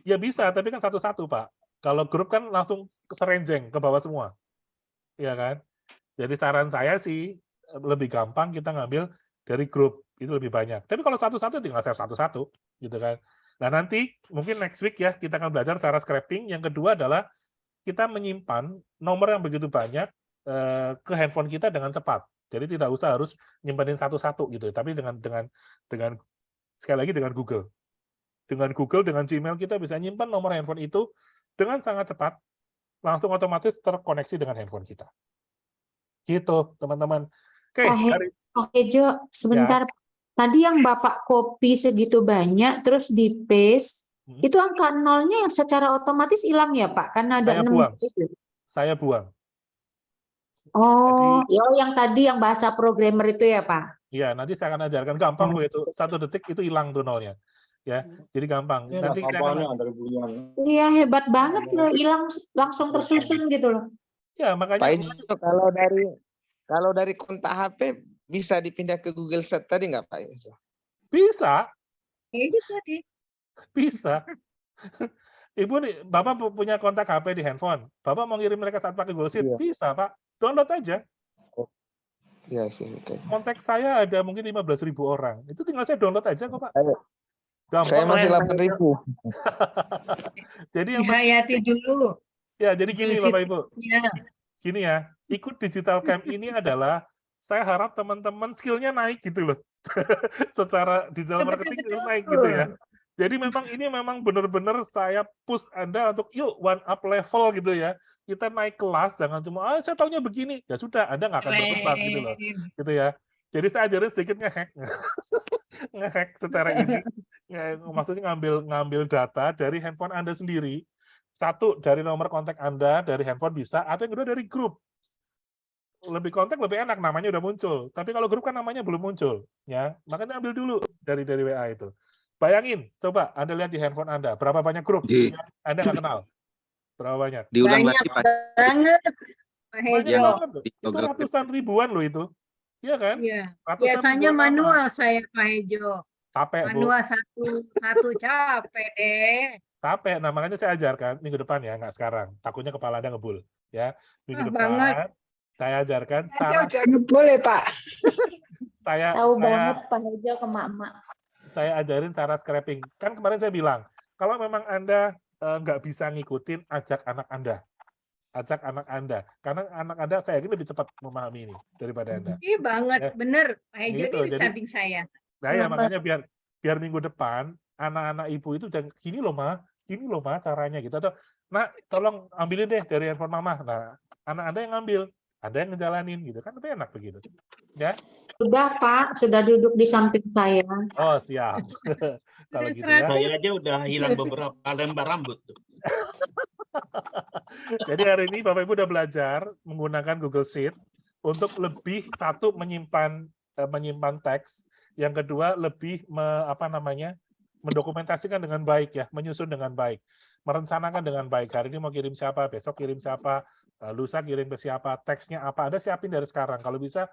Ya bisa, tapi kan satu-satu, Pak. Kalau grup kan langsung serenjeng ke bawah semua. Ya kan? Jadi saran saya sih lebih gampang kita ngambil dari grup, itu lebih banyak. Tapi kalau satu-satu tinggal save satu-satu, gitu kan. Nah, nanti mungkin next week ya kita akan belajar cara scraping. Yang kedua adalah kita menyimpan nomor yang begitu banyak ke handphone kita dengan cepat. Jadi tidak usah harus nyimpanin satu-satu gitu, tapi dengan sekali lagi dengan Google. Dengan Google, dengan Gmail kita bisa nyimpan nomor handphone itu dengan sangat cepat, langsung otomatis terkoneksi dengan handphone kita. Gitu, teman-teman. Oke, Jo, sebentar. Ya. Tadi yang Bapak copy segitu banyak, terus di paste, itu angka nolnya yang secara otomatis hilang ya, Pak? Karena ada 6 itu. Saya buang. Oh, yang tadi yang bahasa programmer itu ya, Pak? Iya, nanti saya akan ajarkan, gampang loh itu. 1 detik itu hilang tuh nolnya. Ya, jadi gampang. Ini Nanti saya akan dari bulan. Iya, hebat banget loh, hilang langsung tersusun gitu loh. ya makanya Pak Ijo, kalau dari kontak HP bisa dipindah ke Google Sheet tadi nggak Pak Ijo? bisa, Itu tadi. bisa. Ibu nih, Bapak punya kontak HP di handphone. Bapak mau ngirim mereka saat pakai Google Sheet? Iya. Bisa, Pak. Download aja. Iya sih. Oke. Kontak saya ada mungkin 15.000 orang. Itu tinggal saya download aja kok, Pak. Gampang. Saya masih 8.000. Jadi yang Dihayati dulu. ya, jadi gini Bapak Ibu. Ya. Gini ya, ikut digital camp ini adalah saya harap teman-teman skillnya naik gitu loh. Secara digital marketing itu naik gitu ya. Jadi ini memang benar-benar saya push Anda untuk yuk one up level gitu ya. Kita naik kelas, jangan cuma saya taunya begini. Ya sudah, Anda nggak akan berkembang gitu loh. Gitu ya. Jadi saya ajarin sedikit ngehack. Ngehack secara ini. Maksudnya ngambil data dari handphone Anda sendiri. 1 dari nomor kontak Anda dari handphone bisa, atau yang kedua dari grup. Lebih kontak lebih enak, namanya udah muncul. Tapi kalau grup kan namanya belum muncul, ya. Makanya ambil dulu dari WA itu. Bayangin, coba Anda lihat di handphone Anda, berapa banyak grup yang Anda nggak kenal? Berapa banyak? Diulang Banyak lagi Pak. banget. Pak Banyak Hejo. banget loh. Itu ratusan ribuan loh itu. Iya kan? Iya. Ratusan Biasanya ribuan nama. manual saya, Pak Hejo. Capek, Bu. Manual satu capek deh. Capek. Nah, makanya saya ajarkan minggu depan ya, nggak sekarang. Takutnya kepala Anda ngebul. Ya, minggu depan Banget. saya ajarkan Nanti udah boleh Pak. Tahu banget Pak Hejo ke mak-mak. Saya ajarin cara scraping. Kan kemarin saya bilang, kalau memang Anda nggak bisa ngikutin, ajak anak Anda. Ajak anak Anda. Karena anak Anda saya yakin lebih cepat memahami ini daripada Anda. Iya banget, Ya. bener. Pak Hejo Gitu, ini di jadi- samping saya. Nah ya makanya biar minggu depan anak-anak ibu itu jangan gini loh ma caranya gitu, atau nah tolong ambilin deh dari handphone mama. Nah anak Anda yang ngambil, Anda yang ngejalanin gitu kan, lebih enak begitu ya. Sudah Pak, sudah duduk di samping saya. Oh siap. Kalau gitu ya. Saya aja udah hilang beberapa lembar rambut tuh. Jadi hari ini Bapak Ibu udah belajar menggunakan Google Sheet untuk lebih menyimpan teks, yang kedua lebih mendokumentasikan dengan baik ya, menyusun dengan baik, merencanakan dengan baik. Hari ini mau kirim siapa, besok kirim siapa, lusa kirim ke siapa, teksnya apa, Anda siapin dari sekarang. Kalau bisa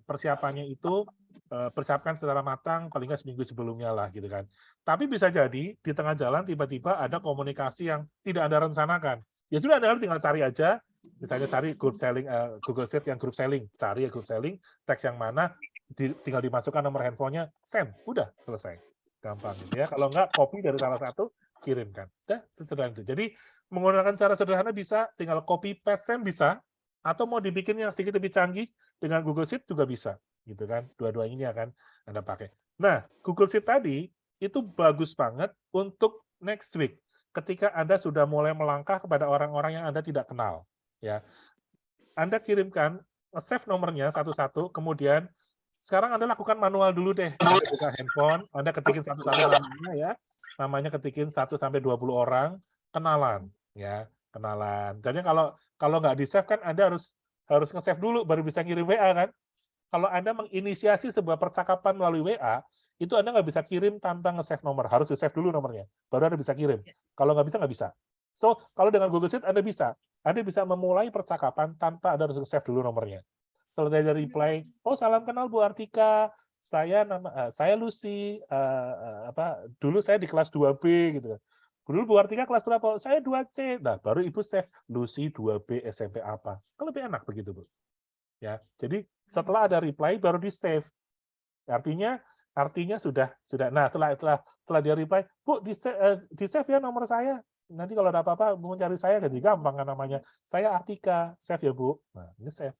persiapannya itu persiapkan secara matang paling nggak seminggu sebelumnya lah gitu kan. Tapi bisa jadi di tengah jalan tiba-tiba ada komunikasi yang tidak Anda rencanakan. Ya sudah, Anda tinggal cari aja, misalnya cari group selling, Google Sheet yang group selling, cari ya group selling, teks yang mana, tinggal dimasukkan nomor handphonenya, send, udah selesai, gampang gitu ya. Kalau nggak, copy dari salah satu, kirimkan, udah sesederhana itu. Jadi menggunakan cara sederhana bisa, tinggal copy paste send bisa, atau mau dibikin yang sedikit lebih canggih dengan Google Sheet juga bisa, gitu kan. Dua-duanya ini akan Anda pakai. Nah, Google Sheet tadi itu bagus banget untuk next week, ketika Anda sudah mulai melangkah kepada orang-orang yang Anda tidak kenal. Ya, Anda kirimkan, save nomornya satu-satu, kemudian sekarang Anda lakukan manual dulu deh. Anda buka handphone, Anda ketikin satu-satu namanya ya, namanya ketikin 1 sampai 20 orang, kenalan ya, kenalan. Jadi kalau nggak di-save kan Anda harus nge-save dulu baru bisa ngirim WA kan. Kalau Anda menginisiasi sebuah percakapan melalui WA, itu Anda nggak bisa kirim tanpa nge-save nomor, harus di-save dulu nomornya, baru Anda bisa kirim. Kalau nggak bisa, nggak bisa. So, kalau dengan Google Sheet Anda bisa memulai percakapan tanpa Anda harus save dulu nomornya. Setelah ada reply, oh salam kenal Bu Artika, saya Lucy, dulu saya di kelas 2B gitu. Dulu Bu Artika kelas berapa? Saya 2C. Nah, baru Ibu save Lucy 2B SMP apa. Kan lebih enak begitu, Bu. Ya. Jadi setelah ada reply baru di-save. Artinya sudah. Nah, setelah dia reply, Bu, di-save ya nomor saya. Nanti kalau ada apa-apa mau cari saya jadi gampang kan namanya. Saya Artika, save ya Bu. Nah, ini save.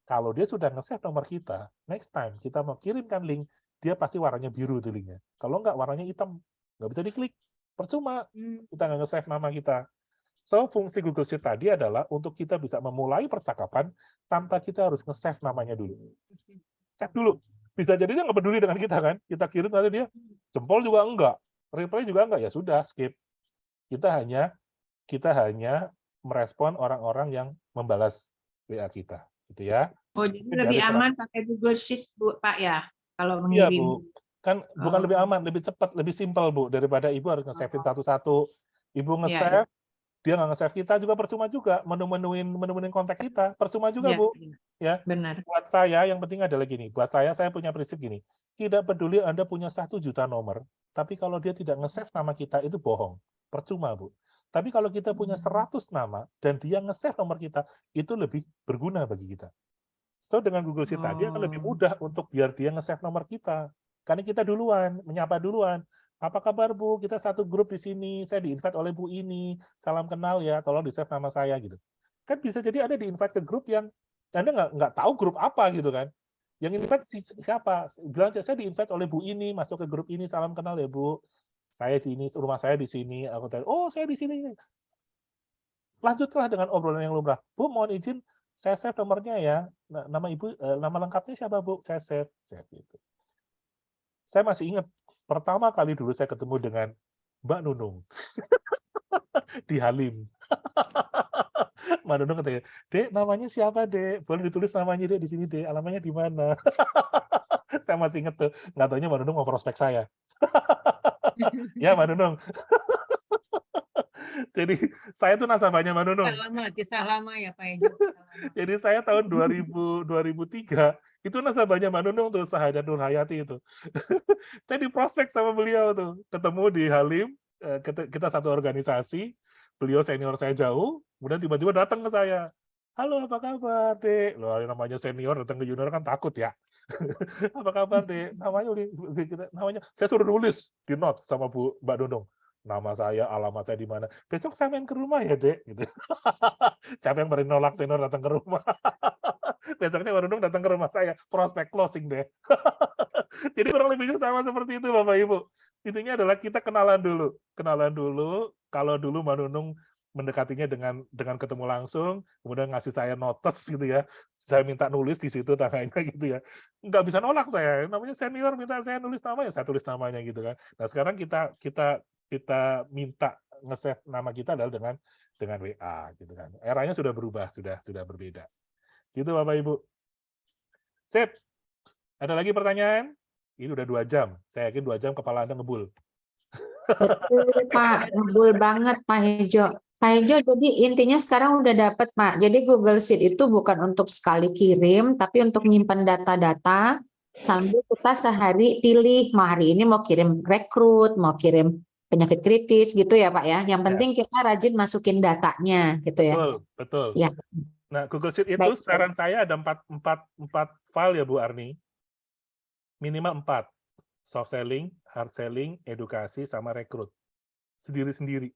Kalau dia sudah nge-save nomor kita, next time kita mau kirimkan link, dia pasti warnanya biru tuh linknya. Kalau nggak warnanya hitam, nggak bisa diklik. Percuma, kita nggak nge-save nama kita. So, fungsi Google Sheet tadi adalah untuk kita bisa memulai percakapan tanpa kita harus nge-save namanya dulu. Cek dulu. Bisa jadi dia nggak peduli dengan kita kan. Kita kirim nanti dia jempol juga enggak, reply juga enggak, ya sudah skip. Kita hanya merespon orang-orang yang membalas WA kita, gitu ya. Oh, jadi Tapi lebih dari aman pakai Google Sheet, Bu, Pak ya, kalau Iya, mengirim. Bu. Kan bukan lebih aman, lebih cepat, lebih simpel, Bu, daripada Ibu harus nge-save-in satu-satu. Ibu Iya, iya. nge-save, dia nggak nge-save kita juga percuma juga, menu-menuin kontak kita, percuma juga, Iya, Bu. iya. Ya. Benar. Buat saya yang penting adalah gini, buat saya punya prinsip gini, tidak peduli Anda punya 1 juta nomor, tapi kalau dia tidak nge-save nama kita itu bohong, percuma, Bu. Tapi kalau kita punya 100 nama dan dia nge-save nomor kita, itu lebih berguna bagi kita. So dengan Google Sheet tadi akan lebih mudah untuk biar dia nge-save nomor kita. Karena kita duluan, menyapa duluan. Apa kabar Bu? Kita satu grup di sini, saya di-invite oleh Bu ini, salam kenal ya, tolong di-save nama saya gitu. Kan bisa jadi ada di-invite ke grup yang Anda nggak tahu grup apa gitu kan. Yang invite siapa? Bilang saya di-invite oleh Bu ini, masuk ke grup ini, salam kenal ya Bu. Saya di ini, rumah saya di sini. Aku tanya, oh saya di sini. Lanjutlah dengan obrolan yang lumrah. Bu, mohon izin, saya save nomornya ya. Nama Ibu, nama lengkapnya siapa Bu? Saya save gitu. Saya masih ingat, pertama kali dulu saya ketemu dengan Mbak Nunung. Di Halim. Mbak Nunung katanya, Dek, namanya siapa, Dek? Boleh ditulis namanya, Dek, di sini, Dek. Alamatnya di mana? Saya masih ingat tuh. Nggak taunya Mbak Nunung mau prospek saya. Ya, Mbak Nunung. Jadi, saya tuh nasabahnya Mbak Nunung. Kisah lama ya, Pak Ejo. Jadi, saya tahun 2003, itu nasabahnya Mbak Nunung tuh, Sahadat Nur Hayati itu. Saya diprospek sama beliau tuh. Ketemu di Halim, kita satu organisasi, beliau senior saya jauh, kemudian tiba-tiba datang ke saya. Halo, apa kabar, Dek? Loh, namanya senior datang ke junior kan takut ya. Apa kabar, Dek? Namanya, saya suruh nulis di notes sama Mbak Nunung. Nama saya, alamat saya di mana. Besok saya main ke rumah ya, Dek. Gitu. Siapa yang berani nolak senior datang ke rumah? Besoknya Mbak Nunung datang ke rumah saya, prospek closing deh. Jadi kurang lebihnya sama seperti itu, Bapak Ibu. Intinya adalah kita kenalan dulu. Kenalan dulu, kalau dulu Mbak Nunung mendekatinya dengan ketemu langsung, kemudian ngasih saya notes gitu ya. Saya minta nulis di situ namanya gitu ya. Nggak bisa nolak saya. Namanya senior minta saya nulis namanya, saya tulis namanya gitu kan. Nah, sekarang kita minta nge-save nama kita adalah dengan WA gitu kan. Eranya sudah berubah, sudah berbeda. Gitu Bapak Ibu. Sip. Ada lagi pertanyaan? Ini udah 2 jam. Saya yakin 2 jam kepala Anda ngebul. Betul Pak, ngebul banget Pak Hejo. Pak Hejo, jadi intinya sekarang udah dapat Pak. Jadi Google Sheet itu bukan untuk sekali kirim, tapi untuk nyimpan data-data sambil kita sehari pilih mau hari ini mau kirim rekrut, mau kirim penyakit kritis gitu ya Pak ya. Yang penting kita rajin masukin datanya gitu ya. Betul. Ya. Nah, Google Sheet itu saran saya ada 4 file ya Bu Arni. Minimal 4. Soft selling, hard selling, edukasi, sama rekrut. Sendiri-sendiri.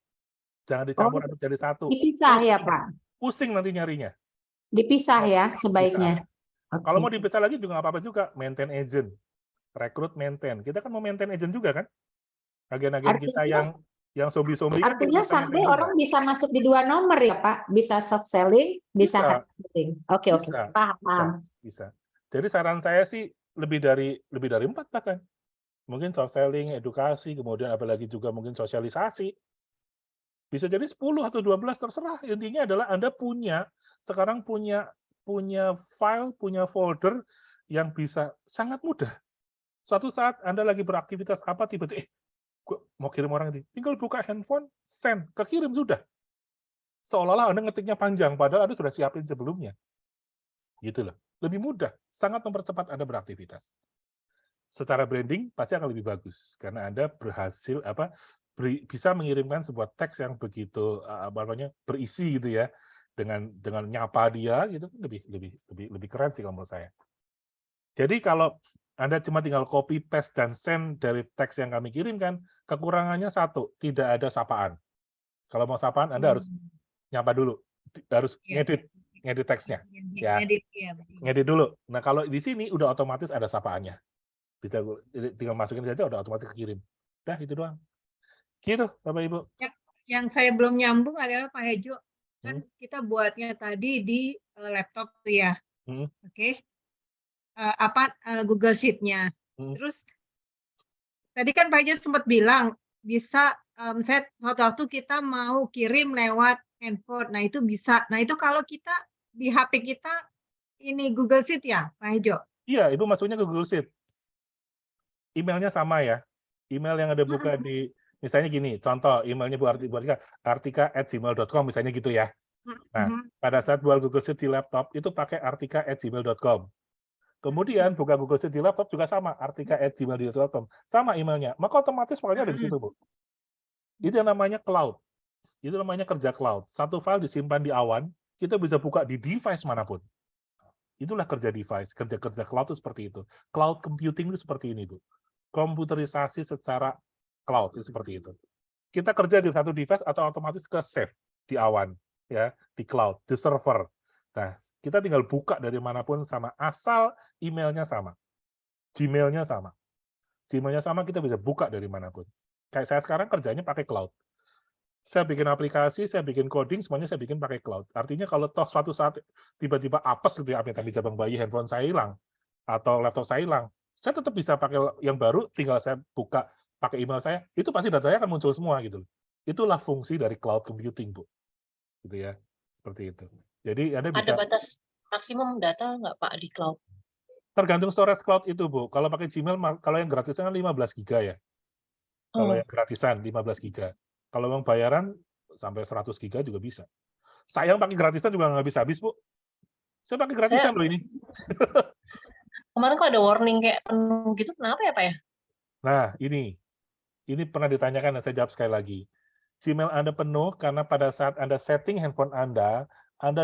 Jangan dicampur untuk jadi satu. Dipisah ya Pak? Pusing nanti nyarinya. Dipisah ya sebaiknya. Okay. Kalau mau dipisah lagi juga nggak apa-apa juga. Maintain agent. Rekrut maintain. Kita kan mau maintain agent juga kan? Agen-agen kita yang zombie-zombie. Artinya kan sampai orang bisa masuk di 2 nomor ya Pak? Bisa soft selling, bisa hard selling. Oke. Paham. Bisa. Jadi saran saya sih lebih dari 4 bahkan. Mungkin soft selling, edukasi, kemudian apalagi juga mungkin sosialisasi. Bisa jadi 10 atau 12 terserah. Intinya adalah Anda sekarang punya file, punya folder yang bisa sangat mudah. Suatu saat Anda lagi beraktivitas apa, tiba-tiba, gue mau kirim orang ini. Tinggal buka handphone, send, kekirim sudah. Seolah-olah Anda ngetiknya panjang, padahal Anda sudah siapin sebelumnya. Gitu loh. Lebih mudah, sangat mempercepat Anda beraktivitas. Secara branding pasti akan lebih bagus karena Anda berhasil bisa mengirimkan sebuah teks yang begitu berisi gitu ya, dengan nyapa dia gitu, lebih keren sih kalau menurut saya. Jadi kalau Anda cuma tinggal copy paste dan send dari teks yang kami kirimkan, kekurangannya satu, tidak ada sapaan. Kalau mau sapaan Anda harus nyapa dulu, harus ngedit teksnya ya. Ngedit dulu. Nah, kalau di sini udah otomatis ada sapaannya. Bisa tinggal masukin saja udah otomatis kekirim. Dah itu doang. Gitu, Bapak Ibu. Yang saya belum nyambung adalah Pak Hejo, kan kita buatnya tadi di laptop tuh ya. Oke. Google Sheet-nya. Terus tadi kan Pak Hejo sempat bilang bisa saya suatu waktu kita mau kirim lewat handphone. Nah, itu bisa. Nah, itu kalau kita di HP kita ini Google Sheet ya, Pak Hejo? Iya, itu masuknya ke Google Sheet. Emailnya sama ya. Email yang ada buka di, misalnya gini, contoh emailnya Bu Artika, artika@gmail.com misalnya gitu ya. Nah, pada saat buat Google Sheet di laptop, itu pakai artika@gmail.com. Kemudian buka Google Sheet di laptop juga sama, artika@gmail.com. Sama emailnya. Maka otomatis filenya ada di situ, Bu. Itu yang namanya cloud. Itu namanya kerja cloud. Satu file disimpan di awan, kita bisa buka di device manapun. Itulah kerja device. Kerja-kerja cloud itu seperti itu. Cloud computing itu seperti ini, Bu. Komputerisasi secara cloud itu seperti itu. Kita kerja di satu device atau otomatis ke save di awan, ya, di cloud, di server. Nah, kita tinggal buka dari manapun sama, asal emailnya sama. Gmail-nya sama. Gmail-nya sama, kita bisa buka dari manapun. Kayak saya sekarang kerjanya pakai cloud. Saya bikin aplikasi, saya bikin coding, semuanya saya bikin pakai cloud. Artinya kalau toh suatu saat tiba-tiba apes gitu ya, amit-amit jabang bayi, handphone saya hilang, atau laptop saya hilang, saya tetap bisa pakai yang baru, tinggal saya buka pakai email saya, itu pasti datanya akan muncul semua gitu. Itulah fungsi dari cloud computing, Bu. Gitu ya, seperti itu. Jadi Anda bisa... Ada batas maksimum data nggak Pak di cloud? Tergantung storage cloud itu, Bu. Kalau pakai Gmail, kalau yang gratisan kan 15 giga ya. Kalau yang gratisan 15 giga. Kalau yang bayaran sampai 100 giga juga bisa. Sayang pakai gratisan juga nggak bisa habis, Bu. Saya pakai gratisan loh ini. Kemarin kok ada warning kayak penuh gitu, kenapa ya Pak ya? Nah, ini pernah ditanyakan dan saya jawab sekali lagi. Gmail Anda penuh karena pada saat Anda setting handphone Anda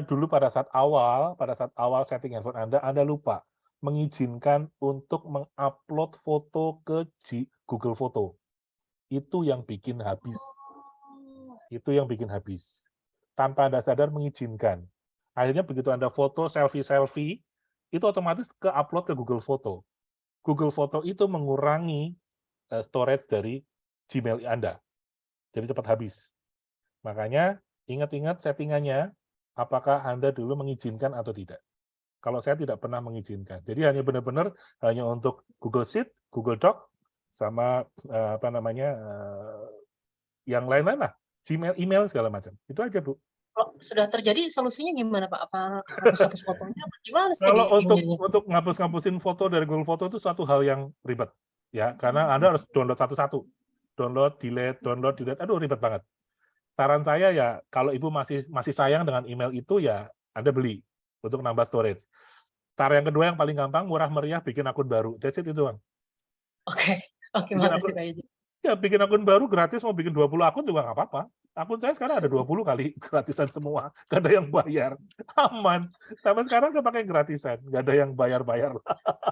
dulu pada saat awal setting handphone Anda lupa mengizinkan untuk mengupload foto ke Google Foto. Itu yang bikin habis. Itu yang bikin habis. Tanpa Anda sadar mengizinkan. Akhirnya begitu Anda foto selfie, itu otomatis ke-upload ke Google Foto. Google Foto itu mengurangi storage dari Gmail Anda. Jadi cepat habis. Makanya ingat-ingat settingannya, apakah Anda dulu mengizinkan atau tidak. Kalau saya tidak pernah mengizinkan. Jadi hanya benar-benar hanya untuk Google Sheet, Google Doc, sama yang lain-lain lah. Gmail, email, segala macam. Itu aja, Bu. Kalau sudah terjadi, solusinya gimana Pak? Apa hapus-hapus fotonya? Gimana sih? Kalau untuk ngapus-ngapusin foto dari Google Foto itu suatu hal yang ribet. Ya, karena Anda harus download satu-satu. Download, delete. Aduh, ribet banget. Saran saya ya, kalau Ibu masih sayang dengan email itu, ya Anda beli untuk nambah storage. Cara yang kedua yang paling gampang, murah meriah, bikin akun baru. That's it, itu doang. Oke, makasih Pak Eji. Ya, bikin akun baru gratis, mau bikin 20 akun juga nggak apa-apa. Akun saya sekarang ada 20 kali, gratisan semua. Nggak ada yang bayar. Aman. Sampai sekarang saya pakai gratisan. Nggak ada yang bayar-bayar.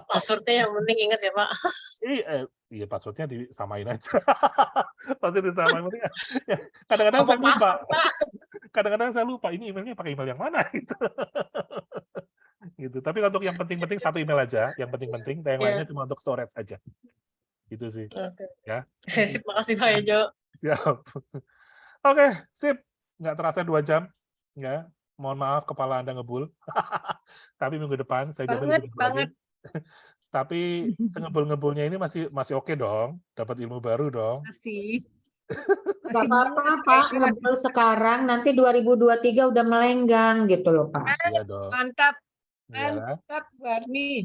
Passwordnya yang penting ingat ya Pak. Iya, passwordnya disamain aja. Pasti disamain. Ya, kadang-kadang saya lupa. Kadang-kadang saya lupa, ini emailnya pakai email yang mana? Gitu. Tapi untuk yang penting-penting satu email aja. Yang penting-penting, yang lainnya cuma untuk storage aja. Gitu sih. Ya. Sip, makasih Pak Ejo. Siap. Oke, sip. Nggak terasa 2 jam. Ya. Mohon maaf kepala Anda ngebul. Tapi minggu depan saya jamin lebih lagi. Tapi sengebul-ngebulnya ini masih oke dong. Dapat ilmu baru dong. Masih. Nggak apa-apa Pak, ngebul sekarang, nanti 2023 udah melenggang gitu loh Pak. Iya dong. Mantap. Ya. Mantap, Warni.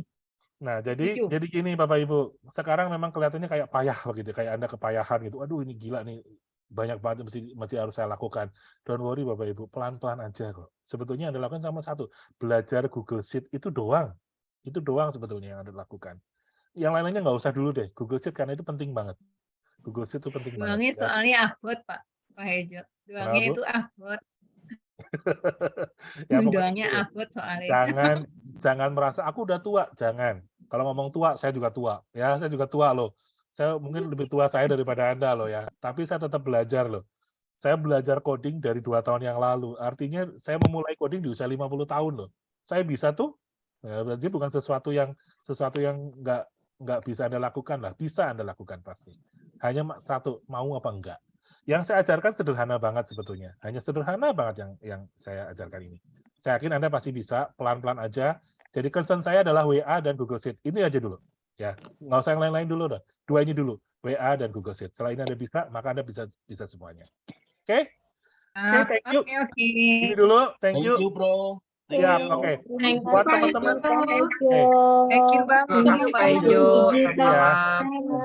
Nah, jadi gini Bapak Ibu, sekarang memang kelihatannya kayak payah begitu, kayak Anda kepayahan gitu. Aduh, ini gila nih, banyak banget mesti harus saya lakukan. Don't worry Bapak Ibu, pelan-pelan aja kok. Sebetulnya yang Anda lakukan sama satu, belajar Google Sheet itu doang. Itu doang sebetulnya yang Anda lakukan. Yang lain-lainnya nggak usah dulu deh, Google Sheet karena itu penting banget. Google Sheet itu penting banget. Doangnya soalnya upload Pak Hejo. Doangnya itu upload. Ya, doangnya upload soalnya. Jangan merasa aku udah tua, jangan. Kalau ngomong tua, saya juga tua. Ya, saya juga tua loh. Saya mungkin lebih tua saya daripada Anda loh ya. Tapi saya tetap belajar loh. Saya belajar coding dari 2 tahun yang lalu. Artinya saya memulai coding di usia 50 tahun loh. Saya bisa tuh. Ya, berarti bukan sesuatu yang nggak bisa Anda lakukan lah. Bisa Anda lakukan pasti. Hanya satu, mau apa enggak. Yang saya ajarkan sederhana banget sebetulnya. Hanya sederhana banget yang saya ajarkan ini. Saya yakin Anda pasti bisa, pelan-pelan aja. Jadi concern saya adalah WA dan Google Sheet. Ini aja dulu. Ya, nggak usah yang lain-lain dulu dah. 2 ini dulu, WA dan Google Sheet. Setelah ini Anda bisa, maka Anda bisa semuanya. Oke? Oke, thank you. Oke. Ini dulu, thank you. Bro. Siap, oke. Buat teman-teman. Thank you, Bang. Makasih Pak Ijo. Selamat malam.